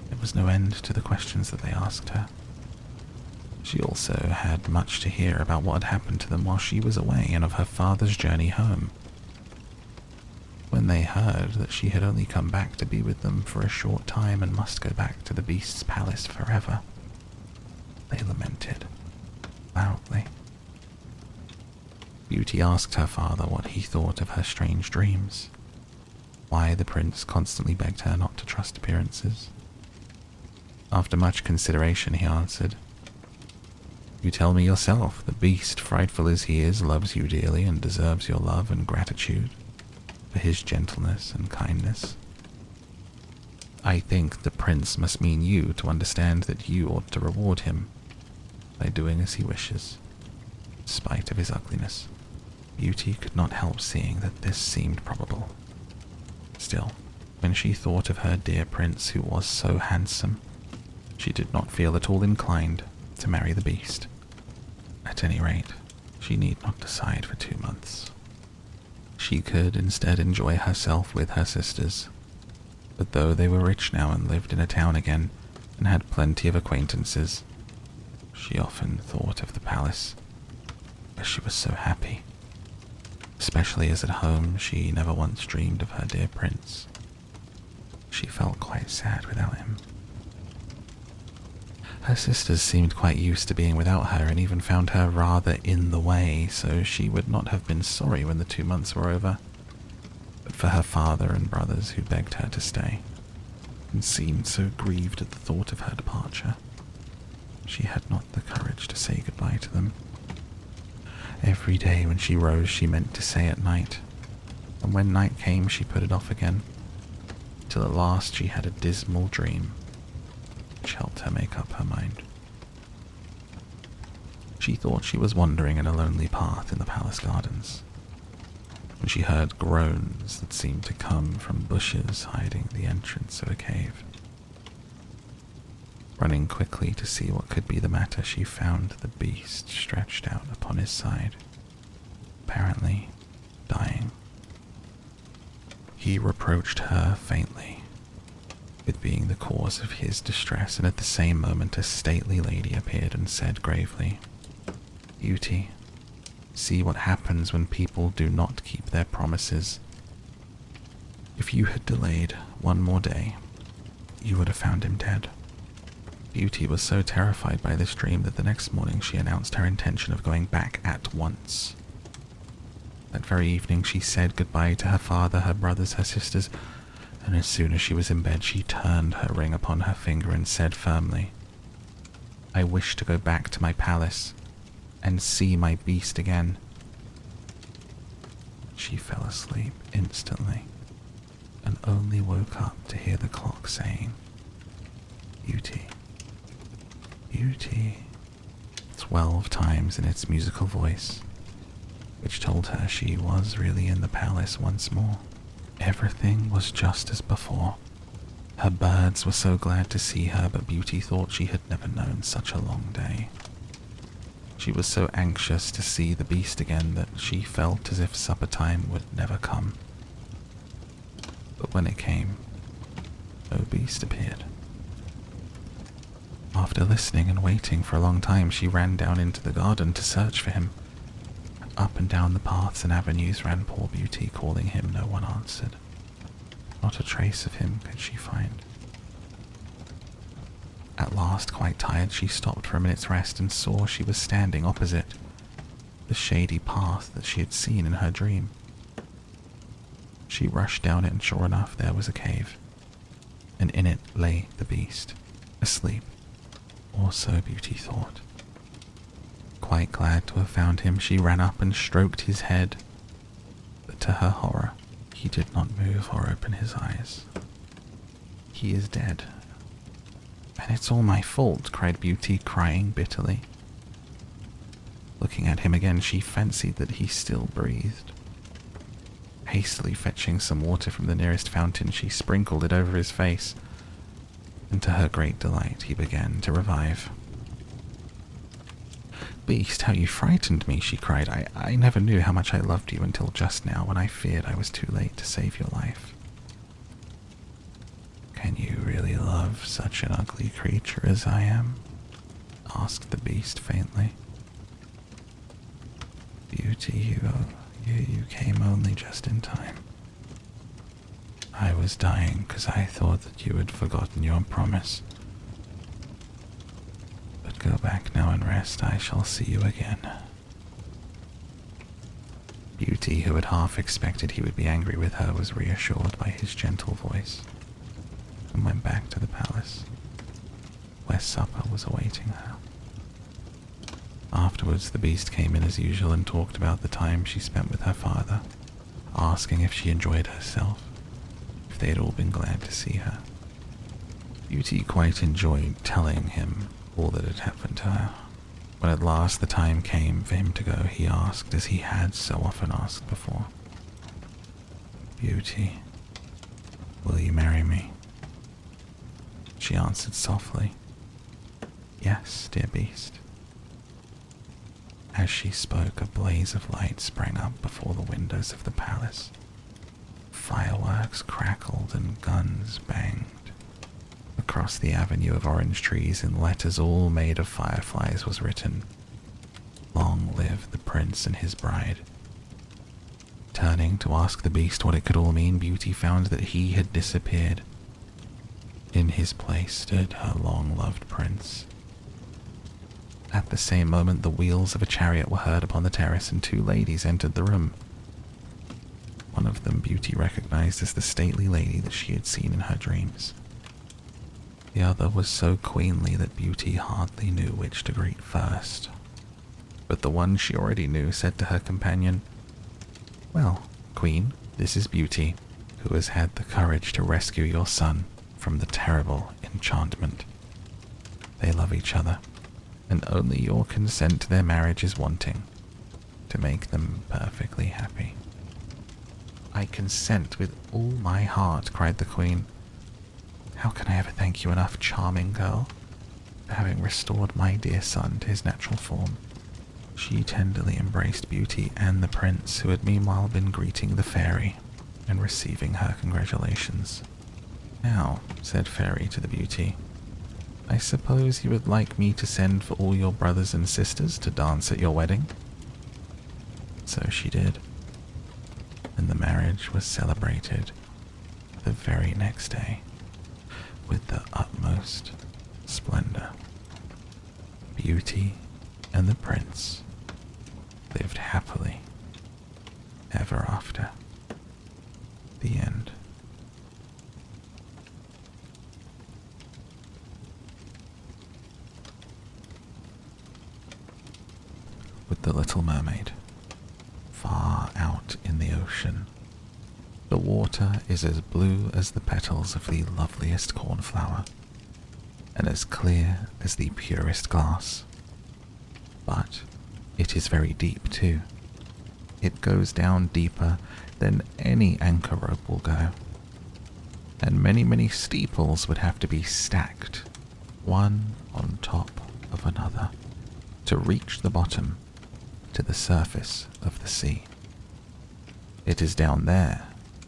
There was no end to the questions that they asked her. She also had much to hear about what had happened to them while she was away, and of her father's journey home. When they heard that she had only come back to be with them for a short time and must go back to the beast's palace forever, they lamented loudly. Beauty asked her father what he thought of her strange dreams, why the prince constantly begged her not to trust appearances. After much consideration, he answered, "You tell me yourself, the beast, frightful as he is, loves you dearly and deserves your love and gratitude for his gentleness and kindness. I think the prince must mean you to understand that you ought to reward him by doing as he wishes, in spite of his ugliness." Beauty could not help seeing that this seemed probable. Still, when she thought of her dear prince who was so handsome, she did not feel at all inclined to marry the beast. At any rate, she need not decide for 2 months. She could instead enjoy herself with her sisters. But though they were rich now and lived in a town again and had plenty of acquaintances, she often thought of the palace, where she was so happy, especially as at home she never once dreamed of her dear prince. She felt quite sad without him. Her sisters seemed quite used to being without her and even found her rather in the way, so she would not have been sorry when the 2 months were over. But for her father and brothers, who begged her to stay and seemed so grieved at the thought of her departure, she had not the courage to say goodbye to them. Every day when she rose she meant to say at night, and when night came she put it off again, till at last she had a dismal dream which helped her make up her mind. She thought she was wandering in a lonely path in the palace gardens when she heard groans that seemed to come from bushes hiding the entrance of a cave. Running quickly to see what could be the matter, she found the beast stretched out upon his side, apparently dying. He reproached her faintly with being the cause of his distress, and at the same moment a stately lady appeared and said gravely, "Beauty, see what happens when people do not keep their promises. If you had delayed one more day, you would have found him dead." Beauty was so terrified by this dream that the next morning she announced her intention of going back at once. That very evening she said goodbye to her father, her brothers, her sisters, and as soon as she was in bed she turned her ring upon her finger and said firmly, "I wish to go back to my palace and see my beast again." She fell asleep instantly and only woke up to hear the clock saying, "Beauty, beauty," 12 times in its musical voice, which told her she was really in the palace once more. Everything was just as before. Her birds were so glad to see her, but Beauty thought she had never known such a long day. She was so anxious to see the beast again that she felt as if supper time would never come. But when it came, no beast appeared. After listening and waiting for a long time, she ran down into the garden to search for him. Up and down the paths and avenues ran poor Beauty, calling him. No one answered. Not a trace of him could she find. At last, quite tired, she stopped for a minute's rest and saw she was standing opposite the shady path that she had seen in her dream. She rushed down it, and sure enough, there was a cave, and in it lay the beast, asleep, or so Beauty thought. Quite glad to have found him, she ran up and stroked his head, but to her horror, he did not move or open his eyes. "He is dead. And it's all my fault," cried Beauty, crying bitterly. Looking at him again, she fancied that he still breathed. Hastily fetching some water from the nearest fountain, she sprinkled it over his face, and to her great delight, he began to revive. "Beast, how you frightened me," she cried. I never knew how much I loved you until just now, when I feared I was too late to save your life." "Can you really love such an ugly creature as I am?" asked the beast faintly. "Beauty, you came only just in time. I was dying because I thought that you had forgotten your promise. But go back now and rest. I shall see you again." Beauty, who had half expected he would be angry with her, was reassured by his gentle voice and went back to the palace, where supper was awaiting her. Afterwards, the beast came in as usual and talked about the time she spent with her father, asking if she enjoyed herself, if they had all been glad to see her. Beauty quite enjoyed telling him all that had happened to her. When at last the time came for him to go, he asked, as he had so often asked before, "Beauty, will you marry me?" She answered softly, "Yes, dear beast." As she spoke, a blaze of light sprang up before the windows of the palace. Fireworks crackled and guns banged. Across the avenue of orange trees, in letters all made of fireflies, was written, "Long live the prince and his bride." Turning to ask the beast what it could all mean, Beauty found that he had disappeared. In his place stood her long-loved prince. At the same moment, the wheels of a chariot were heard upon the terrace, and 2 ladies entered the room. One of them Beauty recognized as the stately lady that she had seen in her dreams. The other was so queenly that Beauty hardly knew which to greet first. But the one she already knew said to her companion, "Well, Queen, this is Beauty, who has had the courage to rescue your son from the terrible enchantment. They love each other, and only your consent to their marriage is wanting to make them perfectly happy." "I consent with all my heart," cried the queen. "How can I ever thank you enough, charming girl, for having restored my dear son to his natural form?" She tenderly embraced Beauty and the prince, who had meanwhile been greeting the fairy and receiving her congratulations. "Now," said Fairy to the Beauty, "I suppose you would like me to send for all your brothers and sisters to dance at your wedding?" So she did, and the marriage was celebrated the very next day with the utmost splendor. Beauty and the prince lived happily ever after. The end. With the little mermaid. Far out in the ocean, the water is as blue as the petals of the loveliest cornflower, and as clear as the purest glass. But it is very deep too. It goes down deeper than any anchor rope will go, and many steeples would have to be stacked, one on top of another, to reach the bottom, to the surface of the sea. It is down there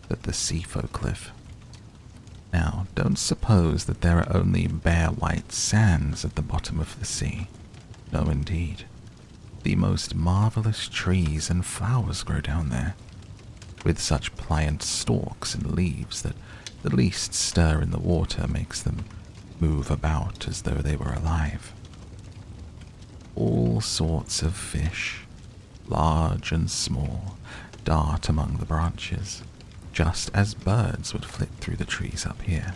that the sea folk live. Now, don't suppose that there are only bare white sands at the bottom of the sea. No, indeed. The most marvelous trees and flowers grow down there, with such pliant stalks and leaves that the least stir in the water makes them move about as though they were alive. All sorts of fish, large and small, dart among the branches, just as birds would flit through the trees up here.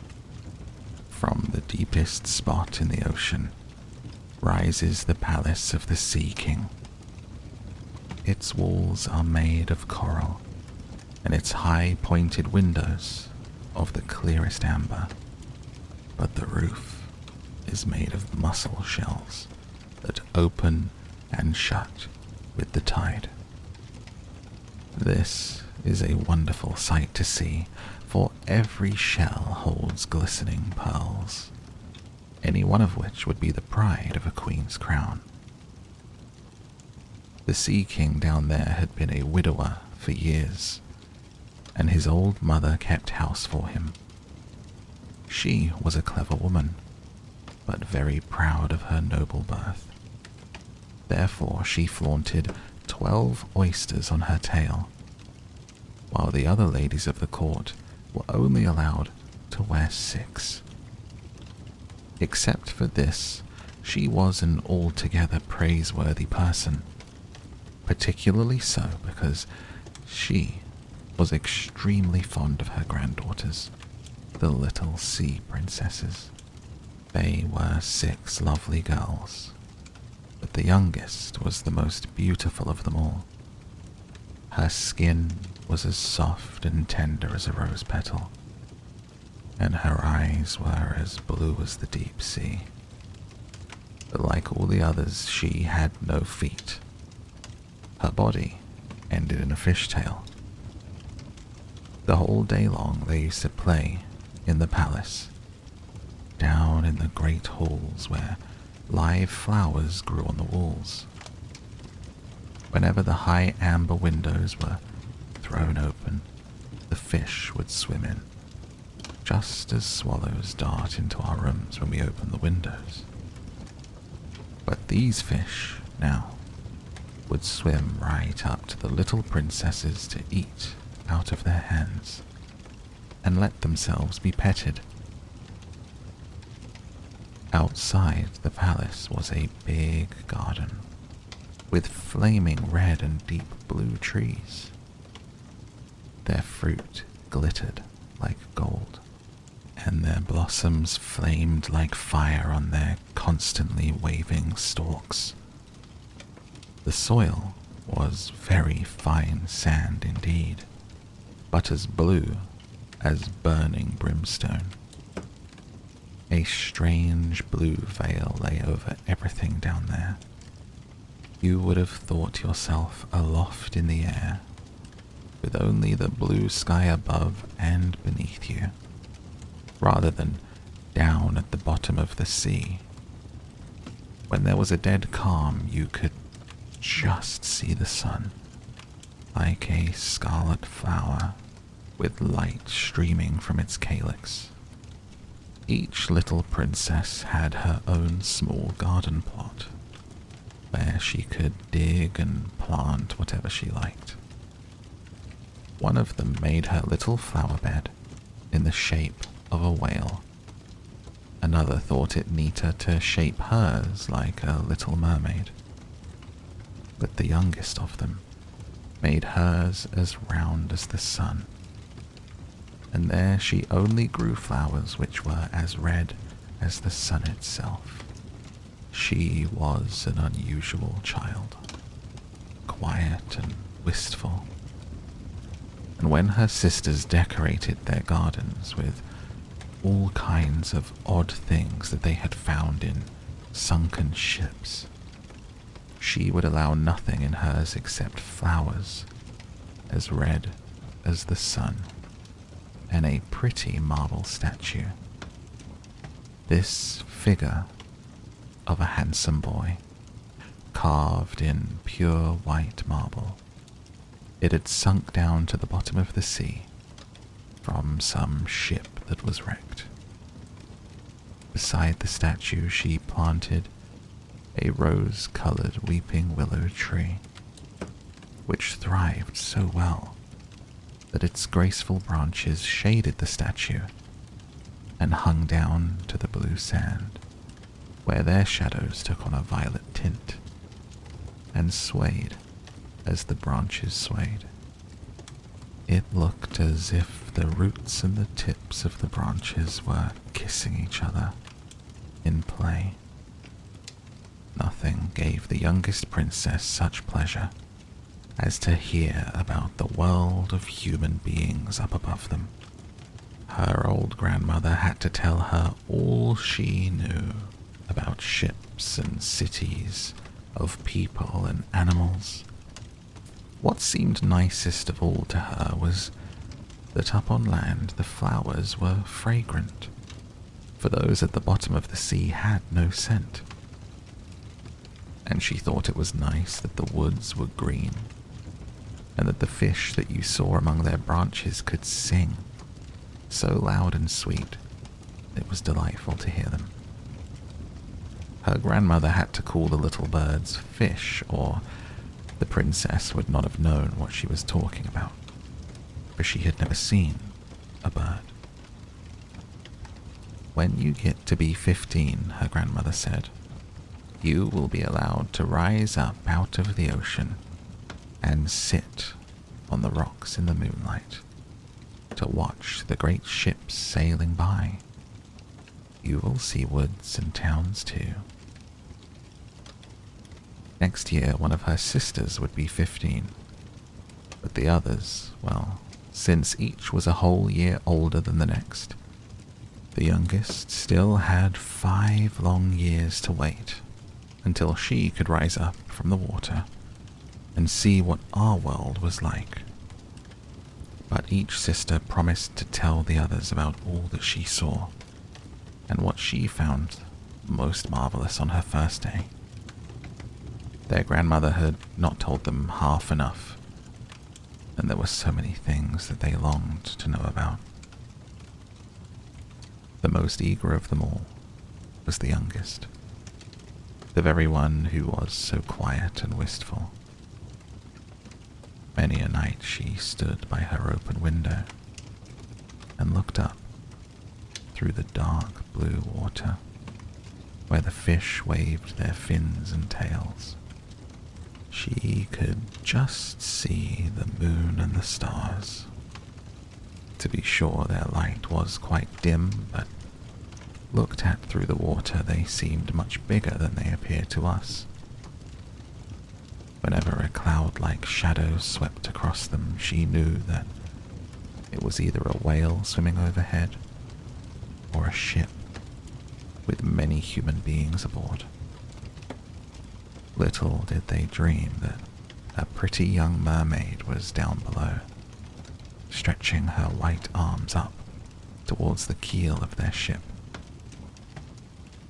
From the deepest spot in the ocean rises the palace of the Sea King. Its walls are made of coral, and its high pointed windows of the clearest amber, but the roof is made of mussel shells that open and shut with the tide. This is a wonderful sight to see, for every shell holds glistening pearls, any one of which would be the pride of a queen's crown. The Sea King down there had been a widower for years, and his old mother kept house for him. She was a clever woman, but very proud of her noble birth. Therefore she flaunted 12 oysters on her tail, while the other ladies of the court were only allowed to wear 6. Except for this, she was an altogether praiseworthy person, particularly so because she was extremely fond of her granddaughters, the little sea princesses. They were 6 lovely girls, but the youngest was the most beautiful of them all. Her skin was as soft and tender as a rose petal, and her eyes were as blue as the deep sea. But like all the others, she had no feet. Her body ended in a fishtail. The whole day long they used to play in the palace, down in the great halls where live flowers grew on the walls. Whenever the high amber windows were thrown open, the fish would swim in, just as swallows dart into our rooms when we open the windows. But these fish, now, would swim right up to the little princesses to eat out of their hands, and let themselves be petted. Outside the palace was a big garden, with flaming red and deep blue trees. Their fruit glittered like gold, and their blossoms flamed like fire on their constantly waving stalks. The soil was very fine sand indeed, but as blue as burning brimstone. A strange blue veil lay over everything down there. You would have thought yourself aloft in the air, with only the blue sky above and beneath you, rather than down at the bottom of the sea. When there was a dead calm, you could just see the sun, like a scarlet flower with light streaming from its calyx. Each little princess had her own small garden plot, where she could dig and plant whatever she liked. One of them made her little flower bed in the shape of a whale. Another thought it neater to shape hers like a little mermaid. But the youngest of them made hers as round as the sun, and there she only grew flowers which were as red as the sun itself. She was an unusual child, quiet and wistful. And when her sisters decorated their gardens with all kinds of odd things that they had found in sunken ships, she would allow nothing in hers except flowers as red as the sun and a pretty marble statue. This figure of a handsome boy, carved in pure white marble. It had sunk down to the bottom of the sea from some ship that was wrecked. Beside the statue she planted a rose-colored weeping willow tree, which thrived so well that its graceful branches shaded the statue and hung down to the blue sand, where their shadows took on a violet tint and swayed as the branches swayed. It looked as if the roots and the tips of the branches were kissing each other in play. Nothing gave the youngest princess such pleasure as to hear about the world of human beings up above them. Her old grandmother had to tell her all she knew about ships and cities, of people and animals. What seemed nicest of all to her was that up on land the flowers were fragrant, for those at the bottom of the sea had no scent. And she thought it was nice that the woods were green, and that the fish that you saw among their branches could sing so loud and sweet it was delightful to hear them. Her grandmother had to call the little birds fish, or the princess would not have known what she was talking about, for she had never seen a bird. When you get to be 15, her grandmother said, you will be allowed to rise up out of the ocean and sit on the rocks in the moonlight to watch the great ships sailing by. You will see woods and towns too. Next year, one of her sisters would be 15, but the others, well, since each was a whole year older than the next, the youngest still had 5 long years to wait until she could rise up from the water and see what our world was like. But each sister promised to tell the others about all that she saw and what she found most marvelous on her first day. Their grandmother had not told them half enough, and there were so many things that they longed to know about. The most eager of them all was the youngest, the very one who was so quiet and wistful. Many a night she stood by her open window and looked up through the dark blue water where the fish waved their fins and tails. She could just see the moon and the stars. To be sure, their light was quite dim, but looked at through the water they seemed much bigger than they appear to us. Whenever a cloud-like shadow swept across them, she knew that it was either a whale swimming overhead or a ship with many human beings aboard. Little did they dream that a pretty young mermaid was down below, stretching her white arms up towards the keel of their ship.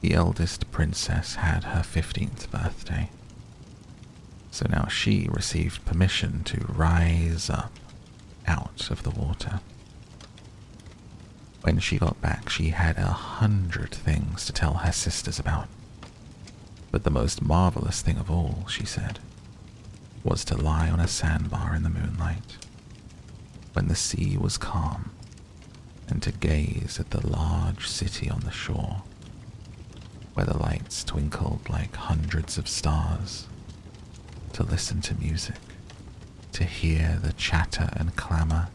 The eldest princess had her 15th birthday, so now she received permission to rise up out of the water. When she got back, she had 100 things to tell her sisters about. But the most marvelous thing of all, she said, was to lie on a sandbar in the moonlight, when the sea was calm, and to gaze at the large city on the shore, where the lights twinkled like hundreds of stars, to listen to music, to hear the chatter and clamour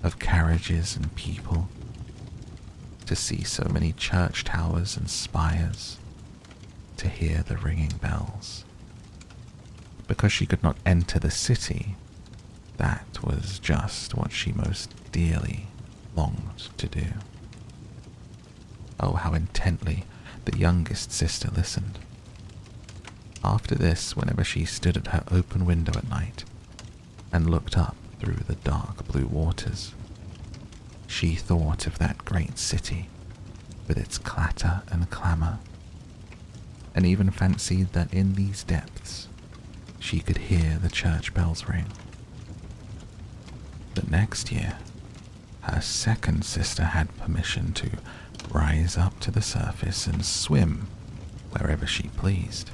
of carriages and people, to see so many church towers and spires, to hear the ringing bells. Because she could not enter the city, that was just what she most dearly longed to do. Oh, how intently the youngest sister listened. After this, whenever she stood at her open window at night and looked up through the dark blue waters, she thought of that great city with its clatter and clamour, and even fancied that in these depths she could hear the church bells ring. The next year, her second sister had permission to rise up to the surface and swim wherever she pleased.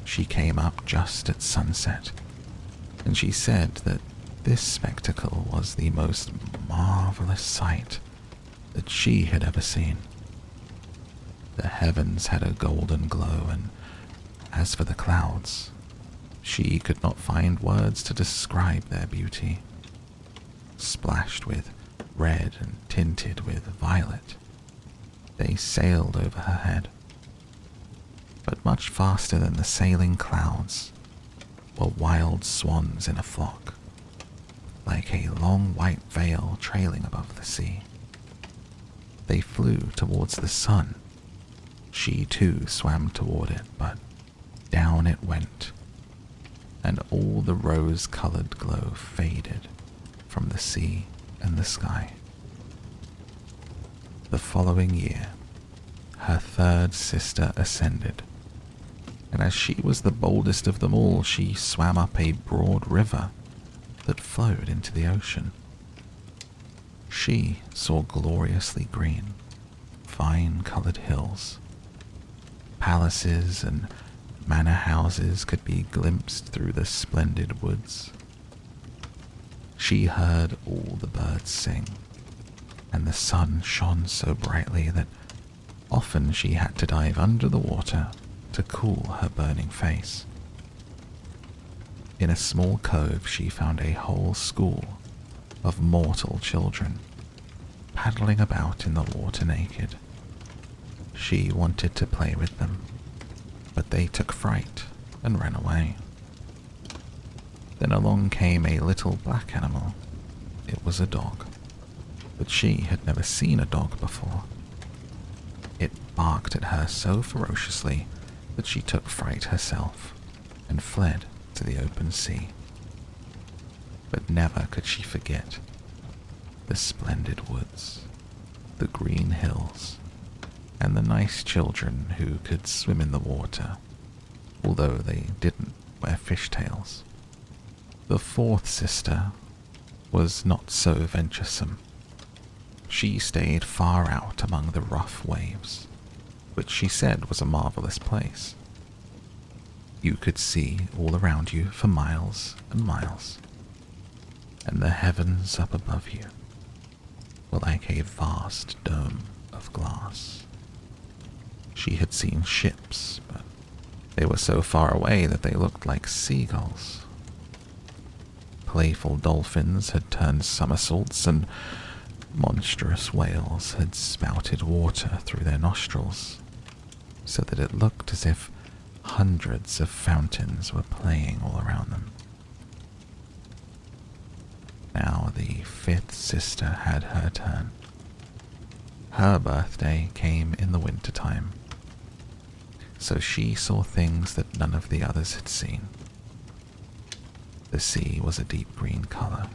She came up just at sunset, and she said that this spectacle was the most marvelous sight that she had ever seen. The heavens had a golden glow, and as for the clouds, she could not find words to describe their beauty. Splashed with red and tinted with violet, they sailed over her head. But much faster than the sailing clouds were wild swans in a flock, like a long white veil trailing above the sea. They flew towards the sun. She too swam toward it, but down it went, and all the rose-colored glow faded from the sea and the sky. The following year, her third sister ascended, and as she was the boldest of them all, she swam up a broad river that flowed into the ocean. She saw gloriously green, vine-colored hills. Palaces and manor houses could be glimpsed through the splendid woods. She heard all the birds sing, and the sun shone so brightly that often she had to dive under the water to cool her burning face. In a small cove she found a whole school of mortal children paddling about in the water naked. She wanted to play with them, but they took fright and ran away. Then along came a little black animal. It was a dog, but she had never seen a dog before. It barked at her so ferociously that she took fright herself and fled to the open sea. But never could she forget the splendid woods, the green hills, and the nice children who could swim in the water, although they didn't wear fishtails. The fourth sister was not so venturesome. She stayed far out among the rough waves, which she said was a marvelous place. You could see all around you for miles and miles, and the heavens up above you were like a vast dome of glass. She had seen ships, but they were so far away that they looked like seagulls. Playful dolphins had turned somersaults, and monstrous whales had spouted water through their nostrils, so that it looked as if hundreds of fountains were playing all around them. Now the fifth sister had her turn. Her birthday came in the winter time, so she saw things that none of the others had seen. The sea was a deep green color,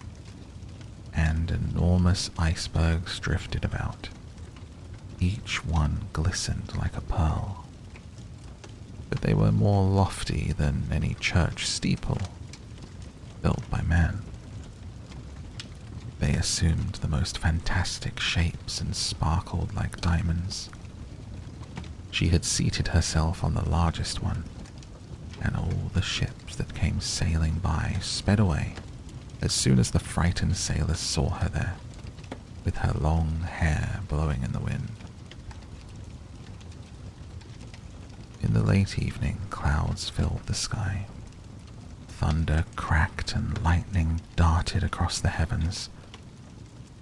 and enormous icebergs drifted about. Each one glistened like a pearl, but they were more lofty than any church steeple built by man. They assumed the most fantastic shapes and sparkled like diamonds. She had seated herself on the largest one, and all the ships that came sailing by sped away as soon as the frightened sailors saw her there, with her long hair blowing in the wind. In the late evening, clouds filled the sky. Thunder cracked and lightning darted across the heavens.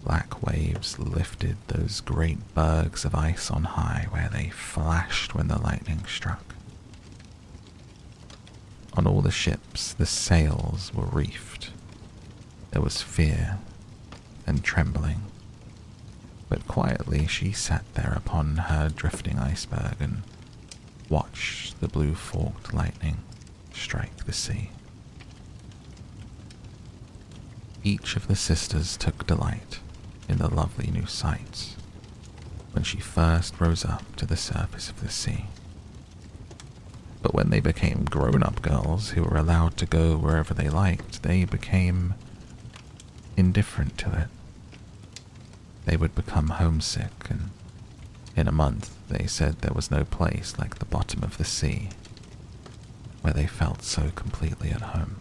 Black waves lifted those great bergs of ice on high, where they flashed when the lightning struck. On all the ships, the sails were reefed. There was fear and trembling, but quietly she sat there upon her drifting iceberg and watched the blue forked lightning strike the sea. Each of the sisters took delight in the lovely new sights when she first rose up to the surface of the sea. But when they became grown-up girls who were allowed to go wherever they liked, they became indifferent to it. They would become homesick, and in a month they said there was no place like the bottom of the sea, where they felt so completely at home.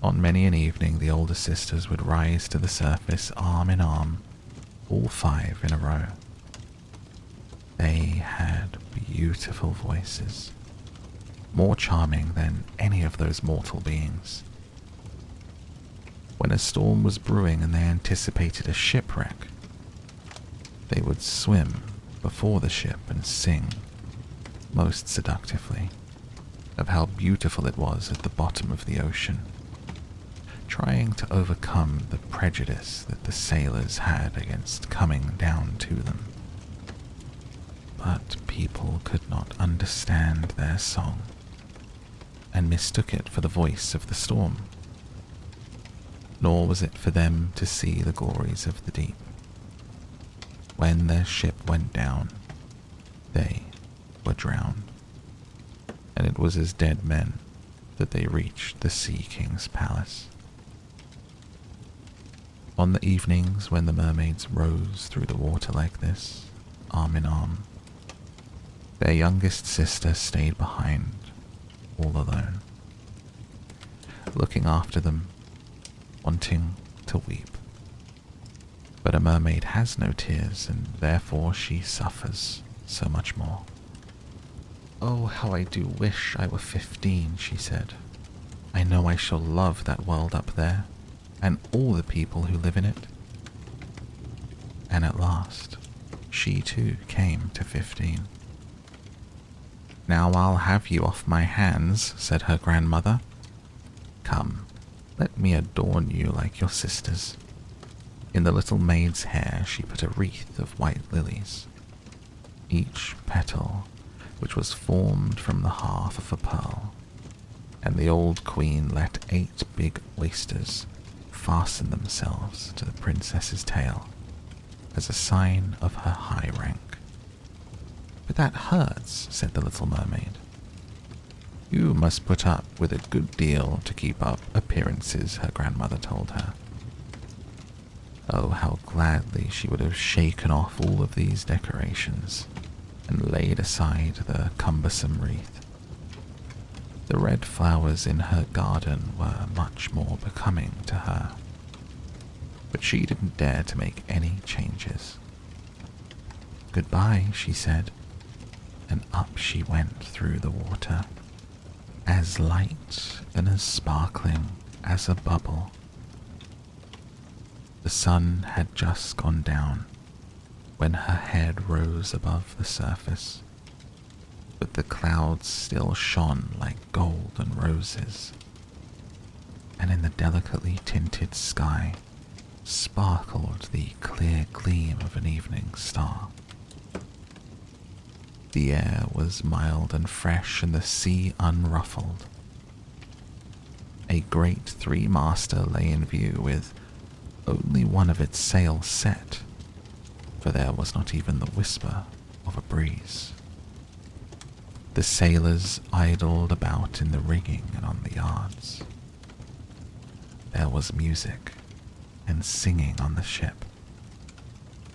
On many an evening, the older sisters would rise to the surface arm in arm, all 5 in a row. They had beautiful voices, more charming than any of those mortal beings. When a storm was brewing and they anticipated a shipwreck, they would swim before the ship and sing, most seductively, of how beautiful it was at the bottom of the ocean, trying to overcome the prejudice that the sailors had against coming down to them. But people could not understand their song, and mistook it for the voice of the storm. Nor was it for them to see the glories of the deep. When their ship went down, they were drowned, and it was as dead men that they reached the Sea King's palace. On the evenings when the mermaids rose through the water like this, arm in arm, their youngest sister stayed behind, all alone, looking after them, wanting to weep. But a mermaid has no tears, and therefore she suffers so much more. "Oh, how I do wish I were 15, she said. "I know I shall love that world up there, and all the people who live in it." And at last, she too came to 15. "Now I'll have you off my hands," said her grandmother. "Come, let me adorn you like your sisters." In the little maid's hair she put a wreath of white lilies, each petal which was formed from the half of a pearl, and the old queen let 8 big oysters fasten themselves to the princess's tail as a sign of her high rank. "But that hurts," said the little mermaid. "You must put up with a good deal to keep up appearances," her grandmother told her. Oh, how gladly she would have shaken off all of these decorations and laid aside the cumbersome wreath. The red flowers in her garden were much more becoming to her, but she didn't dare to make any changes. "Goodbye," she said, and up she went through the water, as light and as sparkling as a bubble. The sun had just gone down when her head rose above the surface, but the clouds still shone like gold and roses, and in the delicately tinted sky sparkled the clear gleam of an evening star. The air was mild and fresh and the sea unruffled. A great three-master lay in view with only one of its sails set, for there was not even the whisper of a breeze. The sailors idled about in the rigging and on the yards. There was music and singing on the ship,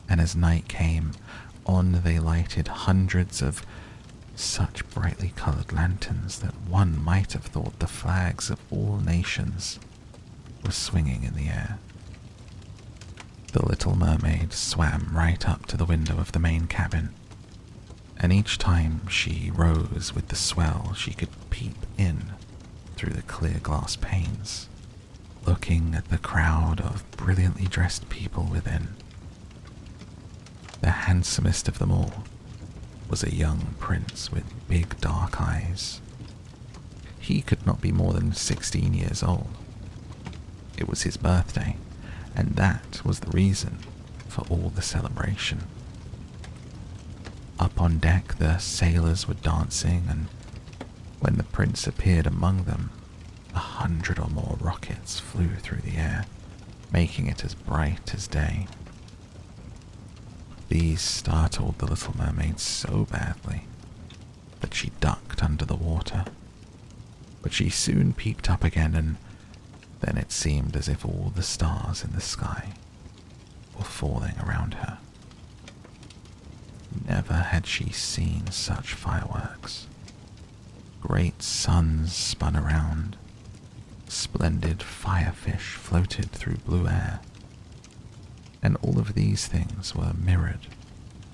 and as night came on they lighted hundreds of such brightly coloured lanterns that one might have thought the flags of all nations were swinging in the air. The little mermaid swam right up to the window of the main cabin, and each time she rose with the swell she could peep in through the clear glass panes, looking at the crowd of brilliantly dressed people within. The handsomest of them all was a young prince with big dark eyes. He could not be more than 16 years old. It was his birthday, and that was the reason for all the celebration. Up on deck the sailors were dancing, and when the prince appeared among them, 100 or more rockets flew through the air, making it as bright as day. These startled the little mermaid so badly that she ducked under the water, but she soon peeped up again, and then it seemed as if all the stars in the sky were falling around her. Never had she seen such fireworks. Great suns spun around, splendid firefish floated through blue air, and all of these things were mirrored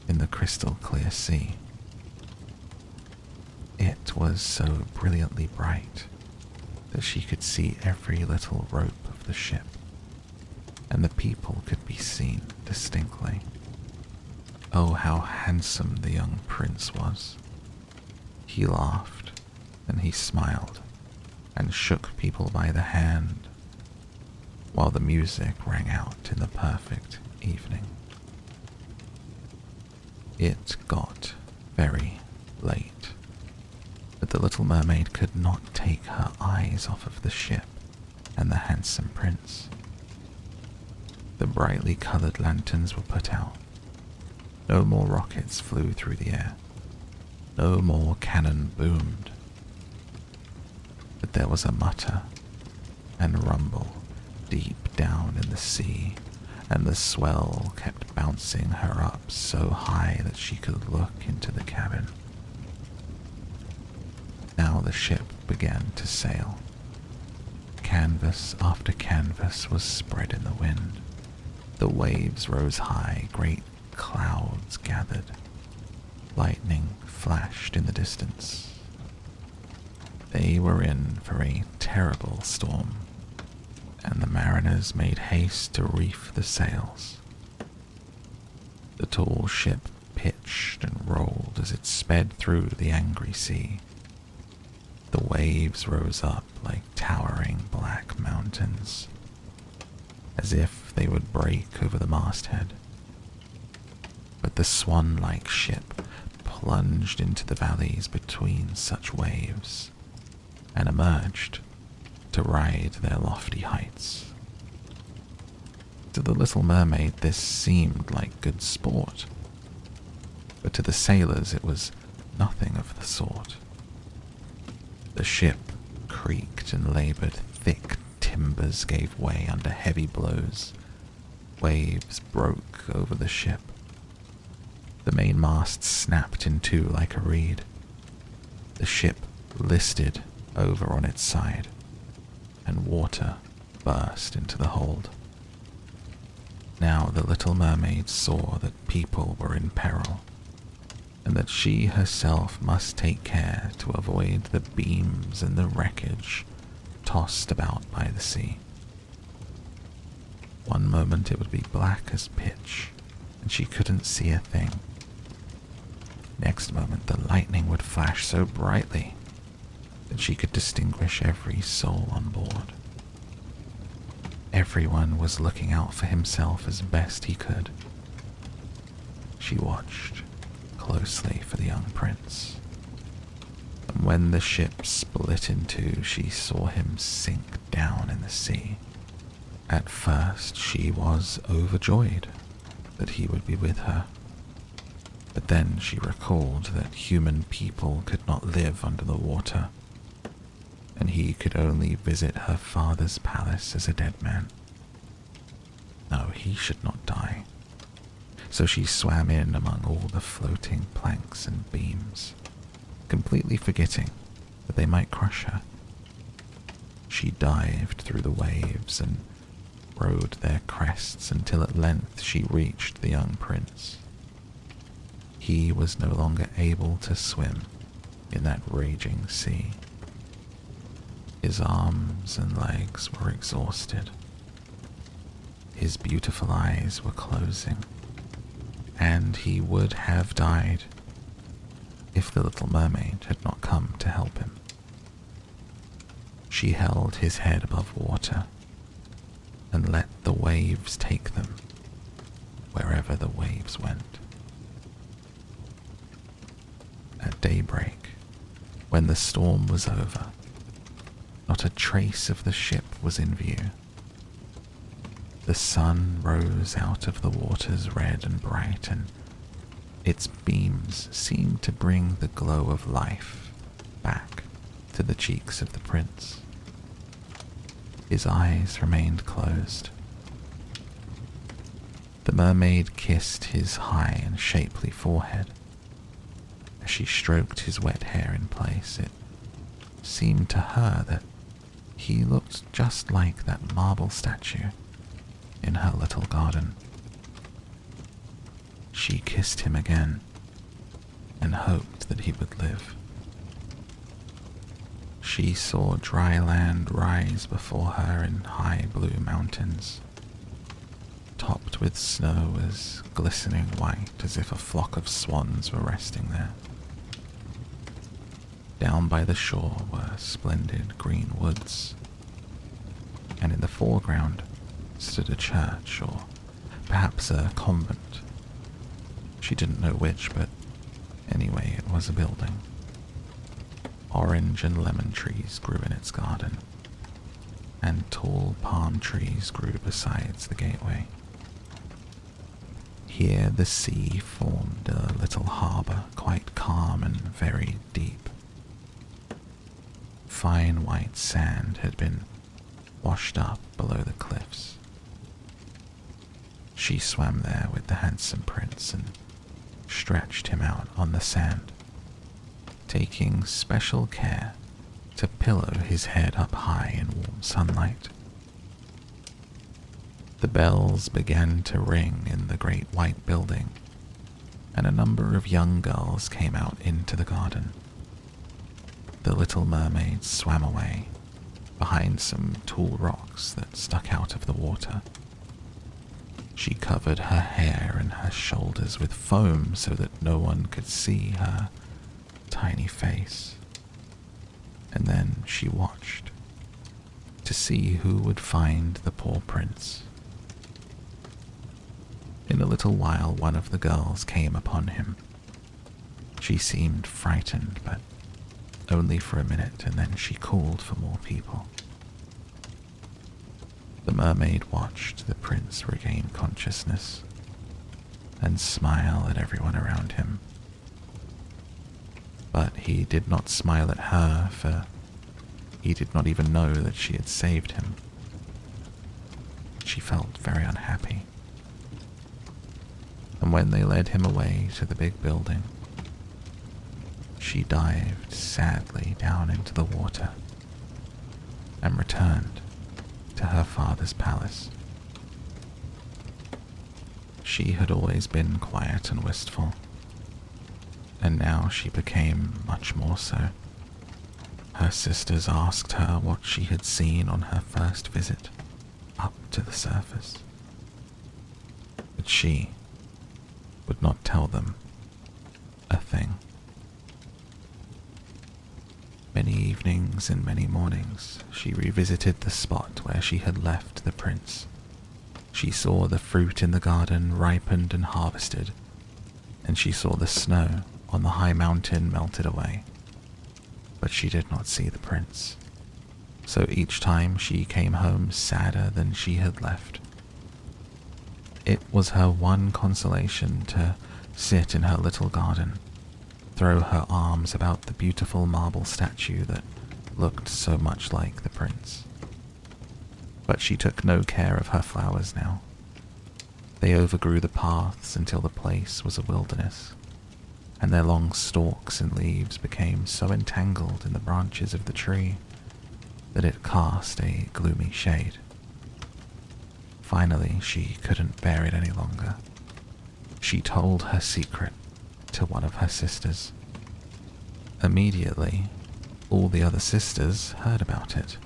in the crystal clear sea. It was so brilliantly bright that she could see every little rope of the ship, and the people could be seen distinctly. Oh, how handsome the young prince was. He laughed, and he smiled, and shook people by the hand, while the music rang out in the perfect evening. It got very late, but the little mermaid could not take her eyes off of the ship and the handsome prince. The brightly coloured lanterns were put out. No more rockets flew through the air. No more cannon boomed. But there was a mutter and rumble deep down in the sea, and the swell kept bouncing her up so high that she could look into the cabin. Now the ship began to sail. Canvas after canvas was spread in the wind. The waves rose high, great clouds gathered. Lightning flashed in the distance. They were in for a terrible storm, and the mariners made haste to reef the sails. The tall ship pitched and rolled as it sped through the angry sea. The waves rose up like towering black mountains, as if they would break over the masthead. But the swan-like ship plunged into the valleys between such waves, and emerged to ride their lofty heights. To the little mermaid this seemed like good sport, but to the sailors it was nothing of the sort. The ship creaked and laboured, thick timbers gave way under heavy blows, waves broke over the ship. The mainmast snapped in two like a reed. The ship listed over on its side, and water burst into the hold. Now the little mermaid saw that people were in peril, and that she herself must take care to avoid the beams and the wreckage tossed about by the sea. One moment it would be black as pitch, and she couldn't see a thing. Next moment the lightning would flash so brightly that she could distinguish every soul on board. Everyone was looking out for himself as best he could. She watched closely for the young prince, and when the ship split in two, she saw him sink down in the sea. At first, she was overjoyed that he would be with her, but then she recalled that human people could not live under the water, and he could only visit her father's palace as a dead man. No, he should not die. So she swam in among all the floating planks and beams, completely forgetting that they might crush her. She dived through the waves and rode their crests until at length she reached the young prince. He was no longer able to swim in that raging sea. His arms and legs were exhausted. His beautiful eyes were closing, and he would have died if the little mermaid had not come to help him. She held his head above water and let the waves take them wherever the waves went. At daybreak, when the storm was over, not a trace of the ship was in view. The sun rose out of the waters red and bright, and its beams seemed to bring the glow of life back to the cheeks of the prince. His eyes remained closed. The mermaid kissed his high and shapely forehead. As she stroked his wet hair in place, it seemed to her that he looked just like that marble statue in her little garden. She kissed him again and hoped that he would live. She saw dry land rise before her in high blue mountains, topped with snow as glistening white as if a flock of swans were resting there. Down by the shore were splendid green woods, and in the foreground stood a church, or perhaps a convent. She didn't know which, but anyway, it was a building. Orange and lemon trees grew in its garden, and tall palm trees grew besides the gateway. Here the sea formed a little harbour, quite calm and very deep. Fine white sand had been washed up below the cliffs. She swam there with the handsome prince and stretched him out on the sand, taking special care to pillow his head up high in warm sunlight. The bells began to ring in the great white building, and a number of young girls came out into the garden. The little mermaid swam away behind some tall rocks that stuck out of the water. She covered her hair and her shoulders with foam so that no one could see her tiny face. And then she watched to see who would find the poor prince. In a little while, one of the girls came upon him. She seemed frightened, but only for a minute, and then she called for more people. The mermaid watched the prince regain consciousness and smile at everyone around him. But he did not smile at her, for he did not even know that she had saved him. She felt very unhappy. And when they led him away to the big building, she dived sadly down into the water and returned to her father's palace. She had always been quiet and wistful, and now she became much more so. Her sisters asked her what she had seen on her first visit up to the surface, but she would not tell them a thing. Many evenings and many mornings she revisited the spot where she had left the prince. She saw the fruit in the garden ripened and harvested, and she saw the snow on the high mountain melted away. But she did not see the prince, so each time she came home sadder than she had left. It was her one consolation to sit in her little garden, throw her arms about the beautiful marble statue that looked so much like the prince. But she took no care of her flowers now. They overgrew the paths until the place was a wilderness, and their long stalks and leaves became so entangled in the branches of the tree that it cast a gloomy shade. Finally, she couldn't bear it any longer. She told her secret to one of her sisters. Immediately, all the other sisters heard about it.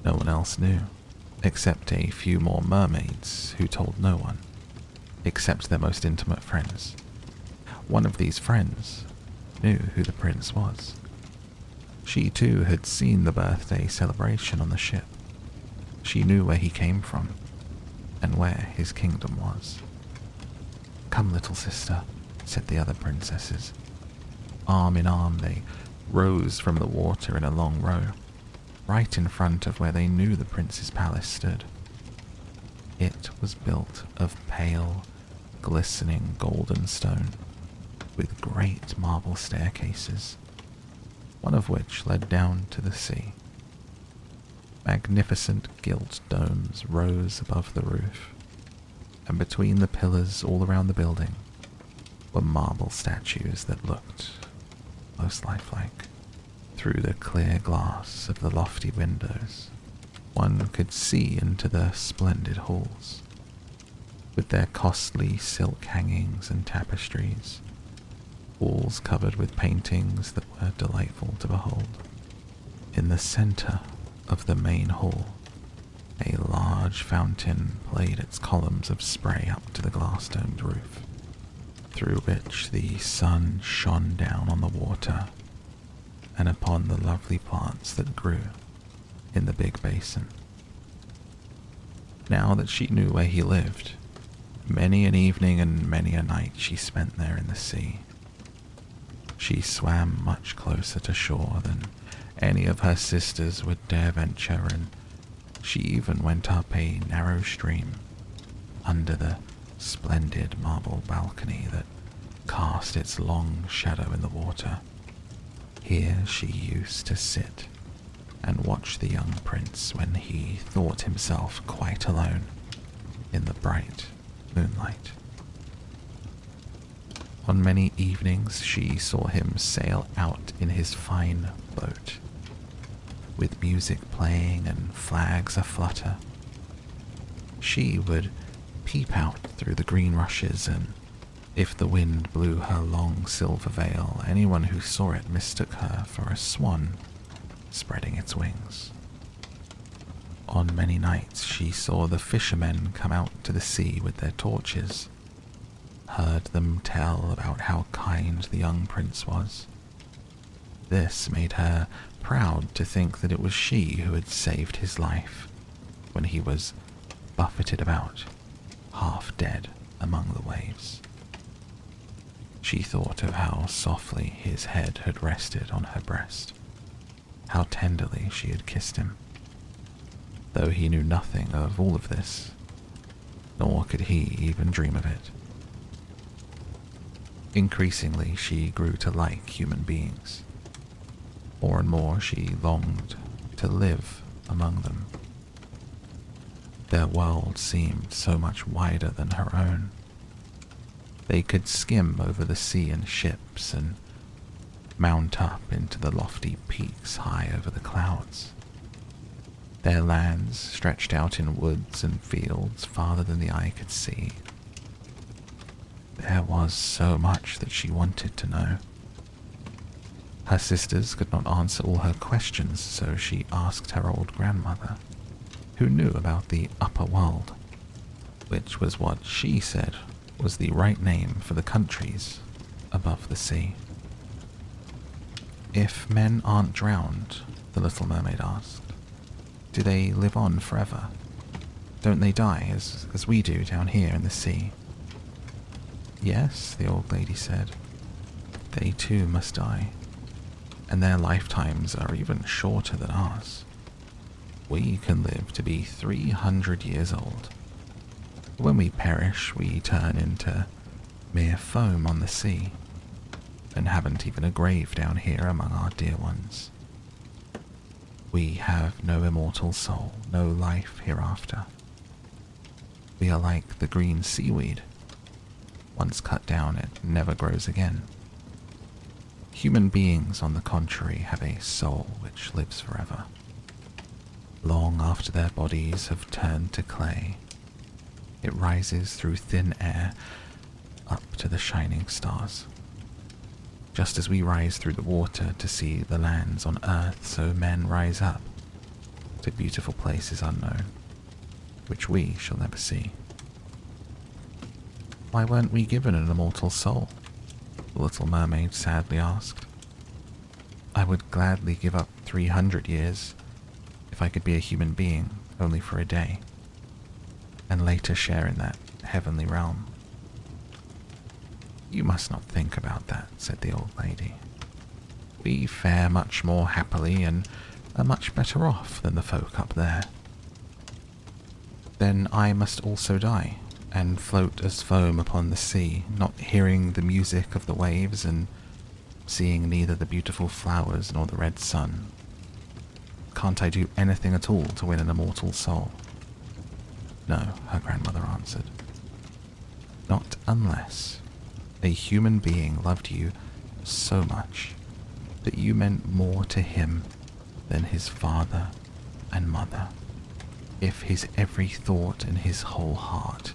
No one else knew, except a few more mermaids who told no one, except their most intimate friends. One of these friends knew who the prince was. She too had seen the birthday celebration on the ship. She knew where he came from and where his kingdom was. "Come, little sister," said the other princesses. Arm in arm they rose from the water in a long row, right in front of where they knew the prince's palace stood. It was built of pale, glistening golden stone, with great marble staircases, one of which led down to the sea. Magnificent gilt domes rose above the roof, and between the pillars all around the building were marble statues that looked most lifelike. Through the clear glass of the lofty windows, one could see into the splendid halls, with their costly silk hangings and tapestries, walls covered with paintings that were delightful to behold. In the center of the main hall, a large fountain played its columns of spray up to the glass-domed roof, through which the sun shone down on the water and upon the lovely plants that grew in the big basin. Now that she knew where he lived, many an evening and many a night she spent there in the sea. She swam much closer to shore than any of her sisters would dare venture, and she even went up a narrow stream under the splendid marble balcony that cast its long shadow in the water. Here she used to sit and watch the young prince when he thought himself quite alone in the bright moonlight. On many evenings she saw him sail out in his fine boat, with music playing and flags aflutter. She would peep out through the green rushes, and if the wind blew her long silver veil, anyone who saw it mistook her for a swan spreading its wings. On many nights she saw the fishermen come out to the sea with their torches, heard them tell about how kind the young prince was. This made her proud to think that it was she who had saved his life when he was buffeted about, half dead among the waves. She thought of how softly his head had rested on her breast, how tenderly she had kissed him, though he knew nothing of all of this, nor could he even dream of it. Increasingly she grew to like human beings. More and more she longed to live among them. Their world seemed so much wider than her own. They could skim over the sea in ships and mount up into the lofty peaks high over the clouds. Their lands stretched out in woods and fields farther than the eye could see. There was so much that she wanted to know. Her sisters could not answer all her questions, so she asked her old grandmother, who knew about the upper world, which was what she said was the right name for the countries above the sea. If men aren't drowned, the little mermaid asked, do they live on forever? Don't they die as we do down here in the sea? Yes, the old lady said. They too must die, and their lifetimes are even shorter than ours. We can live to be 300 years old. When we perish, we turn into mere foam on the sea, and haven't even a grave down here among our dear ones. We have no immortal soul, no life hereafter. We are like the green seaweed. Once cut down, it never grows again. Human beings, on the contrary, have a soul which lives forever. Long after their bodies have turned to clay, it rises through thin air up to the shining stars. Just as we rise through the water to see the lands on earth, so men rise up to beautiful places unknown, which we shall never see. Why weren't we given an immortal soul? The little mermaid sadly asked. I would gladly give up 300 years if I could be a human being only for a day, and later share in that heavenly realm. You must not think about that, said the old lady. We fare much more happily and are much better off than the folk up there. Then I must also die, and float as foam upon the sea, not hearing the music of the waves and seeing neither the beautiful flowers nor the red sun. Can't I do anything at all to win an immortal soul? No, her grandmother answered. Not unless a human being loved you so much that you meant more to him than his father and mother. If his every thought and his whole heart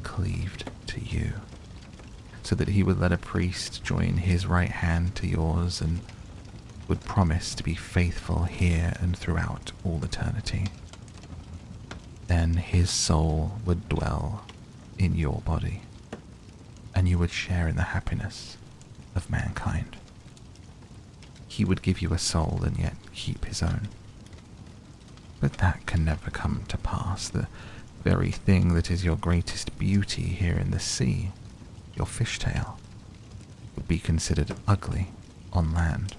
cleaved to you, so that he would let a priest join his right hand to yours and would promise to be faithful here and throughout all eternity. Then his soul would dwell in your body, and you would share in the happiness of mankind. He would give you a soul and yet keep his own. But that can never come to pass. The very thing that is your greatest beauty here in the sea, your fishtail, would be considered ugly on land.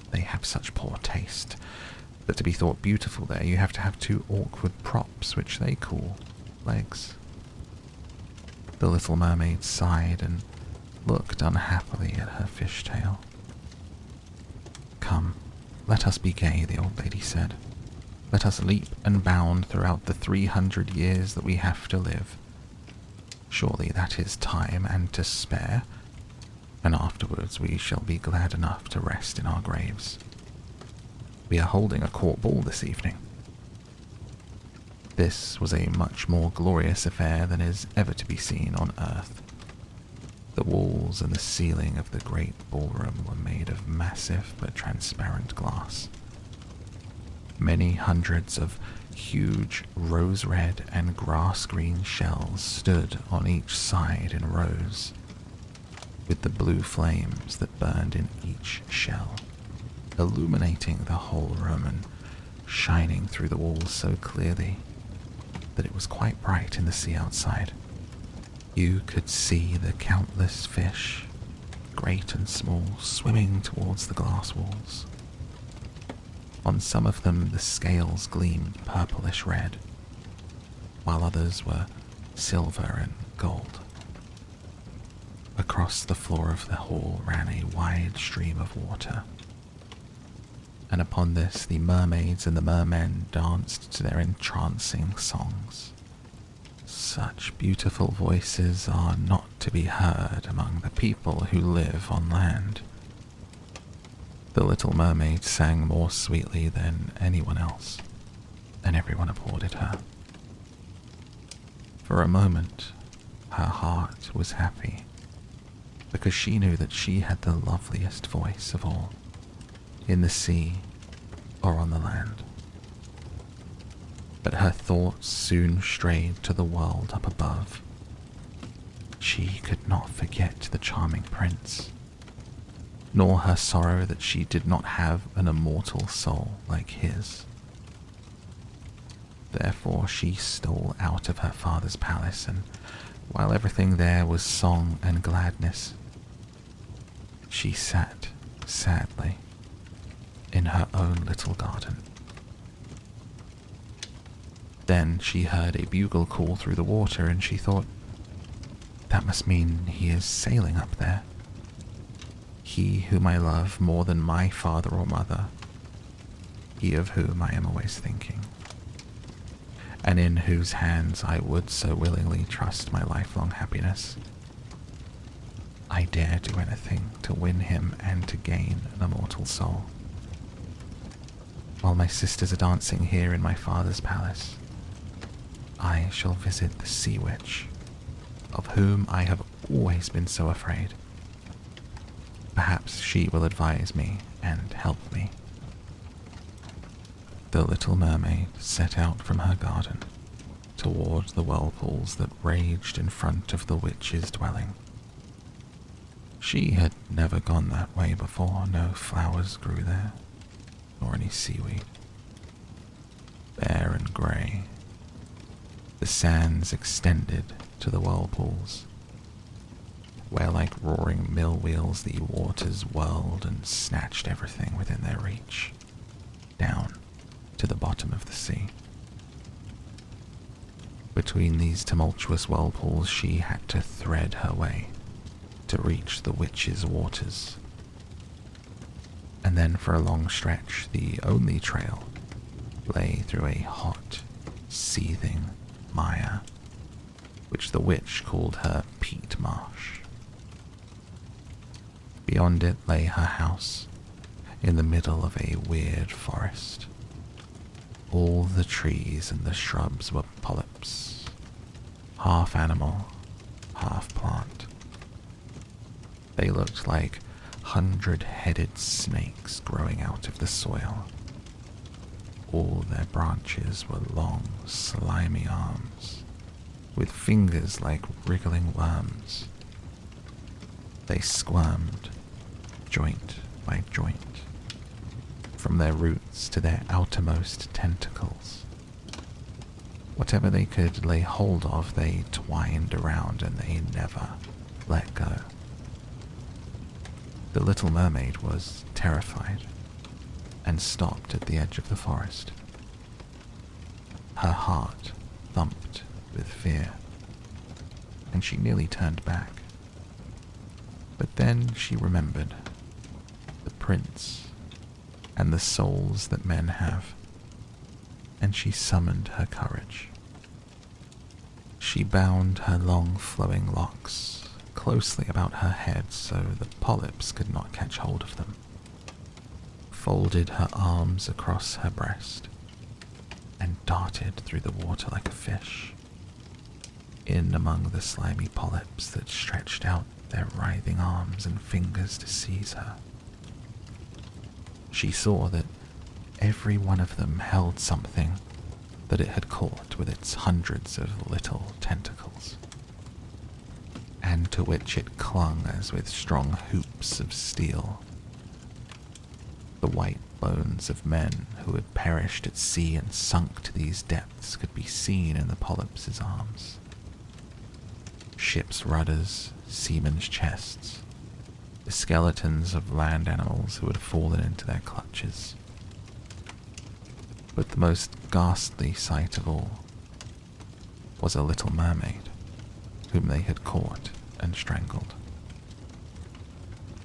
They have such poor taste that to be thought beautiful there you have to have two awkward props which they call legs. The little mermaid sighed and looked unhappily at her fishtail. Come, let us be gay, the old lady said. Let us leap and bound throughout the 300 years that we have to live. Surely that is time and to spare, and afterwards we shall be glad enough to rest in our graves. We are holding a court ball this evening. This was a much more glorious affair than is ever to be seen on earth. The walls and the ceiling of the great ballroom were made of massive but transparent glass. Many hundreds of huge rose-red and grass-green shells stood on each side in rows, with the blue flames that burned in each shell, illuminating the whole room and shining through the walls so clearly that it was quite bright in the sea outside. You could see the countless fish, great and small, swimming towards the glass walls. On some of them the scales gleamed purplish red, while others were silver and gold. Across the floor of the hall ran a wide stream of water, and upon this the mermaids and the mermen danced to their entrancing songs. Such beautiful voices are not to be heard among the people who live on land. The little mermaid sang more sweetly than anyone else, and everyone applauded her. For a moment, her heart was happy, because she knew that she had the loveliest voice of all, in the sea or on the land. But her thoughts soon strayed to the world up above. She could not forget the charming prince. nor her sorrow that she did not have an immortal soul like his. Therefore she stole out of her father's palace, and while everything there was song and gladness, she sat sadly in her own little garden. Then she heard a bugle call through the water, and she thought, that must mean he is sailing up there. He whom I love more than my father or mother, he of whom I am always thinking, and in whose hands I would so willingly trust my lifelong happiness. I dare do anything to win him and to gain an immortal soul. While my sisters are dancing here in my father's palace, I shall visit the sea witch, of whom I have always been so afraid. Perhaps she will advise me and help me. The little mermaid set out from her garden toward the whirlpools that raged in front of the witch's dwelling. She had never gone that way before. No flowers grew there, nor any seaweed. Bare and grey, the sands extended to the whirlpools, where like roaring mill wheels the waters whirled and snatched everything within their reach, down to the bottom of the sea. Between these tumultuous whirlpools she had to thread her way to reach the witch's waters. And then for a long stretch, the only trail lay through a hot, seething mire, which the witch called her peat marsh. Beyond it lay her house, in the middle of a weird forest. All the trees and the shrubs were polyps, half animal, half plant. They looked like 100-headed snakes growing out of the soil. All their branches were long, slimy arms, with fingers like wriggling worms. They squirmed, joint by joint, from their roots to their outermost tentacles. Whatever they could lay hold of, they twined around, and they never let go. The little mermaid was terrified and stopped at the edge of the forest. Her heart thumped with fear, and she nearly turned back. But then she remembered the prince and the souls that men have, and she summoned her courage. She bound her long flowing locks closely about her head so the polyps could not catch hold of them, folded her arms across her breast, and darted through the water like a fish, in among the slimy polyps that stretched out their writhing arms and fingers to seize her. She saw that every one of them held something that it had caught with its hundreds of little tentacles, and to which it clung as with strong hoops of steel. The white bones of men who had perished at sea and sunk to these depths could be seen in the polyps' arms. Ships' rudders, seamen's chests, the skeletons of land animals who had fallen into their clutches. But the most ghastly sight of all was a little mermaid whom they had caught and strangled.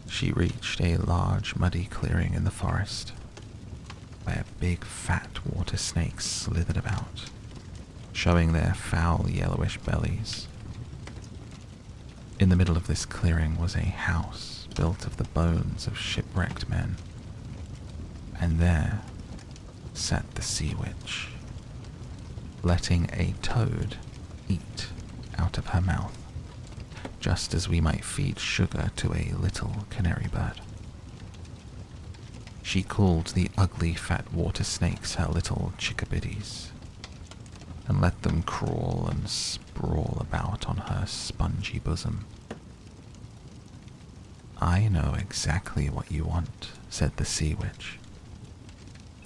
She reached a large muddy clearing in the forest, where big fat water snakes slithered about, showing their foul yellowish bellies. In the middle of this clearing was a house built of the bones of shipwrecked men, and there sat the sea witch, letting a toad eat out of her mouth, just as we might feed sugar to a little canary bird. She called the ugly fat water snakes her little chickabiddies, and let them crawl and sprawl about on her spongy bosom. I know exactly what you want, said the sea witch.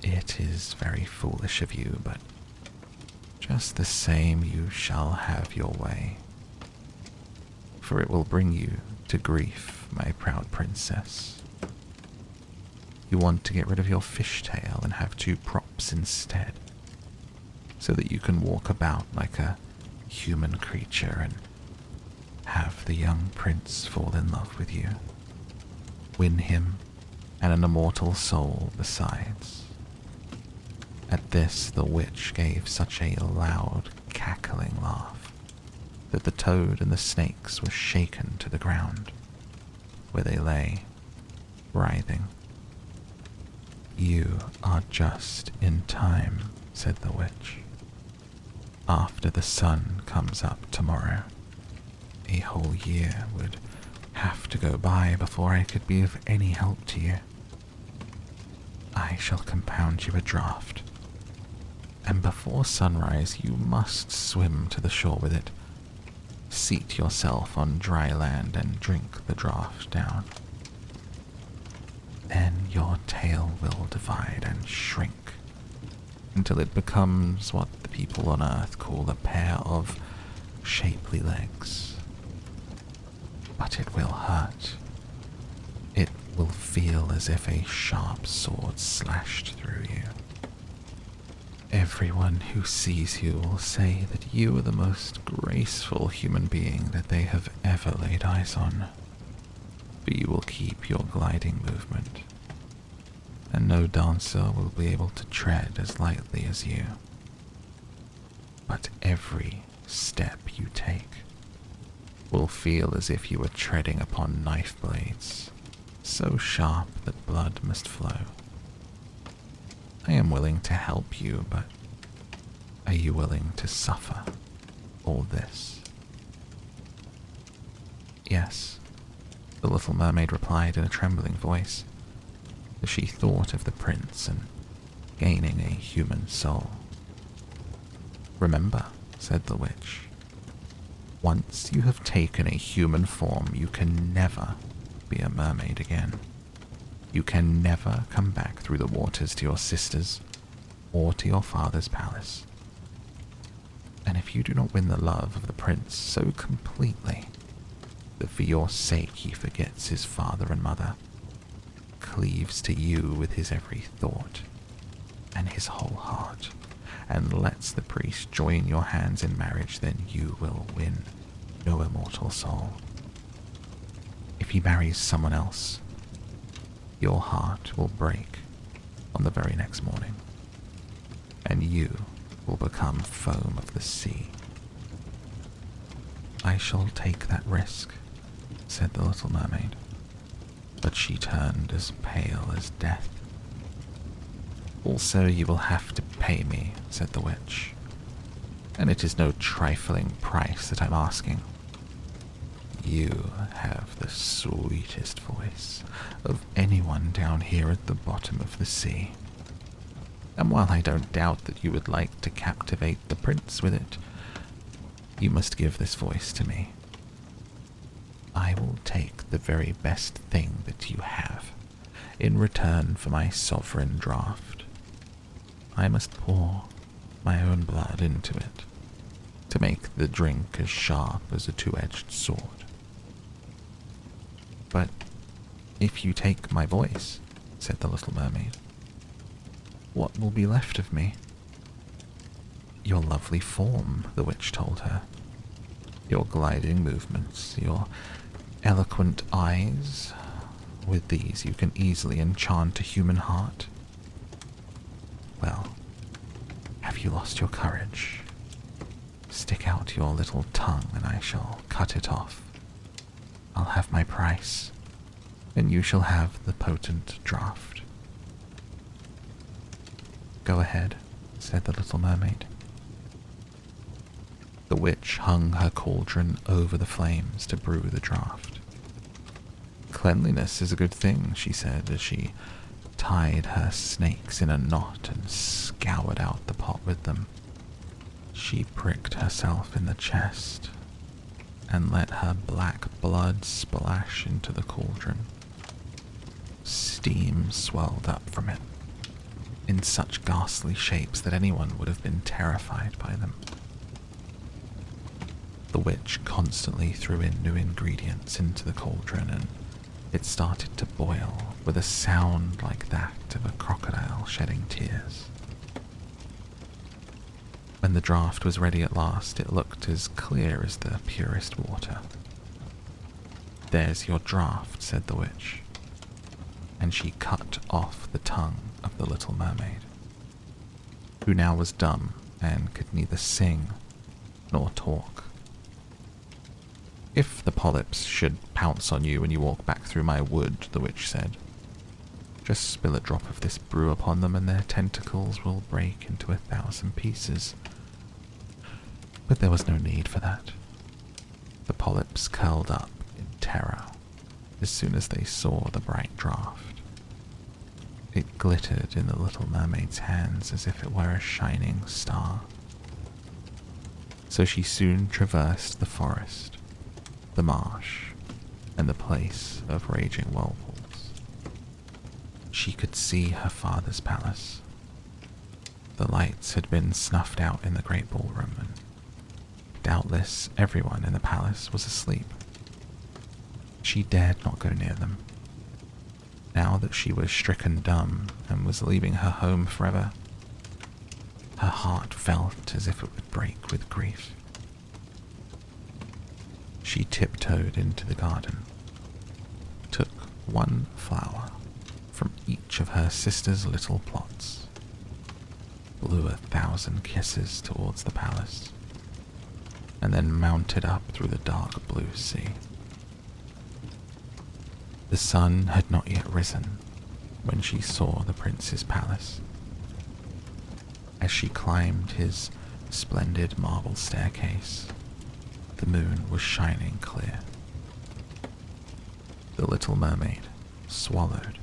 It is very foolish of you, but just the same you shall have your way. For it will bring you to grief, my proud princess. You want to get rid of your fishtail and have 2 props instead, so that you can walk about like a human creature and have the young prince fall in love with you, win him and an immortal soul besides. At this, the witch gave such a loud, cackling laugh that the toad and the snakes were shaken to the ground, where they lay, writhing. You are just in time, said the witch. After the sun comes up tomorrow, a whole year would have to go by before I could be of any help to you. I shall compound you a draught, and before sunrise you must swim to the shore with it. Seat yourself on dry land and drink the draught down. Then your tail will divide and shrink until it becomes what the people on Earth call a pair of shapely legs. But it will hurt. It will feel as if a sharp sword slashed through you. Everyone who sees you will say that you are the most graceful human being that they have ever laid eyes on. But you will keep your gliding movement, and no dancer will be able to tread as lightly as you. But every step you take will feel as if you were treading upon knife blades, so sharp that blood must flow. I am willing to help you, but are you willing to suffer all this? Yes, the little mermaid replied in a trembling voice, as she thought of the prince and gaining a human soul. Remember, said the witch, once you have taken a human form, you can never be a mermaid again. You can never come back through the waters to your sisters or to your father's palace. And if you do not win the love of the prince so completely that for your sake he forgets his father and mother, cleaves to you with his every thought and his whole heart, and lets the priest join your hands in marriage, then you will win no immortal soul. If he marries someone else, your heart will break on the very next morning, and you will become foam of the sea. I shall take that risk, said the little mermaid, but she turned as pale as death. Also, you will have to pay me, said the witch, and it is no trifling price that I'm asking. You have the sweetest voice of anyone down here at the bottom of the sea. And while I don't doubt that you would like to captivate the prince with it, you must give this voice to me. I will take the very best thing that you have in return for my sovereign draught. I must pour my own blood into it to make the drink as sharp as a 2-edged sword. But if you take my voice, said the little mermaid, what will be left of me? Your lovely form, the witch told her. Your gliding movements, your eloquent eyes. With these you can easily enchant a human heart. Well, have you lost your courage? Stick out your little tongue and I shall cut it off. I'll have my price, and you shall have the potent draught. Go ahead, said the little mermaid. The witch hung her cauldron over the flames to brew the draught. Cleanliness is a good thing, she said as she tied her snakes in a knot and scoured out the pot with them. She pricked herself in the chest and let her black blood splash into the cauldron. Steam swelled up from it, in such ghastly shapes that anyone would have been terrified by them. The witch constantly threw in new ingredients into the cauldron, and it started to boil with a sound like that of a crocodile shedding tears. When the draught was ready at last, it looked as clear as the purest water. "There's your draught," said the witch, and she cut off the tongue of the little mermaid, who now was dumb and could neither sing nor talk. "If the polyps should pounce on you when you walk back through my wood," the witch said, "just spill a drop of this brew upon them and their tentacles will break into 1,000 pieces." But there was no need for that. The polyps curled up in terror as soon as they saw the bright draught. It glittered in the little mermaid's hands as if it were a shining star. So she soon traversed the forest, the marsh, and the place of raging whirlpools. She could see her father's palace. The lights had been snuffed out in the great ballroom, and doubtless everyone in the palace was asleep. She dared not go near them. Now that she was stricken dumb and was leaving her home forever, her heart felt as if it would break with grief. She tiptoed into the garden, took one flower from each of her sister's little plots, blew 1,000 kisses towards the palace, and then mounted up through the dark blue sea. The sun had not yet risen when she saw the prince's palace. As she climbed his splendid marble staircase, the moon was shining clear. The little mermaid swallowed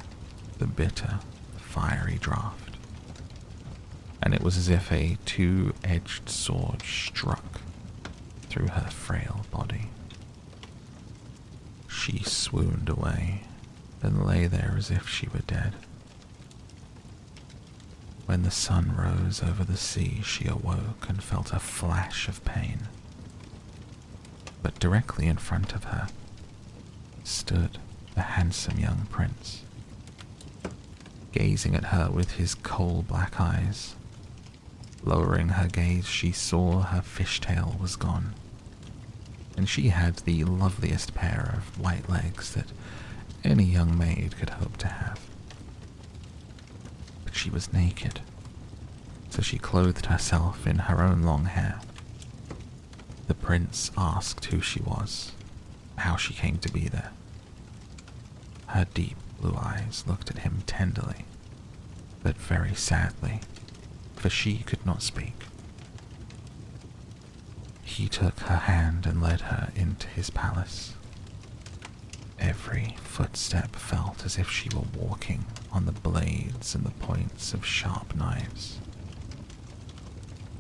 the bitter, fiery draught, and it was as if a two-edged sword struck through her frail body. She swooned away and lay there as if she were dead. When the sun rose over the sea, she awoke and felt a flash of pain. But directly in front of her stood the handsome young prince, gazing at her with his coal black eyes. Lowering her gaze, she saw her fishtail was gone, and she had the loveliest pair of white legs that any young maid could hope to have. But she was naked, so she clothed herself in her own long hair. The prince asked who she was, how she came to be there. Her deep blue eyes looked at him tenderly, but very sadly, for she could not speak. He took her hand and led her into his palace. Every footstep felt as if she were walking on the blades and the points of sharp knives.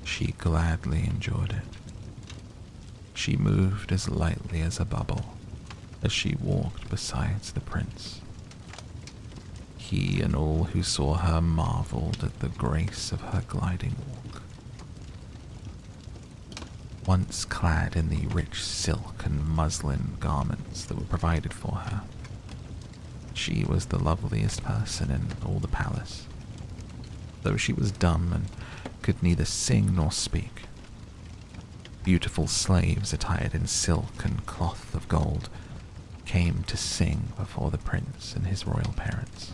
She gladly endured it. She moved as lightly as a bubble as she walked beside the prince. He and all who saw her marveled at the grace of her gliding walk. Once clad in the rich silk and muslin garments that were provided for her, she was the loveliest person in all the palace, though she was dumb and could neither sing nor speak. Beautiful slaves attired in silk and cloth of gold came to sing before the prince and his royal parents.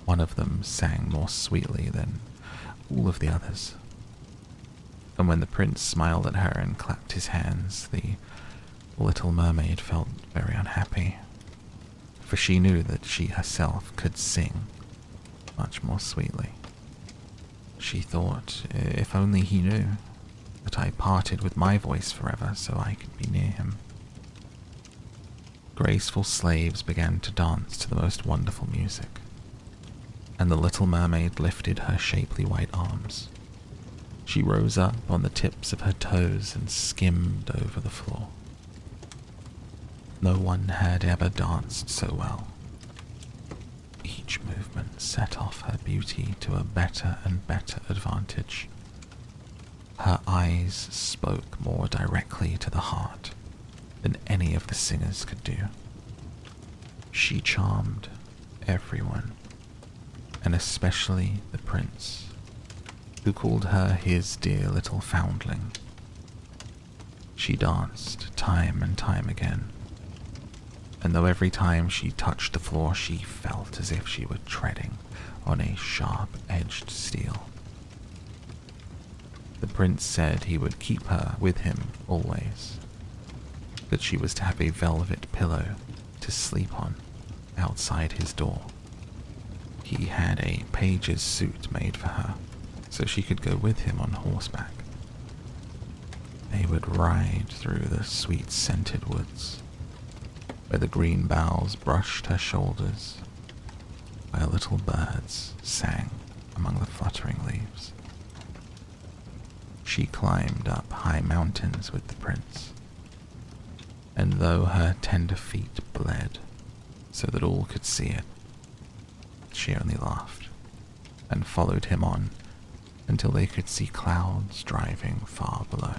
One of them sang more sweetly than all of the others, and when the prince smiled at her and clapped his hands, the little mermaid felt very unhappy, for she knew that she herself could sing much more sweetly. She thought, if only he knew that I parted with my voice forever so I could be near him. Graceful slaves began to dance to the most wonderful music, and the little mermaid lifted her shapely white arms. She rose up on the tips of her toes and skimmed over the floor. No one had ever danced so well. Each movement set off her beauty to a better and better advantage. Her eyes spoke more directly to the heart than any of the singers could do. She charmed everyone, and especially the prince, who called her his dear little foundling. She danced time and time again, and though every time she touched the floor she felt as if she were treading on a sharp-edged steel. The prince said he would keep her with him always, that she was to have a velvet pillow to sleep on outside his door. He had a page's suit made for her, so she could go with him on horseback. They would ride through the sweet-scented woods, where the green boughs brushed her shoulders, while little birds sang among the fluttering leaves. She climbed up high mountains with the prince, and though her tender feet bled so that all could see it, she only laughed and followed him on until they could see clouds driving far below,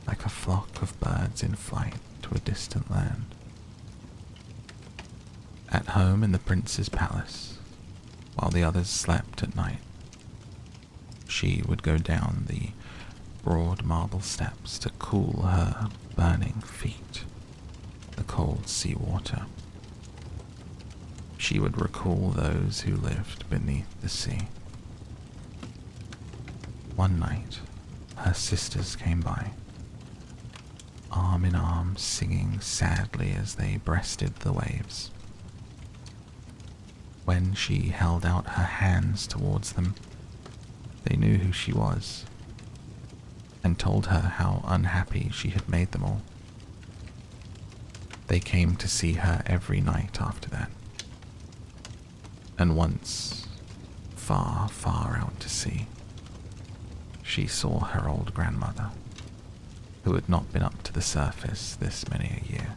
like a flock of birds in flight to a distant land. At home in the prince's palace, while the others slept at night, she would go down the broad marble steps to cool her burning feet, the cold sea water. She would recall those who lived beneath the sea. One night, her sisters came by, arm in arm, singing sadly as they breasted the waves. When she held out her hands towards them, they knew who she was, and told her how unhappy she had made them all. They came to see her every night after that, and once, far, far out to sea, she saw her old grandmother, who had not been up to the surface this many a year.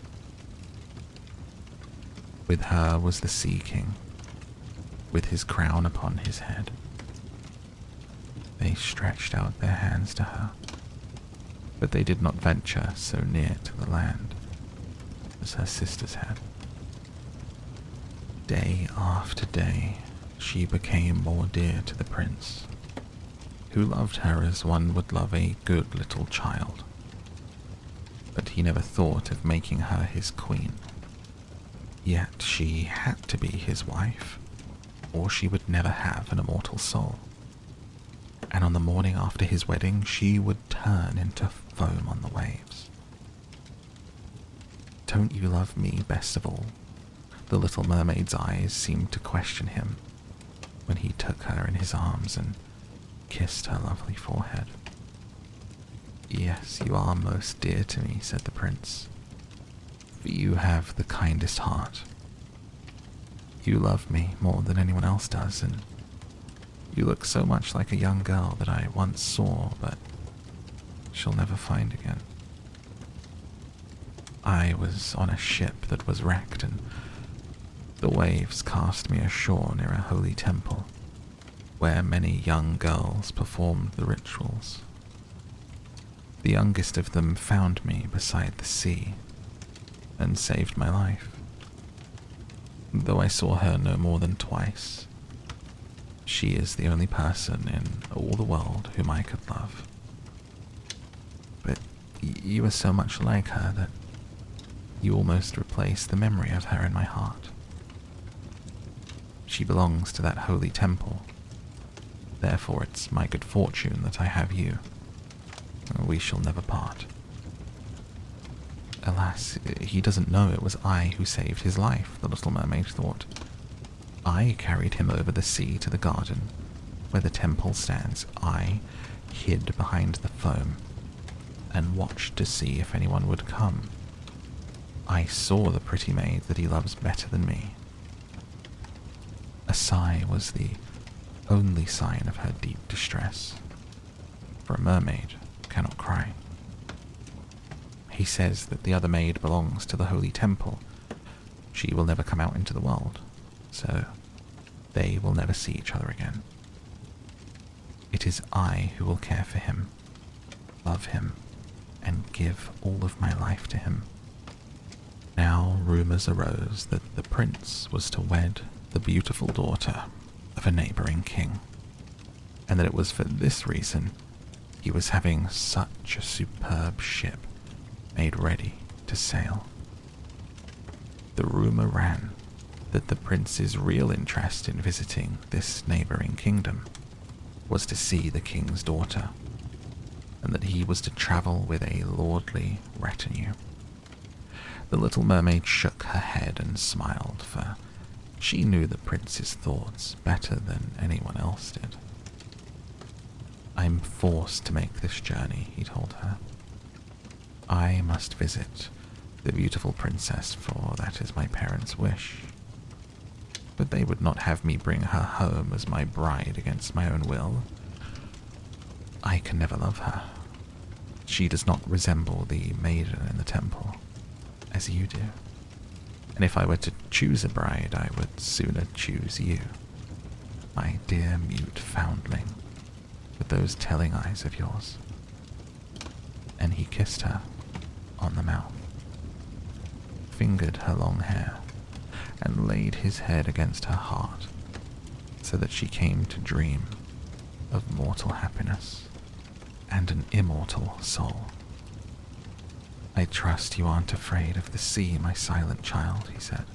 With her was the Sea King, with his crown upon his head. They stretched out their hands to her, but they did not venture so near to the land as her sisters had. Day after day, she became more dear to the prince, who loved her as one would love a good little child. But he never thought of making her his queen. Yet she had to be his wife, or she would never have an immortal soul. And on the morning after his wedding, she would turn into foam on the waves. "Don't you love me best of all?" The little mermaid's eyes seemed to question him when he took her in his arms and kissed her lovely forehead. "Yes, you are most dear to me," said the prince, "for you have the kindest heart. You love me more than anyone else does, and you look so much like a young girl that I once saw, but shall never find again. I was on a ship that was wrecked, and the waves cast me ashore near a holy temple, where many young girls performed the rituals. The youngest of them found me beside the sea and saved my life. Though I saw her no more than twice, she is the only person in all the world whom I could love. But you are so much like her that you almost replace the memory of her in my heart. She belongs to that holy temple, therefore it's my good fortune that I have you. We shall never part." Alas, he doesn't know it was I who saved his life, the little mermaid thought. I carried him over the sea to the garden, where the temple stands. I hid behind the foam and watched to see if anyone would come. I saw the pretty maid that he loves better than me. A sigh was the only sign of her deep distress, for a mermaid cannot cry. He says that the other maid belongs to the holy temple. She will never come out into the world, so they will never see each other again. It is I who will care for him, love him, and give all of my life to him. Now rumors arose that the prince was to wed the beautiful daughter of a neighboring king, and that it was for this reason he was having such a superb ship made ready to sail. The rumor ran that the prince's real interest in visiting this neighboring kingdom was to see the king's daughter, and that he was to travel with a lordly retinue. The little mermaid shook her head and smiled, for she knew the prince's thoughts better than anyone else did. "I'm forced to make this journey," he told her. "I must visit the beautiful princess, for that is my parents' wish. But they would not have me bring her home as my bride against my own will. I can never love her. She does not resemble the maiden in the temple, as you do. And if I were to choose a bride, I would sooner choose you, my dear mute foundling, with those telling eyes of yours." And he kissed her on the mouth, fingered her long hair, and laid his head against her heart, so that she came to dream of mortal happiness and an immortal soul. "I trust you aren't afraid of the sea, my silent child," he said,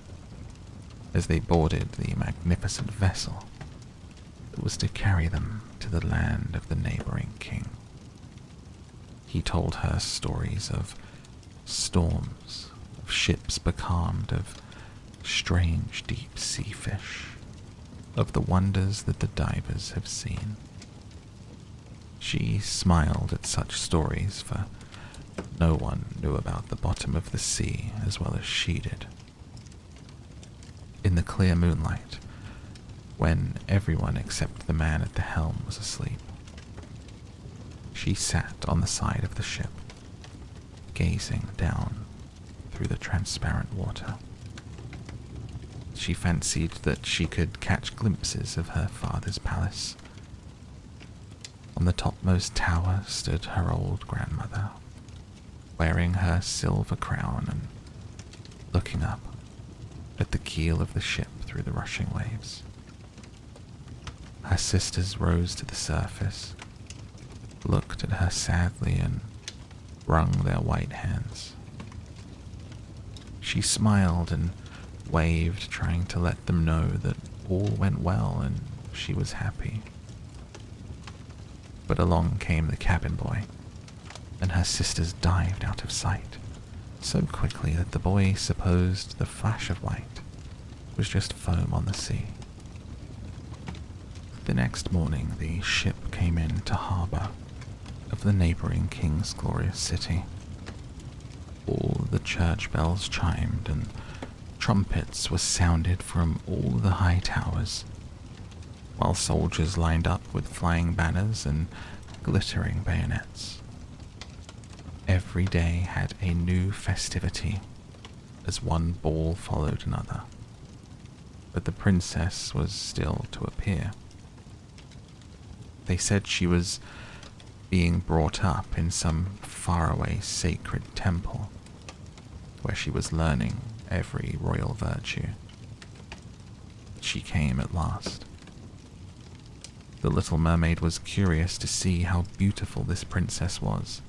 as they boarded the magnificent vessel that was to carry them to the land of the neighboring king. He told her stories of storms, of ships becalmed, of strange deep sea fish, of the wonders that the divers have seen. She smiled at such stories, for no one knew about the bottom of the sea as well as she did. In the clear moonlight, when everyone except the man at the helm was asleep, she sat on the side of the ship, gazing down through the transparent water. She fancied that she could catch glimpses of her father's palace. On the topmost tower stood her old grandmother, wearing her silver crown and looking up at the keel of the ship through the rushing waves. Her sisters rose to the surface, looked at her sadly, and wrung their white hands. She smiled and waved, trying to let them know that all went well and she was happy. But along came the cabin boy, and her sisters dived out of sight so quickly that the boy supposed the flash of white was just foam on the sea. The next morning the ship came into harbour of the neighbouring king's glorious city. All the church bells chimed, and trumpets were sounded from all the high towers, while soldiers lined up with flying banners and glittering bayonets. Every day had a new festivity, as one ball followed another, but the princess was still to appear. They said she was being brought up in some faraway sacred temple, where she was learning every royal virtue. She came at last. The little mermaid was curious to see how beautiful this princess was,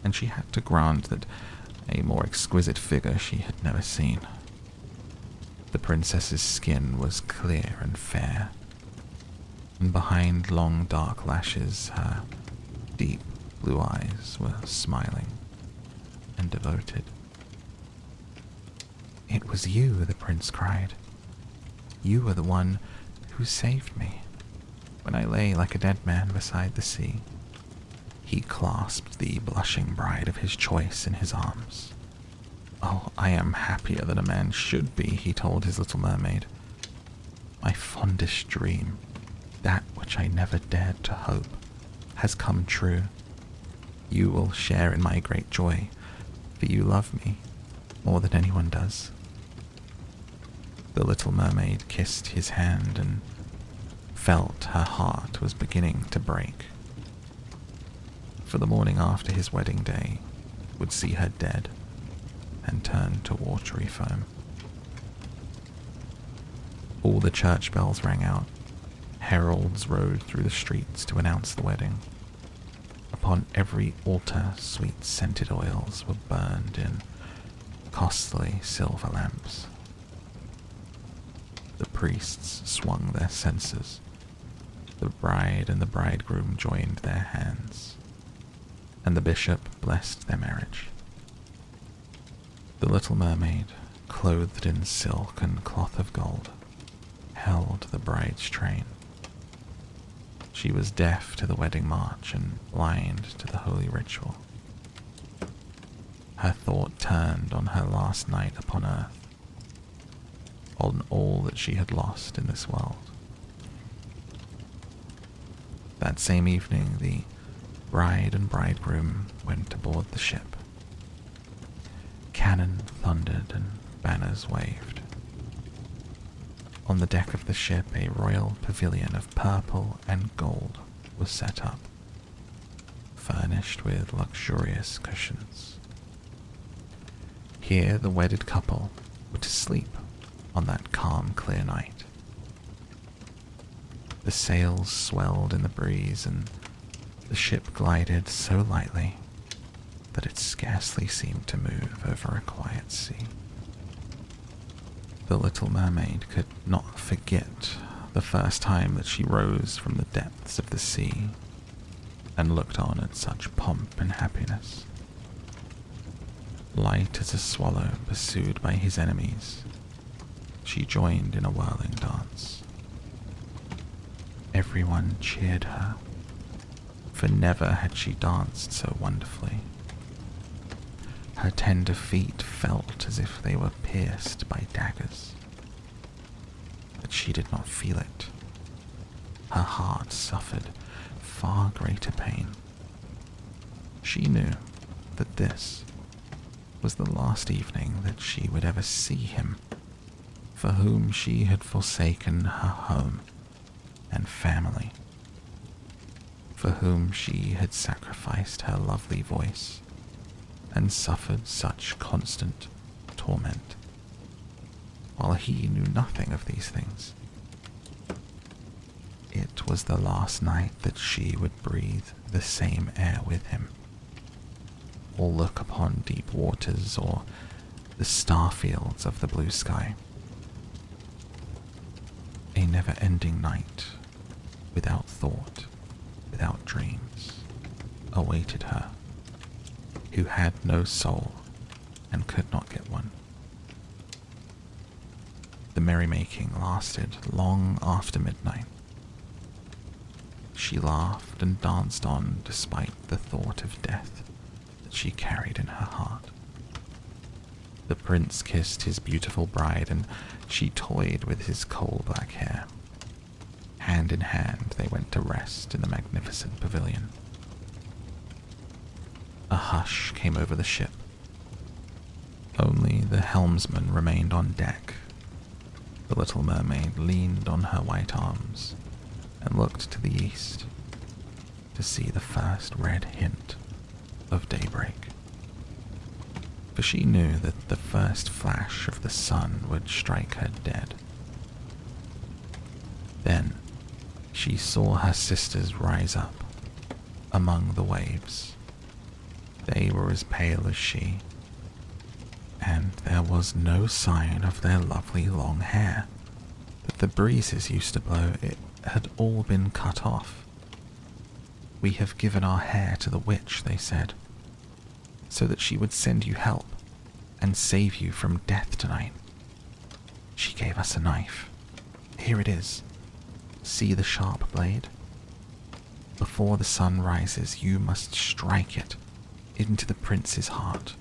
and she had to grant that a more exquisite figure she had never seen. The princess's skin was clear and fair, and behind long dark lashes her deep blue eyes were smiling and devoted. "It was you," the prince cried. "You were the one who saved me when I lay like a dead man beside the sea." He clasped the blushing bride of his choice in his arms. "Oh, I am happier than a man should be," he told his little mermaid. "My fondest dream, that which I never dared to hope, has come true. You will share in my great joy, for you love me more than anyone does." The little mermaid kissed his hand and felt her heart was beginning to break. For the morning after his wedding day would see her dead and turn to watery foam. All the church bells rang out. Heralds rode through the streets to announce the wedding. Upon every altar, sweet-scented oils were burned in costly silver lamps. The priests swung their censers. The bride and the bridegroom joined their hands, and the bishop blessed their marriage. The little mermaid, clothed in silk and cloth of gold, held the bride's train. She was deaf to the wedding march and blind to the holy ritual. Her thought turned on her last night upon earth, on all that she had lost in this world. That same evening, the bride and bridegroom went aboard the ship. Cannon thundered and banners waved. On the deck of the ship, a royal pavilion of purple and gold was set up, furnished with luxurious cushions. Here the wedded couple were to sleep on that calm, clear night. The sails swelled in the breeze, and the ship glided so lightly that it scarcely seemed to move over a quiet sea. The little mermaid could not forget the first time that she rose from the depths of the sea and looked on at such pomp and happiness. Light as a swallow pursued by his enemies, she joined in a whirling dance. Everyone cheered her, for never had she danced so wonderfully. Her tender feet felt as if they were pierced by daggers, but she did not feel it. Her heart suffered far greater pain. She knew that this was the last evening that she would ever see him, for whom she had forsaken her home and family, for whom she had sacrificed her lovely voice and suffered such constant torment, while he knew nothing of these things. It was the last night that she would breathe the same air with him, or look upon deep waters or the star fields of the blue sky. A never-ending night, without thought, without dreams, awaited her, who had no soul and could not get one. The merrymaking lasted long after midnight. She laughed and danced on despite the thought of death that she carried in her heart. The prince kissed his beautiful bride, and she toyed with his coal-black hair. Hand in hand, they went to rest in the magnificent pavilion. A hush came over the ship. Only the helmsman remained on deck. The little mermaid leaned on her white arms and looked to the east to see the first red hint of daybreak. For she knew that the first flash of the sun would strike her dead. Then she saw her sisters rise up among the waves. They were as pale as she, and there was no sign of their lovely long hair that the breezes used to blow. It had all been cut off. "We have given our hair to the witch," they said, "so that she would send you help and save you from death tonight. She gave us a knife. Here it is. See the sharp blade? Before the sun rises, you must strike it into the prince's heart,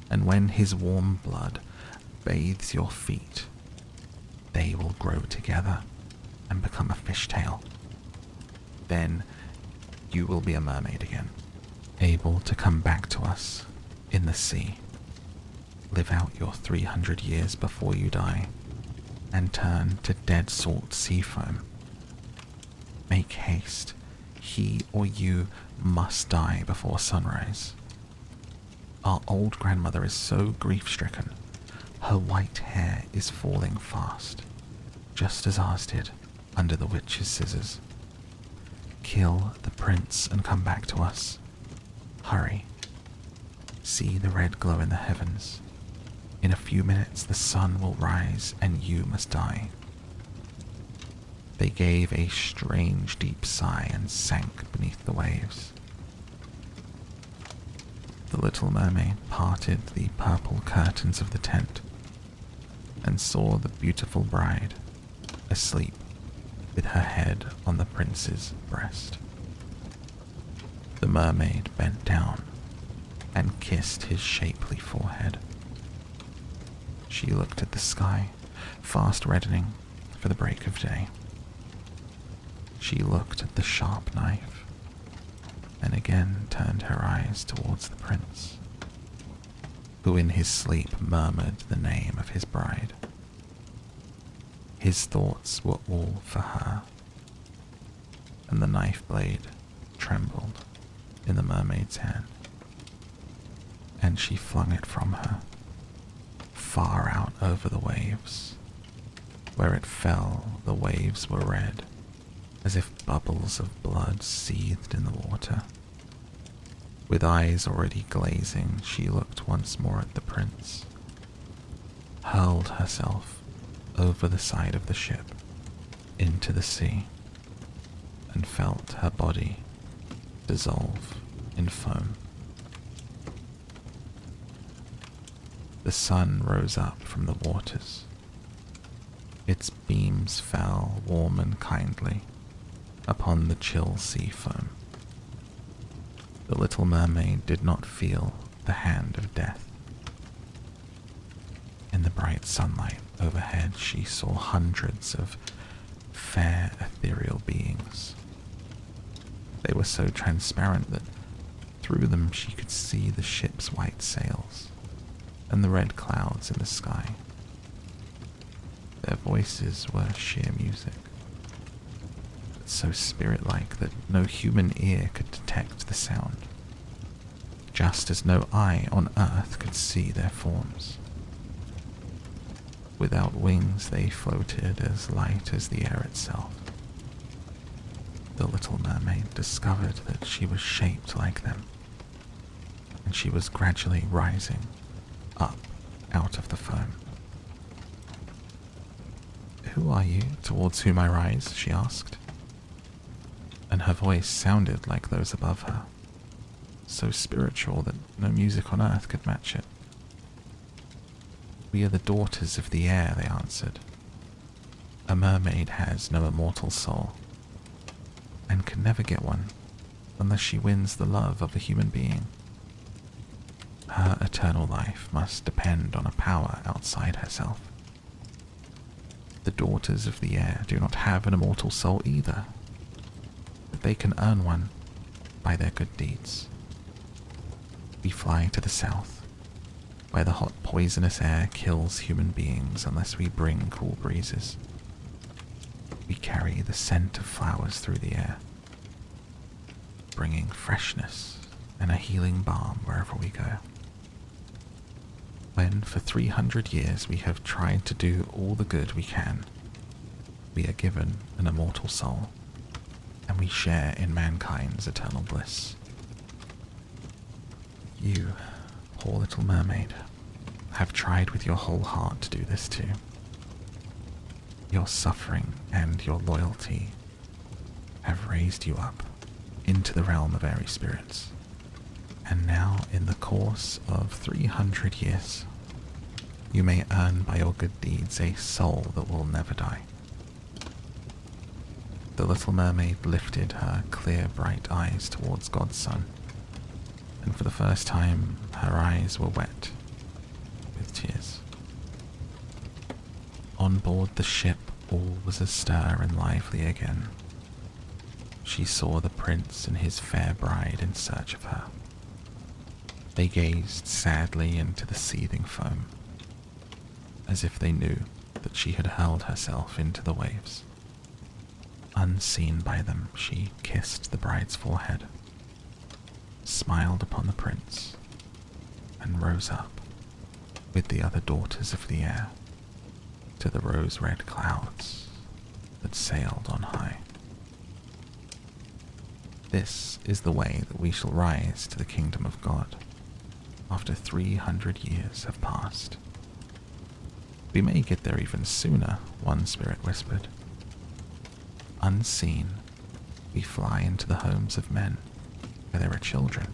and when his warm blood bathes your feet, they will grow together and become a fishtail. Then you will be a mermaid again, able to come back to us in the sea. Live out your 300 years before you die, and turn to dead salt sea foam. Make haste, he or you must die before sunrise. Our old grandmother is so grief-stricken, her white hair is falling fast, just as ours did under the witch's scissors. Kill the prince and come back to us. Hurry. See the red glow in the heavens. In a few minutes the sun will rise and you must die. They gave a strange deep sigh and sank beneath the waves. The little mermaid parted the purple curtains of the tent and saw the beautiful bride asleep with her head on the prince's breast. The mermaid bent down and kissed his shapely forehead. She looked at the sky, fast reddening for the break of day. She looked at the sharp knife and again turned her eyes towards the prince, who in his sleep murmured the name of his bride. His thoughts were all for her, and the knife blade trembled in the mermaid's hand, and she flung it from her, far out over the waves. Where it fell, the waves were red, as if bubbles of blood seethed in the water. With eyes already glazing, she looked once more at the prince, hurled herself over the side of the ship into the sea, and felt her body dissolve in foam. The sun rose up from the waters. Its beams fell warm and kindly upon the chill sea foam. The little mermaid did not feel the hand of death. In the bright sunlight overhead, she saw hundreds of fair ethereal beings. They were so transparent that through them she could see the ship's white sails and the red clouds in the sky. Their voices were sheer music, but so spirit-like that no human ear could detect the sound, just as no eye on earth could see their forms. Without wings, they floated as light as the air itself. The little mermaid discovered that she was shaped like them, and she was gradually rising up out of the foam. "Who are you, towards whom I rise?" she asked, and her voice sounded like those above her, so spiritual that no music on earth could match it. "We are the daughters of the air," they answered. "A mermaid has no immortal soul, and can never get one unless she wins the love of a human being. Her eternal life must depend on a power outside herself. The daughters of the air do not have an immortal soul either, but they can earn one by their good deeds. We fly to the south, where the hot poisonous air kills human beings unless we bring cool breezes. We carry the scent of flowers through the air, bringing freshness and a healing balm wherever we go. When for 300 years we have tried to do all the good we can, we are given an immortal soul, and we share in mankind's eternal bliss. You, poor little mermaid, have tried with your whole heart to do this too. Your suffering and your loyalty have raised you up into the realm of airy spirits, and now in the course of 300 years, you may earn by your good deeds a soul that will never die." The little mermaid lifted her clear, bright eyes towards God's Son, and for the first time her eyes were wet with tears. On board the ship, all was astir and lively again. She saw the prince and his fair bride in search of her. They gazed sadly into the seething foam, as if they knew that she had hurled herself into the waves. Unseen by them, she kissed the bride's forehead, smiled upon the prince, and rose up with the other daughters of the air to the rose-red clouds that sailed on high. This is the way that we shall rise to the kingdom of God after 300 years have passed. We may get there even sooner, one spirit whispered. Unseen, we fly into the homes of men where there are children,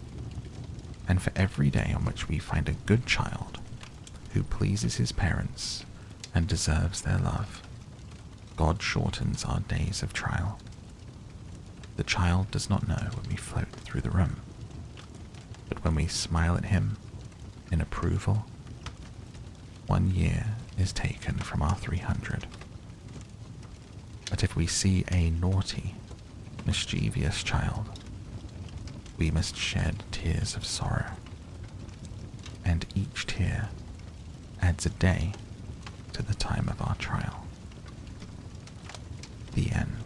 and for every day on which we find a good child who pleases his parents and deserves their love, God shortens our days of trial. The child does not know when we float through the room, but when we smile at him in approval, 1 year is taken from our 300. But if we see a naughty, mischievous child, we must shed tears of sorrow, and each tear adds a day to the time of our trial. The end.